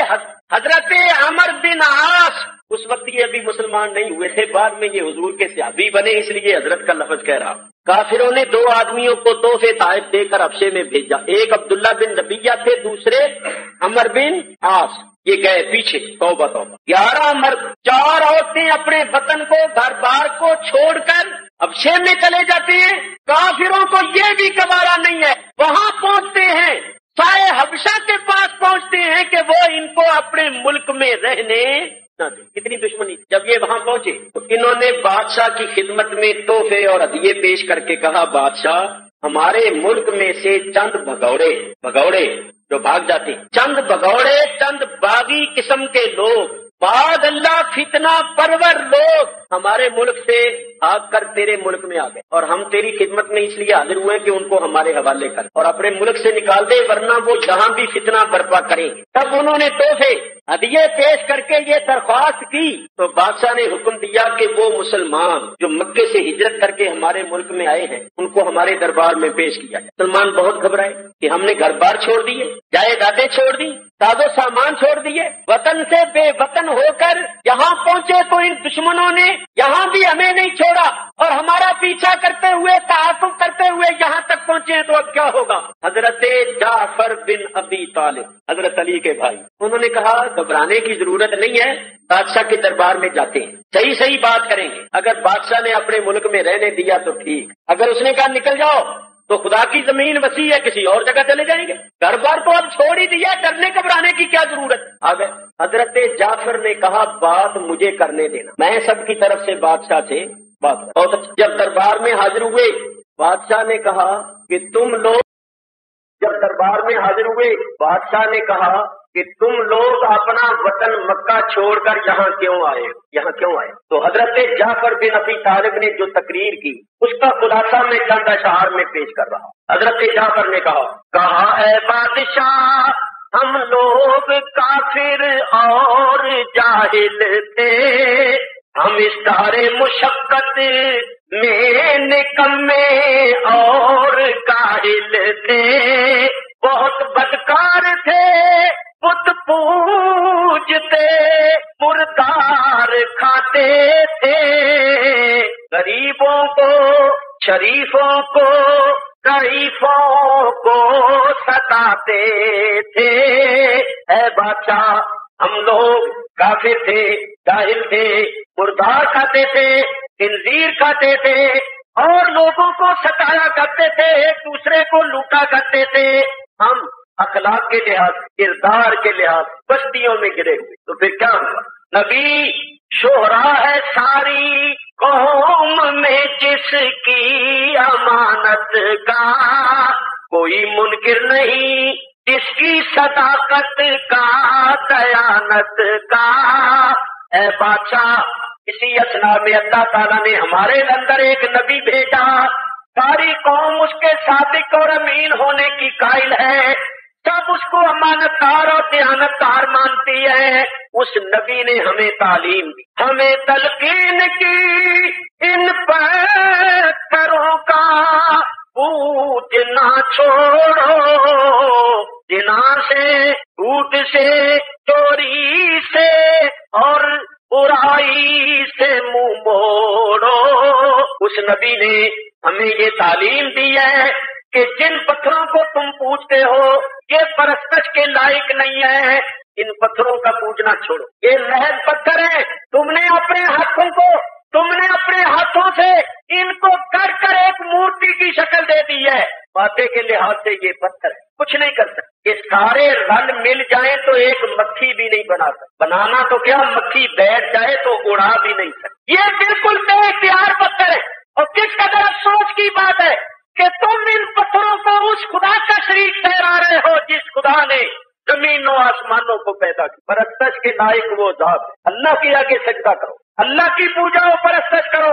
حضرت عمر بن عاص۔ اس وقت یہ ابھی مسلمان نہیں ہوئے تھے، بعد میں یہ حضور کے صحابی بنے، اس لیے حضرت کا لفظ کہہ رہا ہوں۔ کافروں نے دو آدمیوں کو تحفے تحائف دے کر حبشے میں بھیجا، ایک عبداللہ بن ربیہ تھے، دوسرے عمر بن عاص۔ یہ گئے پیچھے، توبہ توبہ، 11 مرد، 4 عورتیں اپنے وطن کو، گھر بار کو چھوڑ کر حبشے میں چلے جاتے ہیں۔ کافروں کو یہ بھی گوارا نہیں ہے، وہاں پہنچتے ہیں، سائے حبشہ کے پاس پہنچتے ہیں کہ وہ ان کو اپنے ملک میں رہنے نہ دیں۔ کتنی دشمنی! جب یہ وہاں پہنچے تو انہوں نے بادشاہ کی خدمت میں تحفے اور ہدیے پیش کر کے کہا، بادشاہ ہمارے ملک میں سے چند بھگوڑے جو بھاگ جاتے ہیں، چند بھگوڑے، چند باغی قسم کے لوگ، بعد اللہ فتنہ پرور لوگ ہمارے ملک سے بھاگ کر تیرے ملک میں آ گئے، اور ہم تیری خدمت میں اس لیے حاضر ہوئے کہ ان کو ہمارے حوالے کر اور اپنے ملک سے نکال دے، ورنہ وہ یہاں بھی فتنہ برپا کریں گے۔ تب انہوں نے تحفے ہدیے پیش کر کے یہ درخواست کی، تو بادشاہ نے حکم دیا کہ وہ مسلمان جو مکے سے ہجرت کر کے ہمارے ملک میں آئے ہیں ان کو ہمارے دربار میں پیش کیا جائے۔ مسلمان بہت گھبرائے کہ ہم نے گھر بار چھوڑ دیے، جائیدادیں چھوڑ دی، ساز و سامان چھوڑ دیے، وطن سے بے وطن ہو کر یہاں پہنچے تو ان دشمنوں نے یہاں بھی ہمیں نہیں چھوڑا اور ہمارا پیچھا کرتے ہوئے، تعاقب کرتے ہوئے یہاں تک پہنچے ہیں، تو اب کیا ہوگا؟ حضرت جعفر بن ابی طالب، حضرت علی کے بھائی، انہوں نے کہا گھبرانے کی ضرورت نہیں ہے، بادشاہ کے دربار میں جاتے ہیں، صحیح بات کریں گے۔ اگر بادشاہ نے اپنے ملک میں رہنے دیا تو ٹھیک، اگر اس نے کہا نکل جاؤ تو خدا کی زمین وسیع ہے، کسی اور جگہ چلے جائیں گے، گھر بار تو اب چھوڑ ہی دیا، ڈرنے گھبرانے کی کیا ضرورت؟ آ گئے۔ حضرت جعفر نے کہا بات مجھے کرنے دینا، میں سب کی طرف سے بادشاہ سے بات کر۔ اور جب دربار میں حاضر ہوئے، بادشاہ نے کہا کہ تم لوگ، جب دربار میں حاضر ہوئے بادشاہ نے کہا کہ تم لوگ اپنا وطن مکہ چھوڑ کر یہاں کیوں آئے؟ تو حضرت جعفر بن ابی طالب نے جو تقریر کی اس کا خلاصہ میں چند اشعار میں پیش کر رہا ہوں۔ حضرت جعفر نے کہا اے بادشاہ، ہم لوگ کافر اور جاہل تھے، ہم اس دار مشقت میں نکمے اور کاہل تھے، بہت بدکار تھے، بت پوجتے، مردار کھاتے تھے، غریبوں کو، شریفوں کو، ضعیفوں کو ستاتے تھے۔ اے بادشاہ، ہم لوگ کافر تھے، جاہل تھے، مردار کھاتے تھے، خنزیر کھاتے تھے، اور لوگوں کو ستایا کرتے تھے، ایک دوسرے کو لوٹا کرتے تھے۔ ہم اخلاق کے لحاظ، کردار کے لحاظ بستیوں میں گرے ہوئے، تو پھر کیا ہوا؟ نبی شہرا ہے ساری قوم میں جس کی امانت کا، کوئی منکر نہیں جس کی صداقت کا، دیانت کا۔ اے بادشاہ، اسی اثنا میں اللہ تعالیٰ نے ہمارے اندر ایک نبی بھیجا، ساری قوم اس کے صادق اور امین ہونے کی قائل ہے، سب اس کو امانت دار اور دیانت دار مانتی ہے۔ اس نبی نے ہمیں تعلیم دی، ہمیں تلقین کی، ان پتھروں کا پوجنا چھوڑو، جنا سے، جھوٹ سے، چوری سے اور برائی سے منہ موڑو۔ اس نبی نے ہمیں یہ تعلیم دی ہے کہ جن پتھروں کو تم پوجتے ہو یہ پرستش کے لائق نہیں ہے، ان پتھروں کا پوجنا چھوڑو، یہ محض پتھر ہیں، تم نے اپنے ہاتھوں سے ان کو کر کر ایک مورتی کی شکل دے دی ہے، مادے کے لحاظ سے یہ پتھر ہے، کچھ نہیں کر سکتے، یہ سارے رل مل جائیں تو ایک مکھی بھی نہیں بنا سکتے، بنانا تو کیا، مکھی بیٹھ جائے تو اڑا بھی نہیں سکتے، یہ بالکل بے اختیار پتھر ہے۔ اور کس قدر افسوس کی بات ہے کہ تم ان پتھروں کو اس خدا کا شریک ٹھہرا رہے ہو جس خدا نے زمینوں آسمانوں کو پیدا کی۔ پرستش کے لائق وہ ذات ہے، اللہ کے آگے سجدہ کرو، اللہ کی پوجا و پرستش کرو،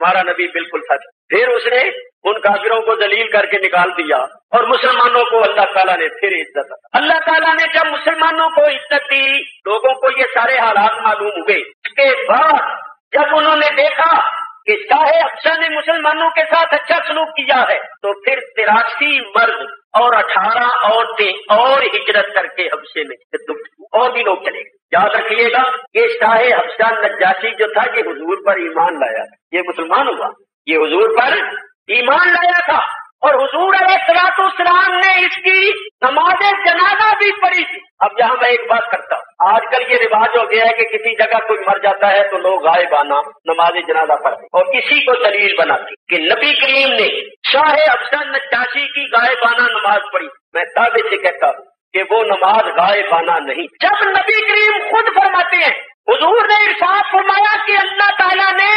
ہمارا نبی بالکل سچ. پھر اس نے ان کافروں کو ذلیل کر کے نکال دیا اور مسلمانوں کو اللہ تعالیٰ نے پھر عزت دی. اللہ تعالیٰ نے جب مسلمانوں کو عزت دی، لوگوں کو یہ سارے حالات معلوم ہوئے. اس کے بعد جب انہوں نے دیکھا کہ شاہ حبشہ نے مسلمانوں کے ساتھ اچھا سلوک کیا ہے، تو پھر 83 مرد اور 18 عورتیں اور ہجرت کر کے حبشے میں اور بھی لوگ چلے گئے. یاد رکھیے گا کہ شاہ حبشہ نجاشی جو تھا یہ حضور پر ایمان لایا، یہ مسلمان ہوا، یہ حضور پر ایمان لایا تھا، اور حضور علیہ السلام نے اس کی نماز جنازہ بھی پڑھی تھی. اب یہاں میں ایک بات کرتا ہوں، آج کل یہ رواج ہو گیا ہے کہ کسی جگہ کوئی مر جاتا ہے تو لوگ غائبانہ نماز جنازہ پڑھتے اور اسی کو دلیل بناتے کہ نبی کریم نے شاہ حبشہ نجاشی کی غائبانہ نماز پڑھی. میں دعوے سے کہتا ہوں کہ وہ نماز غائبانہ نہیں. جب نبی کریم خود فرماتے ہیں، حضور نے ارشاد فرمایا کہ اللہ تعالیٰ نے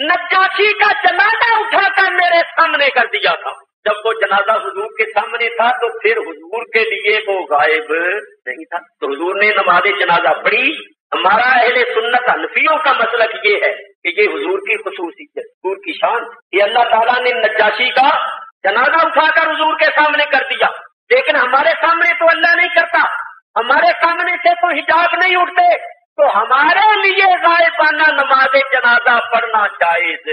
نجاشی کا جنازہ اٹھا کر میرے سامنے کر دیا تھا. جب وہ جنازہ حضور کے سامنے تھا تو پھر حضور کے لیے وہ غائب نہیں تھا. تو حضور نے نماز جنازہ پڑھی. ہمارا اہل سنت حنفیوں کا مسلک یہ ہے کہ یہ حضور کی خصوصیت، حضور کی شان، یہ اللہ تعالیٰ نے نجاشی کا جنازہ اٹھا کر حضور کے سامنے کر دیا. لیکن ہمارے سامنے تو اللہ نہیں کرتا، ہمارے سامنے سے تو حجاب نہیں اٹھتے، تو ہمارے لیے غائبانہ نماز جنازہ پڑھنا جائز.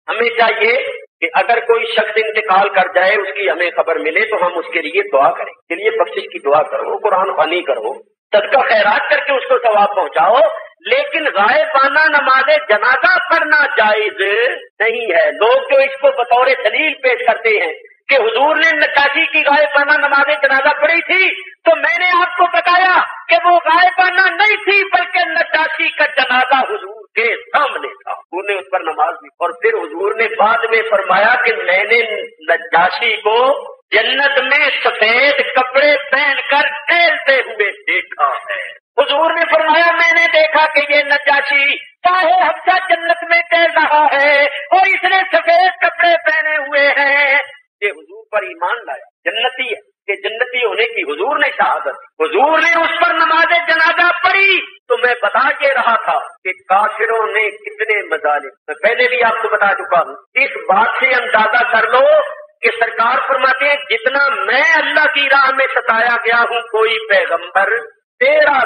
ہمیں چاہیے کہ اگر کوئی شخص انتقال کر جائے، اس کی ہمیں خبر ملے تو ہم اس کے لیے دعا کریں، اس کے لیے بخشش کی دعا کرو، قرآن خوانی کرو، صدقہ خیرات کر کے اس کو ثواب پہنچاؤ. لیکن غائبانہ نماز جنازہ پڑھنا جائز نہیں ہے. لوگ جو اس کو بطور دلیل پیش کرتے ہیں کہ حضور نے نجاشی کی غائبانہ نماز جنازہ پڑھی تھی، تو میں نے آپ کو بتایا کہ وہ غائبانہ نہیں تھی بلکہ نجاشی کا جنازہ حضور کے سامنے تھا. حضور نے اس پر نماز دی اور پھر حضور نے بعد میں فرمایا کہ میں نے نجاشی کو جنت میں سفید کپڑے پہن کر ٹہلتے ہوئے دیکھا ہے. حضور نے فرمایا میں نے دیکھا کہ یہ نجاشی چاہے حبشہ جنت میں ٹہل رہا ہے اور اس نے سفید کپڑے پہنے ہوئے ہیں. یہ حضور پر ایمان لایا، جنتی ہے، کہ جنتی ہونے کی حضور نے شہادت، حضور نے اس پر نماز جنازہ پڑھی. تو میں بتا یہ رہا تھا کہ کافروں نے کتنے مظالم، میں پہلے بھی آپ کو بتا چکا ہوں. اس بات سے اندازہ کر لو کہ سرکار فرماتے ہیں جتنا میں اللہ کی راہ میں ستایا گیا ہوں کوئی پیغمبر 13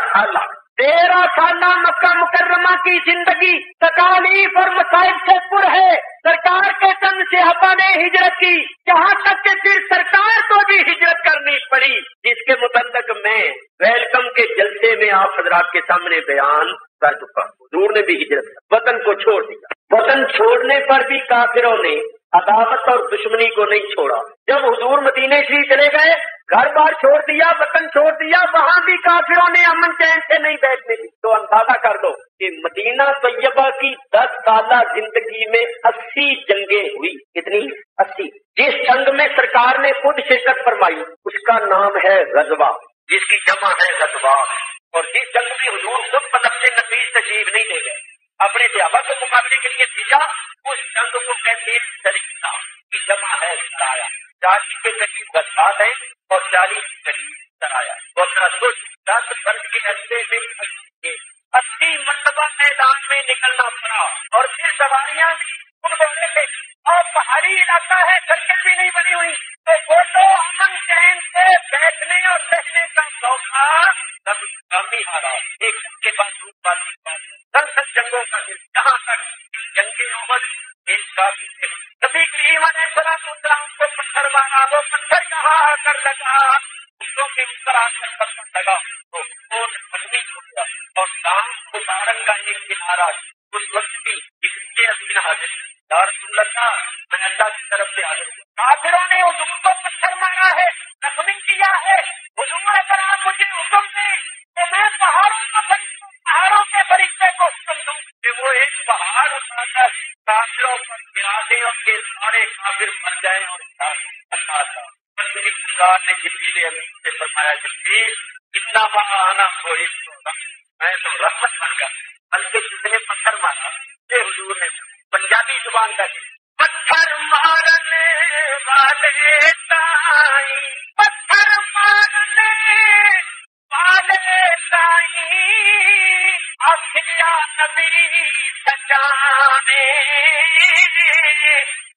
سالہ مکہ مکرمہ کی زندگی تکالیف اور مصائب سے پر ہے. سرکار کے چند صحابہ نے ہجرت کی، یہاں تک کہ پھر سرکار کو بھی ہجرت کرنی پڑی، جس کے متعلق میں ویلکم کے جلسے میں آپ حضرات کے سامنے بیان کر چکا. حضور نے بھی ہجرت وطن کو چھوڑ دیا. وطن چھوڑنے پر بھی کافروں نے عداوت اور دشمنی کو نہیں چھوڑا. جب حضور مدینے شریف چلے گئے، گھر بار چھوڑ دیا، وطن چھوڑ دیا، وہاں بھی کافروں نے امن چین سے نہیں بیٹھنے دی. تو اندازہ کر دو کہ مدینہ طیبہ کی 10 سالہ زندگی میں 80 جنگیں ہوئی. کتنی؟ 80. جس جنگ میں سرکار نے خود شرکت فرمائی اس کا نام ہے غزوہ، جس کی جمع ہے غزوہ. اور جس جنگ میں حضور خود بنفس نفیس تشریف نہیں لے گئے، اپنے صحابہ کے مقابلے کے لیے بھیجا، اس جنگ کو کہتے ہیں سریہ کی جمع ہے سرایا. 40 کے قریب غزوات ہیں اور 40 کے قریب سرایا. اور 10 فرد کے رستے میں 80 مرتبہ میدان میں نکلنا پڑا. اور پھر سواریاں بھی خود بولے تھے اور پہاڑی علاقہ ہے، سڑکیں بھی نہیں بنی ہوئی، تو وہ تو امن چین سے بیٹھنے اور رہنے کا موقع سب کامی ہارا. ایک جنگ کے بعد دوسری بات 10 جنگوں کا جہاں تک جنگیں عمر ایک کافی تھے. نبی کریم علیہ السلام کو پتھر مارا، وہ پتھر کہاں آ کر لگا، دوسروں کے اوپر آ کر پتھر لگا تو وہ زخمی ہو گیا. اور شام مبارک کا ایک کنارہ اس وقت بھی کے ابھی حاضر یا رسول اللہ، میں اللہ کی طرف سے حاضر ہوں. کافروں نے حضور کو پتھر مارا ہے، زخمی کیا ہے. حضور اگر آپ مجھے حکم دیں تو میں پہاڑوں کے فرشتے کو حکم دوں کہ وہ ایک پہاڑ اٹھا کر کافروں پر گرا دیں اور یہ سارے کافر مر جائیں. اور اللہ میری خدا نے جبریل امین سے فرمایا جبریل کتنا بڑا آنا کوئی میں تو رحمت بن گیا. بلکہ جتنے پتھر مارا یہ حضور نے پنجابی زبان کا پتھر مارنے والے سائیں، پتھر مارنے والے سائیں، آسیا نبی سجانے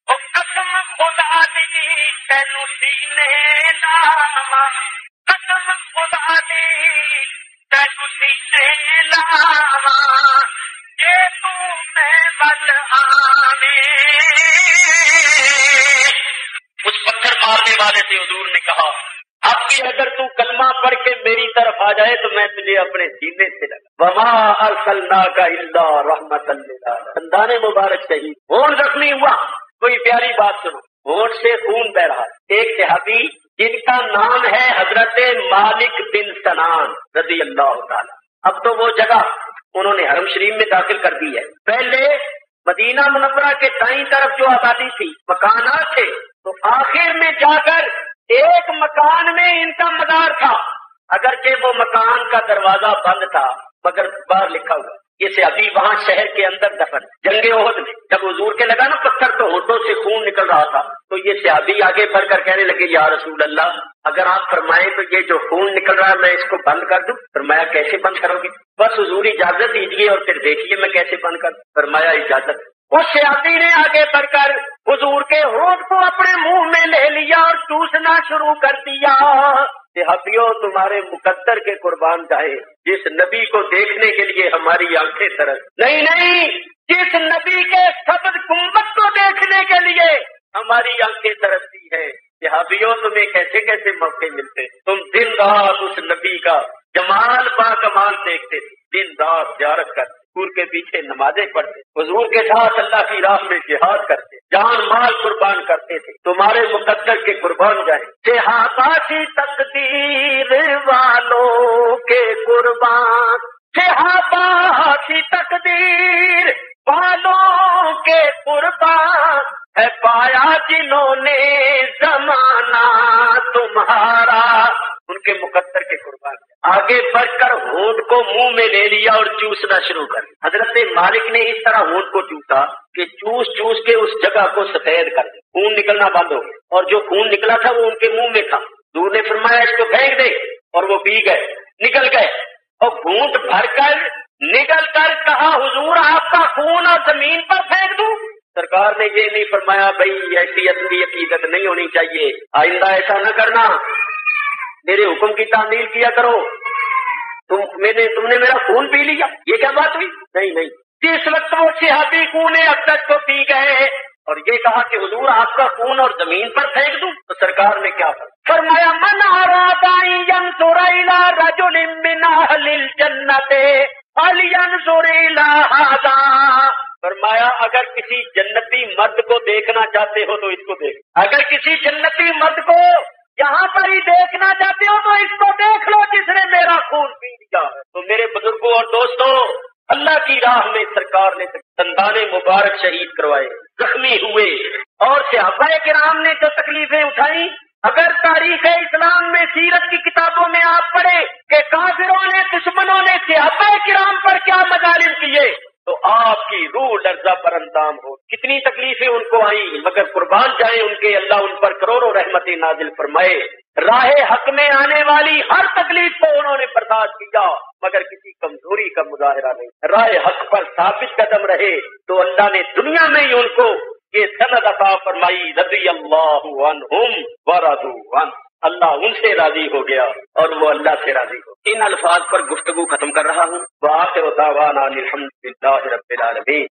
او قسم خدا دی تینو سینے لاواں قسم خدا دی تینو سینے لاواں جے تو میں ول آویں۔ اس پتھر مارنے والے سے حضور نے کہا اب بھی اگر تو کلمہ پڑھ کے میری طرف آ جائے تو میں تجھے اپنے سینے سے لگا۔ وما ارسلناک الا رحمۃ للعالمین۔ خاندان مبارک شہید، ہونٹ زخمی ہوا۔ کوئی پیاری بات سنو، ہونٹ سے خون بہ رہا۔ ایک صحابی جن کا نام ہے حضرت مالک بن سنان رضی اللہ تعالی، اب تو وہ جگہ انہوں نے حرم شریف میں داخل کر دی ہے۔ پہلے مدینہ منورہ کے دائیں طرف جو آبادی تھی، مکانات تھے، تو آخر میں جا کر ایک مکان میں ان کا مزار تھا، اگرچہ وہ مکان کا دروازہ بند تھا مگر باہر لکھا ہوا یہ سے ابھی وہاں شہر کے اندر دفن۔ جنگ احد میں جب حضور کے لگا نا پتھر تو ہونٹوں سے خون نکل رہا تھا، تو یہ صحابی آگے بڑھ کر کہنے لگے یا رسول اللہ اگر آپ فرمائیں تو یہ جو خون نکل رہا ہے میں اس کو بند کر دوں۔ فرمایا کیسے بند کرو گے؟ بس حضور اجازت دیجیے اور پھر دیکھیے میں کیسے بند کر دوں۔ فرمایا اجازت۔ اس صحابی نے آگے بڑھ کر حضور کے ہونٹ کو اپنے منہ میں لے لیا اور چوسنا شروع کر دیا۔ صحابیوں تمہارے مقدر کے قربان جائے، جس نبی کو دیکھنے کے لیے ہماری آنکھیں ترس، نہیں جس نبی کے سبز گنبد کو دیکھنے کے لیے ہماری آنکھیں ترستی ہے۔ صحابیوں تمہیں کیسے کیسے موقع ملتے، تم دن رات اس نبی کا جمال با کمال دیکھتے تھے، دن رات زیارت کرتے، حضور کے پیچھے نمازیں پڑھتے، حضور کے ساتھ اللہ کی راہ میں جہاد کرتے، جان مال قربان کرتے تھے۔ تمہارے مقدر کے قربان جائیں، صحابہ کی تقدیر والوں کے قربان، صحابہ کی تقدیر والوں کے قربان ہے پایا جنہوں نے زمانہ تمہارا، ان کے مقدر کے قربان۔ آگے بڑھ کر ہونٹ کو منہ میں لے لیا اور چوسنا شروع کر دیا۔ حضرت مالک نے اس طرح ہونٹ کو چوسا کہ چوس چوس کے اس جگہ کو سفید کر دیا، خون نکلنا بند ہو گیا، اور جو خون نکلا تھا وہ ان کے منہ میں تھا۔ حضور نے فرمایا اس کو پھینک دے، اور وہ پی گئے، نکل گئے، اور گھونٹ بھر کر نکل کر کہا حضور آپ کا خون اور زمین پر پھینک دوں؟ سرکار نے یہ نہیں فرمایا بھائی ایسی اصلی عقیدت نہیں ہونی چاہیے، آئندہ ایسا نہ کرنا، میرے حکم کی تعمیل کیا کرو، تم نے میرا خون پی لیا، یہ کیا بات ہوئی؟ نہیں، جس وقت وہ صحابی خون اقدس کو پی گئے اور یہ کہا کہ حضور آپ کا خون اور زمین پر پھینک دوں، تو سرکار نے کیا فرمایا من اراد ان ينظر الى رجل من اهل الجنة فلينظر الى هذا، فرمایا اگر کسی جنتی مرد کو دیکھنا چاہتے ہو تو اس کو دیکھ، اگر کسی جنتی مرد کو یہاں پر ہی دیکھنا چاہتے ہو تو اس کو دیکھ لو جس نے میرا خون پی لیا۔ تو میرے بزرگوں اور دوستوں، اللہ کی راہ میں سرکار نے دندان مبارک شہید کروائے، زخمی ہوئے، اور صحابہ کرام نے جو تکلیفیں اٹھائی، اگر تاریخ اسلام میں سیرت کی کتابوں میں آپ پڑھیں کہ کافروں نے دشمنوں نے صحابہ کرام پر کیا مظالم کیے تو آپ کی روح لرزہ پر اندام ہو، کتنی تکلیفیں ان کو آئیں، مگر قربان جائیں ان کے، اللہ ان پر کروڑوں رحمتیں نازل فرمائے۔ راہ حق میں آنے والی ہر تکلیف کو انہوں نے برداشت کیا مگر کسی کمزوری کا مظاہرہ نہیں، راہ حق پر ثابت قدم رہے تو اللہ نے دنیا میں ہی ان کو یہ سند عطا فرمائی، رضی اللہ عنہم ورضوا عنہ، اللہ ان سے راضی ہو گیا اور وہ اللہ سے راضی ہو۔ ان الفاظ پر گفتگو ختم کر رہا ہوں۔ وآخر دعوانا الحمد للہ رب العالمین۔